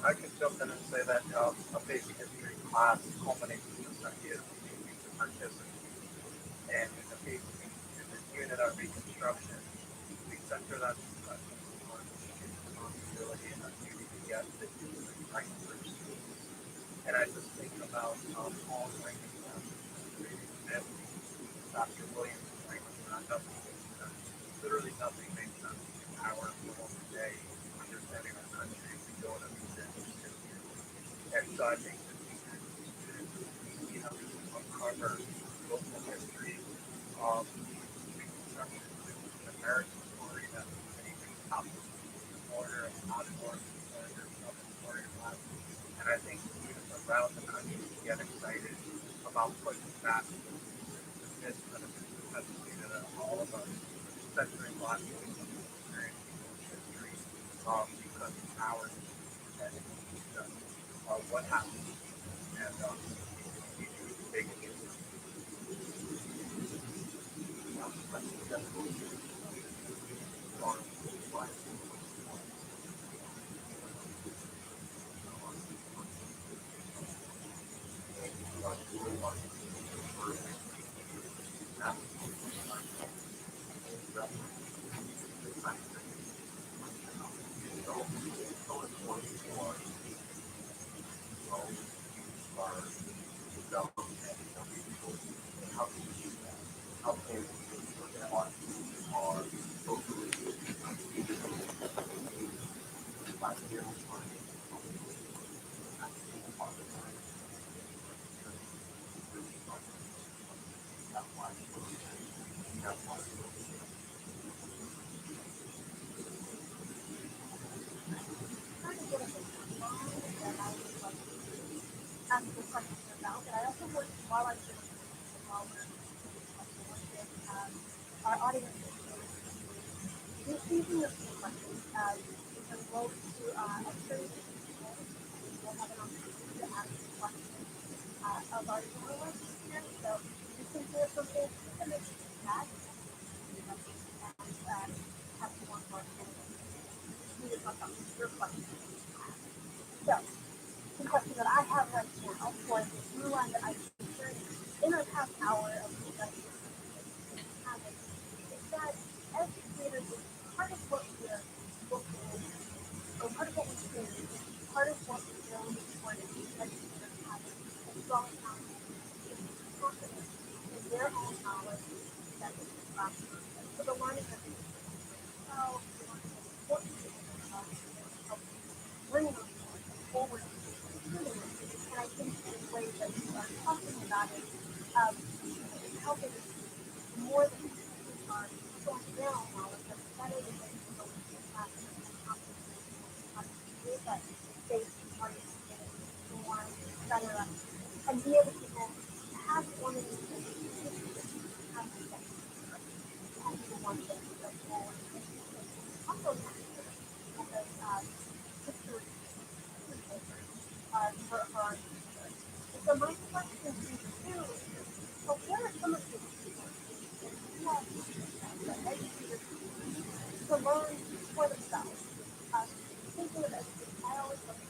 I can jump in and say that a basic history class culminates in this idea of being to participate. And in the case in this unit on Reconstruction, we center that discussion on the responsibility and our duty to get the history right through schools. And I just think about Paul Raymond's and Dr. Williams' Raymond, nothing makes sense. Literally nothing makes sense. Our world today, understanding our country, we don't understand history. And so I think that we have to uncover local history of Reconstruction, which is an American story that many things happen in order and not in order to learn yourself a story of life. And I think students around the country get excited about putting back the myths that have been perpetuated at all of us, centering Black people experience history, because it's ours and it's what happened and we need to take it into Kind of get a bit that I would like to ask the question about, but I also want, while I'm doing this, while we're doing this question, I want to our audience using this question we can go to extras we'll have an opportunity to ask the question of our journalists here. So you can hear something, you can make it chat and have one more we can talk about your question. So the question that I have right now for the new one that I featured in our past hour of discussion is that educators is part of what we're or part of what we do, part of what we're doing for the educators having a strong foundation, confidence in their own knowledge that is in the classroom. So the learning of how the learning of important help bring those forward to the students. And I think in ways that you are talking about it, helping more than on going down knowledge, but better than they can go into the classroom and how to create that space for you to get more, etc. And be able to then have one of these have the one that you go forward and also because history for our future. So my question to you is, so what are some of the people that you all that educators to learn for themselves? Thinking of education, I always look at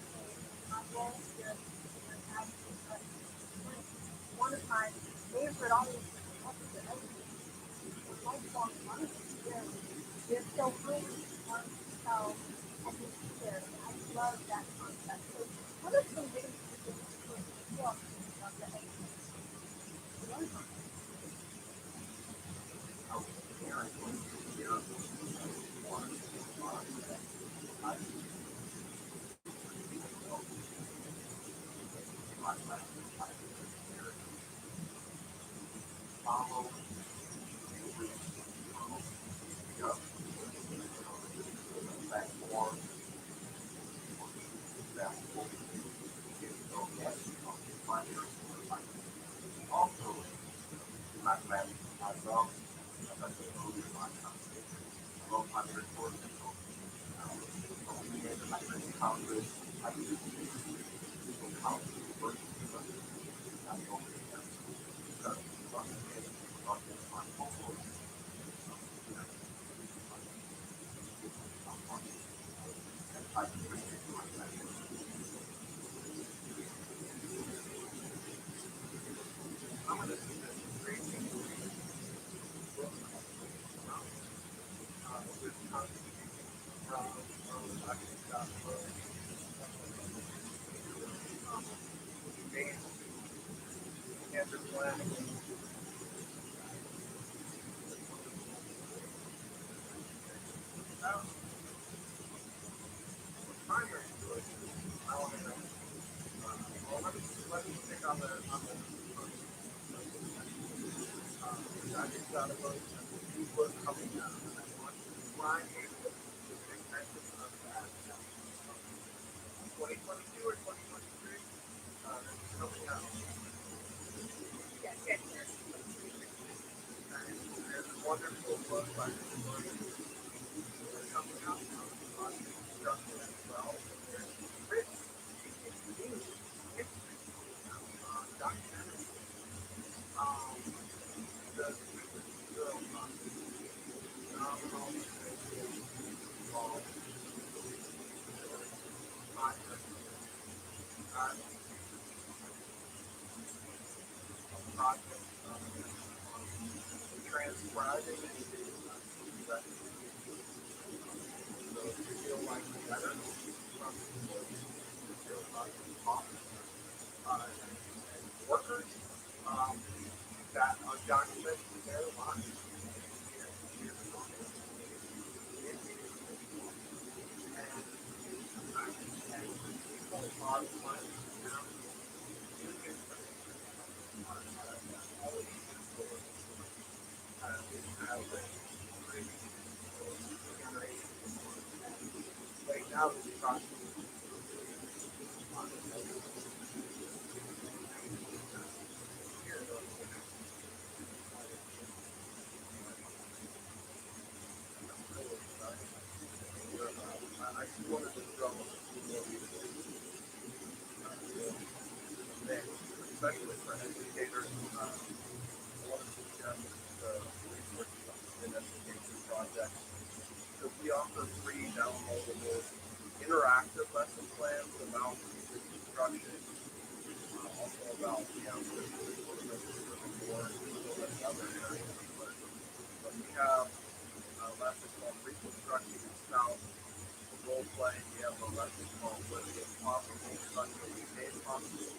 my role here as one of my favorite audiences is lifelong learning. They're so brilliant on how and be scared. I love that concept. So what are some ways you can influence yourself of the age? Learn from it. Especially for educators, I want to suggest the research investigation project. So we offer free downloadable interactive lesson plans about music instruction, also about more in other areas. But we have lessons called reconstructing the South, role playing. We have a lesson called What is Possible, such a Became Possible,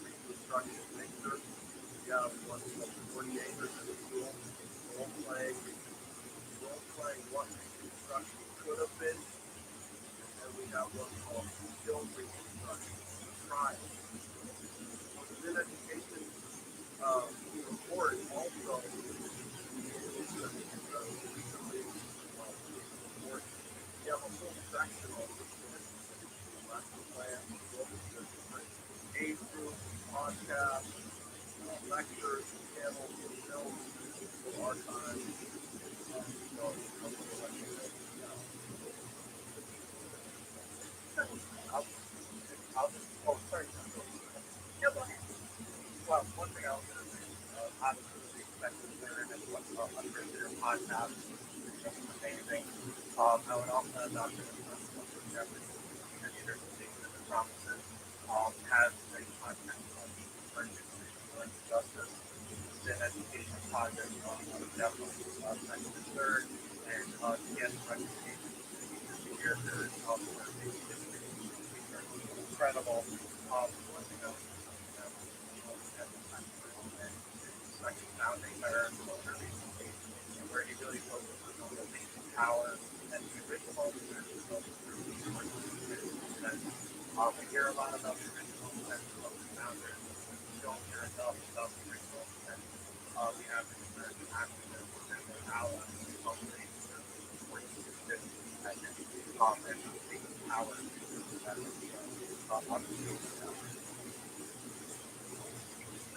reconstruction mixer. We have one called 40 Acres in the School, role playing what reconstruction could have been. And we have one called Skilled Reconstruction, trial. Within education, report also report. We have a whole section on lesson plans, different age groups, podcasts, lectures, panels, films, archives. Oh, sorry. No, go ahead. Well, one thing I was going to say, obviously, the expected learn and what's under their podcast is amazing. I would also add Dr. Jeffrey, contributor to the promises, has a podcast called Justice. It's an education project on definitely second and third, and Yes, recognition of character of incredible. One thing I was at the time like he found a third and where he really focuses on the latent power and the original we hear a lot about the original potential of the founder. We don't hear enough about the original potential. We have to learn to activism and their allies, and the power that obviously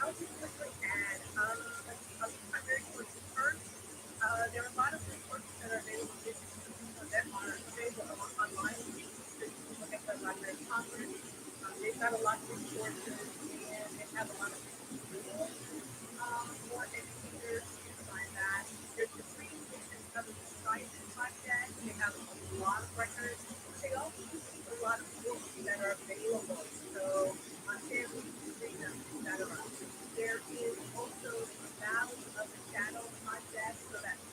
I'll just quickly add, a primary sources first. There are a lot of resources that are available that are available online. So you can look at the Library of Congress. They've got a lot of resources and they have a lot of tools for educators to find that. There's the Free Education Southern Society podcast. They have a lot of records. They also have a lot of books that are available. So on family freedom, etc. There is also the Valley of the Shadow project, so that's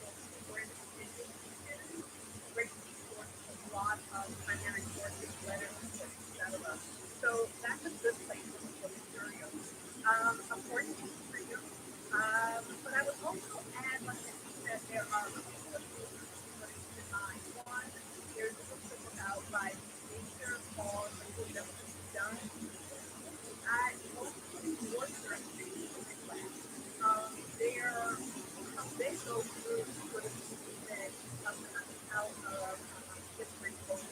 where the decision is great resource, a lot of primary sources, letters, etc. So that's a good place to look for material. Of course, freedom. But I would also add, like I said, there are a couple of things to keep in mind. One, there's a book that's out by nature called The Good That Was Done. I also work for a class. They're, they go through sort of the movement of coming out of different cultures.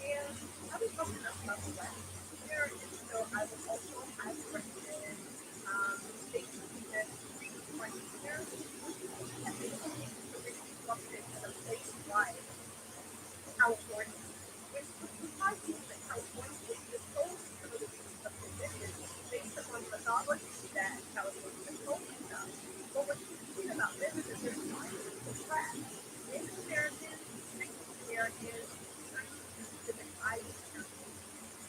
And I was talking about the West here, and so I would also I would recommend states that right here, and they really structured in a place like California, which was surprising that California was supposed to be a position based upon the mythology that California is focused on. But what's interesting about this is that there's not a class. Native Americans, Mexican Americans, Chinese, Pacific Islanders,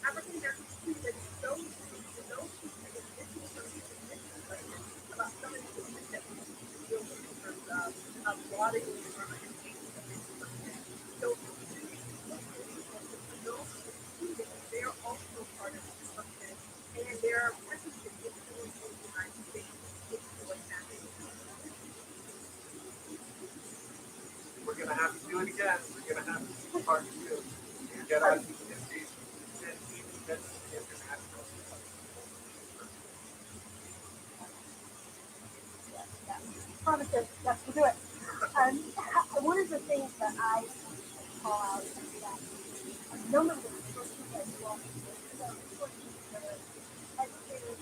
African Americans, too, that those who take a different about some of the things that we deal with in terms of broadening or understanding of this. So they're also part of the discussion, and their presence is influencing the United States into what's happening. we're gonna have to do it again. We're gonna have to do part two. You get our international. Promises, yes, we'll do it. One of the things that I call out is that a number of the resources that you all educators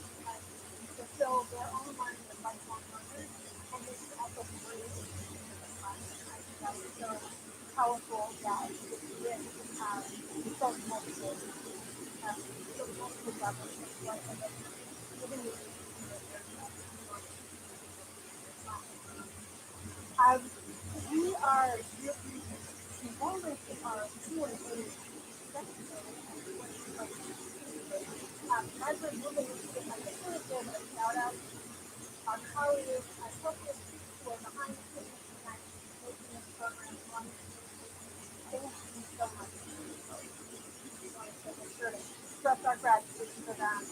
fulfill their own learning as lifelong learners, and this is also free in the classroom. I think that is so powerful that it's rich so multiple, so multiple levels of what and then giving you we are really involved in our school and secondary as we're moving into it, I just want to give a shout out to our colleagues at Focus who are behind the scenes and making this program run. Thank you so much. We want to make sure to express our gratitude for that.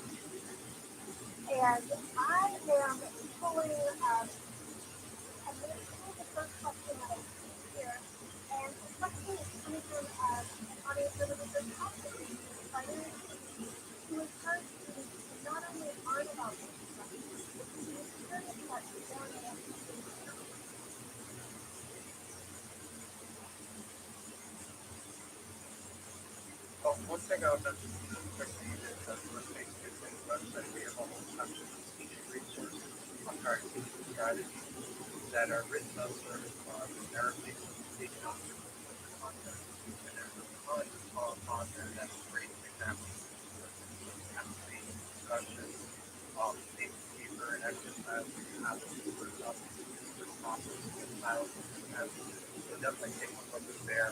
And I am pulling I'm going to pull the first question that I see here. And the question is coming from an audience member who says, how can we use financially to encourage students to not only learn about this stuff, but to experience that experience in One thing I would mention quickly is that let's make it a website. We have a whole section of teaching resources on our teaching strategies that are written up for therapy, taken out the content, and there's a ton of content that's great examples of discussion, paper and exercise, how to do it up, responses, and styles, and so definitely take a look at there.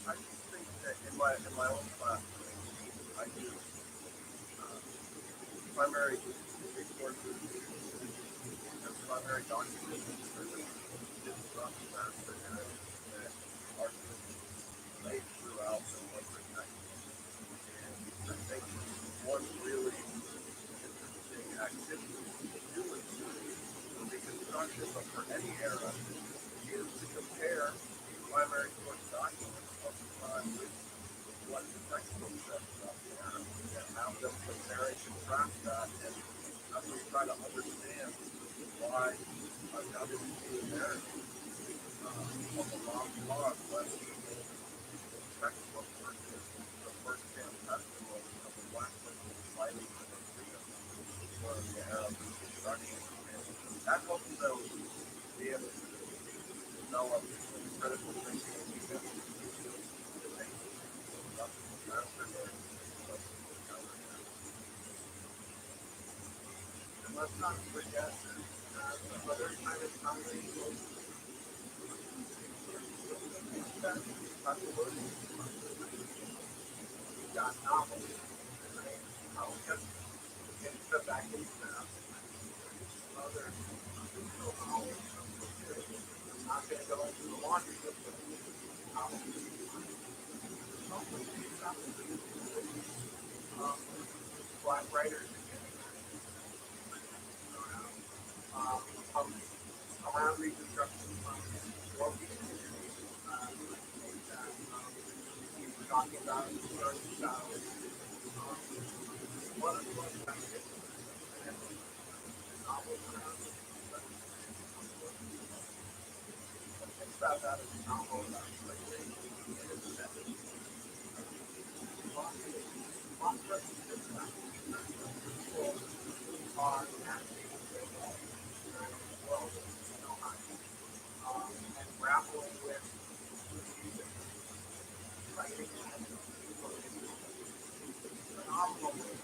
I just think that in my own class, I do primary sources, the primary documents are the disrupt master narrative that narcissists laid throughout the corporate night. And I think one really interesting activity to do with reconstruction, but for any era, is to compare the primary source documents of the time with what the textbook says about the era, and have them compare and contrast that, and really try to understand why another narrative of a long pause less textbook versus the first-hand testimony of a black person fighting for their freedom during the era of Reconstruction. And that helps them be able to develop critical thinking and even debate the master narrative of the counter. And let's not forget some other kind of combination that possibility. You got novels, right? Just get the back in some other novels. I'm not going to go into the laundry list of novels. Black writers around Reconstruction or we were talking about certain styles. One of the most novels around think about that as a novel about slavery in the 70s. Lots of people are navigating their way around the world and grappling with music, writing, phenomenal way.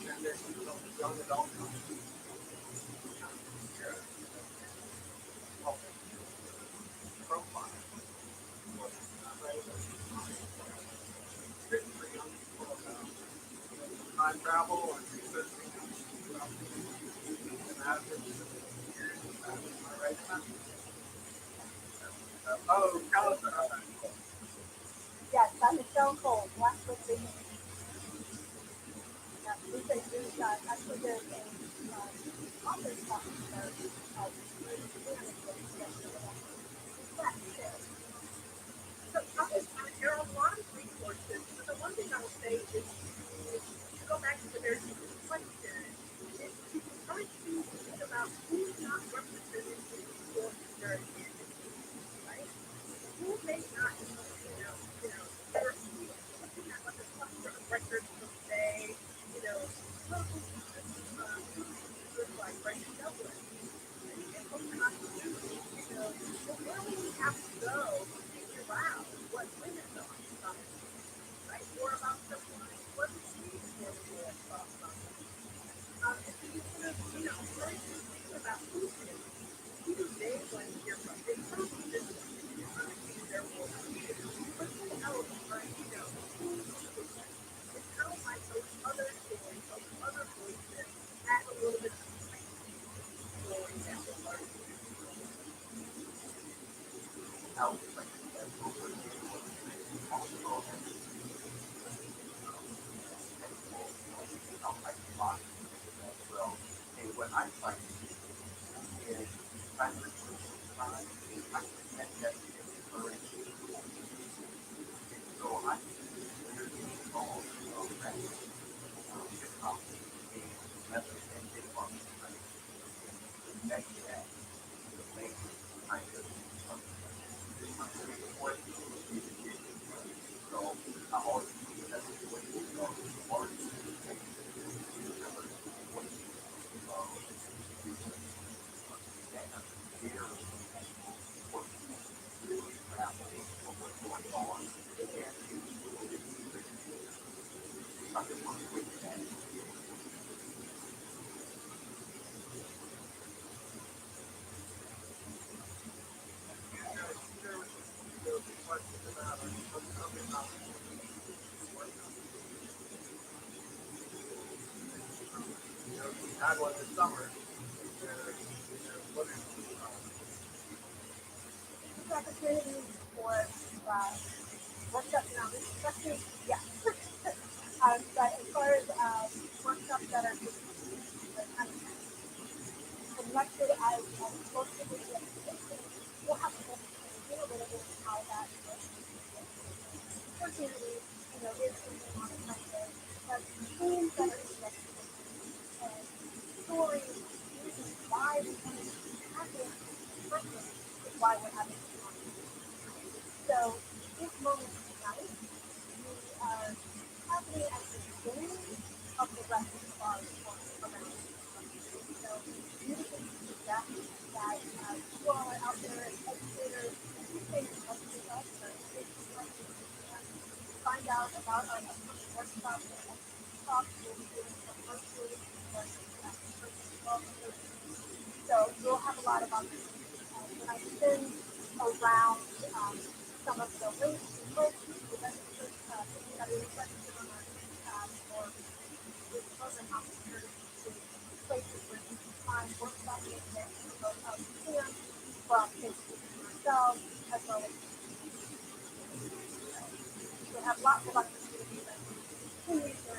And there's some young adult profile. Written for young people about time travel and researching oh, California. Yes, I'm Michelle Cole, Black Living. Actually, there's a author's talking about there are a lot of resources. But the one thing I will say is to go back to the very question, is to try to think about who's not represented in the source narrative, right? Who may not, they're looking at what the cluster of records will say, like Randy Douglas, and what not to do, where will we have to go to figure out what women are, right? Or about someone, what is she for about something? And so you kind of, really think about who do they want to hear from? They probably just want to see their voice. But who else, right? And how might those other stories, those other voices add a little bit of story that we're learning? What I'm trying to do is trying to and get inspiration. So I consider the goal of that hip hop a method and hip hop connected at the main kind of what so I always see that the way to go or This opportunity for workshops and outreach, especially, yeah. But as far as workshops that are just kind of connected as close to the we'll have to do a little bit of how that opportunity, is something on the kind of themes that are interesting and stories, reasons why we want to have this person is why we're having this conversation. So this moment tonight, we are happening at the beginning of the rest of our work around this. So beautiful to suggest that you all are out there as educators, participate in helping with us, or education questions, find out about our upcoming workshops and talks. We'll be doing some virtually so we'll have a lot of opportunities. When I send around some of the links and books, the registered things that are registered on our or with program opportunities to places where you can find workshops and events for both us and from Facebook and myself, as well as we have lots of opportunities that we continue to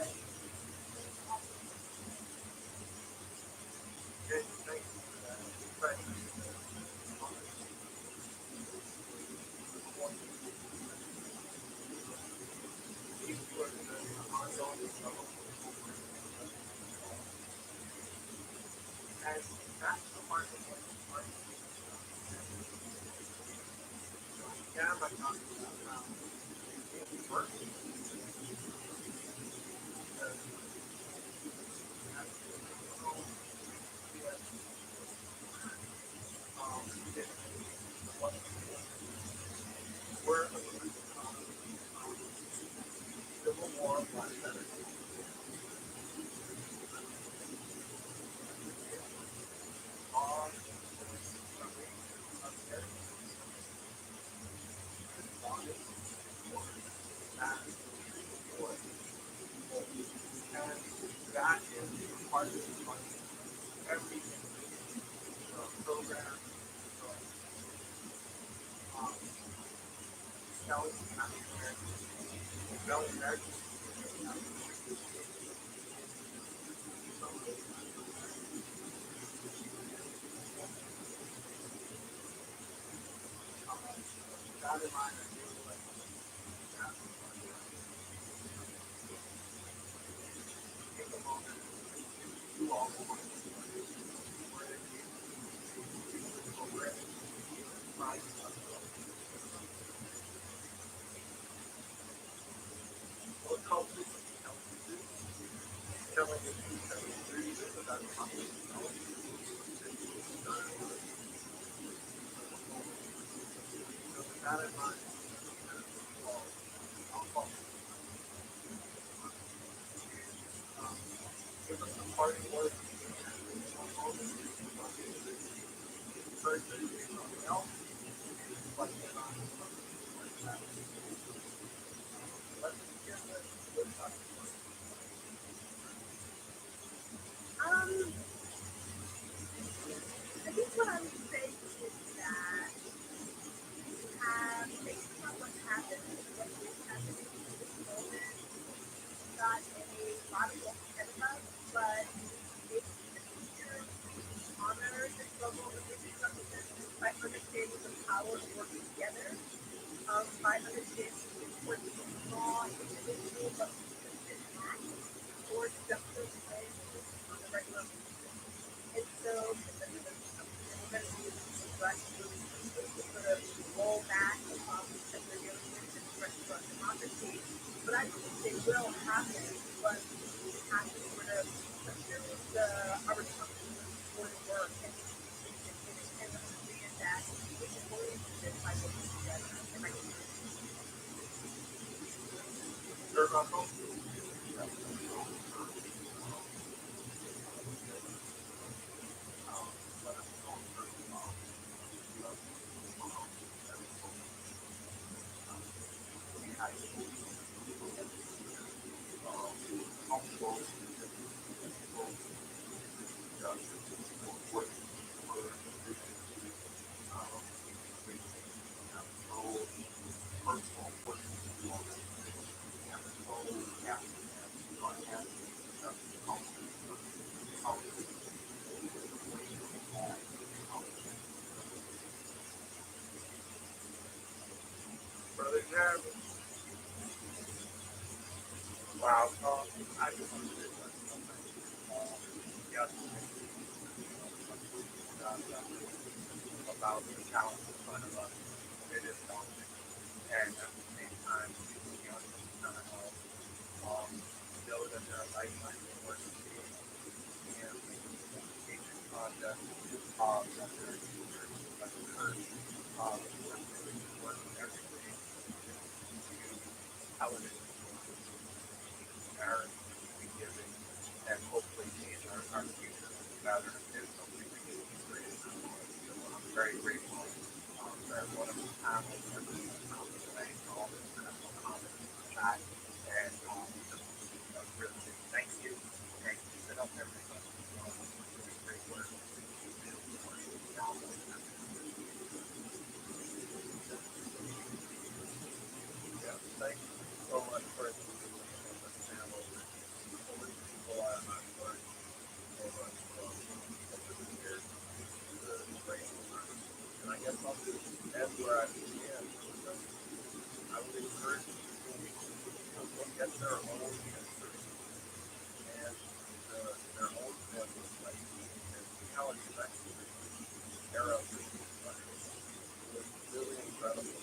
I think what I would say is that based on what's happened, what is happening in this moment, got a lot of work ahead of us, but it's honor the struggle of this by understanding the power of working together, by understanding the importance of small individual but consistent acts towards justice and on the regular basis. And so this isn't something that we're going to do in rush to sort of roll back because we're dealing with this threat to our democracy. But I think they will happen, but we have to sort of pursue our responsibility for the work and understand that we can only do this by working together. And I think Brother Jeremy, wow, I just want to say yesterday about the challenge in front of us. It is daunting, and at the same time, we understand how know that there are lifetime emergencies and education process that there is that occurs. We're really working every day to television, parents, be giving, and hopefully change our future to be better. It's something we can be creative. I'm very grateful that one of the panels that we found the way for all this critical comments in the chat. And just really say thank you and keep it up, everybody. Really great work. Yeah, thank you so much for including me on this panel. So many people I've learned so much from over the years. The great one. And I guess I'll just end where I began. I would encourage people to look at their own history and their own family life and see how it affected their upbringing. It was really incredible.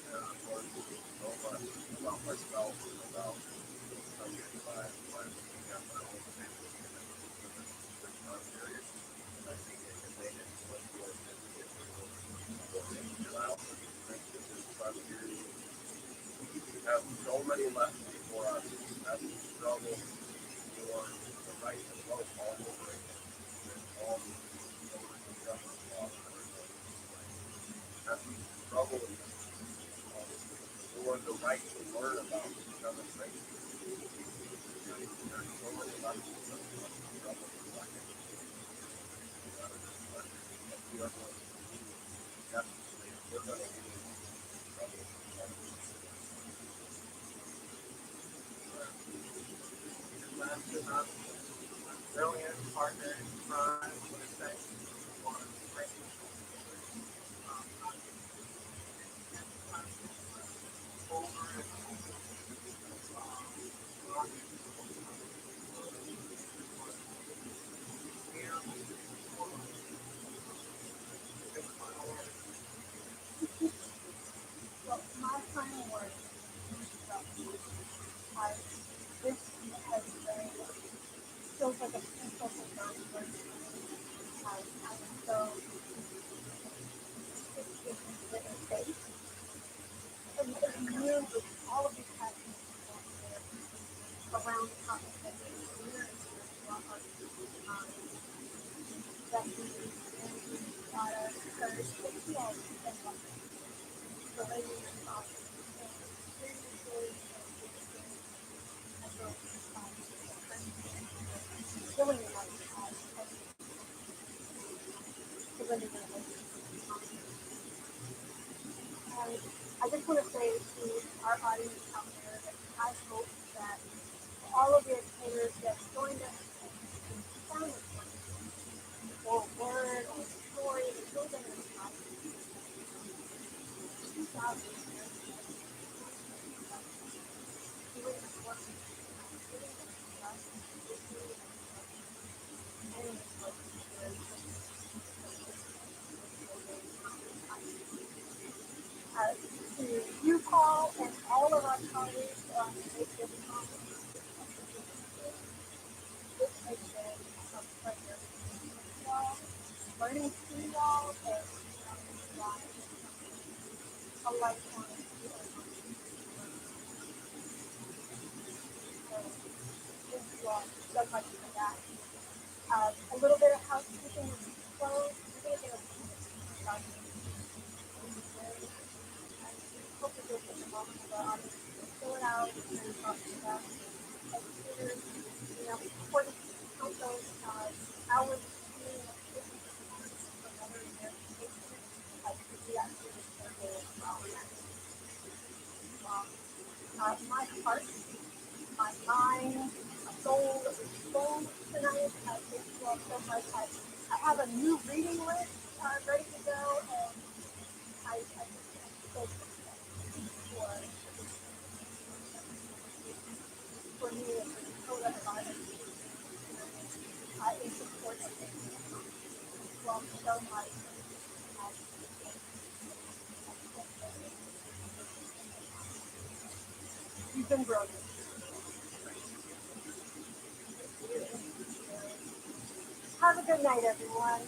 And I've learned so much about myself and about getting by looking at my own family in this time period. And I think it can make it much more individual. And I also think that this time period we have so many lessons before us as we struggle for the right to vote all over again. And all the justice laws that are going into play. As we struggle for the right to learn about each other's races. There's so many lessons that we must struggle with life. But we are going to do definitely. We're going to do struggle with life. And last but not least, my brilliant partner in crime, I want to say, on great over and Well, my final word is this has been feels like a peaceful word. I'm so written faith. And years with all of these passions around the topic that we near and dear to our hearts. That we got us courage to feel and the way we were taught. And seriously, I feel feeling like surrender my life. And I just want to say to our audience out there that I hope that all of the educators that joined us and found this or word or story that goes in their life, 2,000 years, doing this work, giving this trust, and this work to you, Paul, and all of our colleagues on the Make This Conference, this has been a pleasure. Y'all, learning through y'all and a lifetime experience. So, thank you all so much for that. A little bit of housekeeping as we close. We're going to get a hope that this is a moment for our audience to fill it out and talk about educators, important councils, I was seeing a another interpretation, like we actually survey as well. My heart, my mind, my soul is full tonight. I thank you all so much. I have a new reading list ready to go, and I just am so grateful for me and for the code of God in support of it. Well, so much. You've been brilliant. Have a good night, everyone.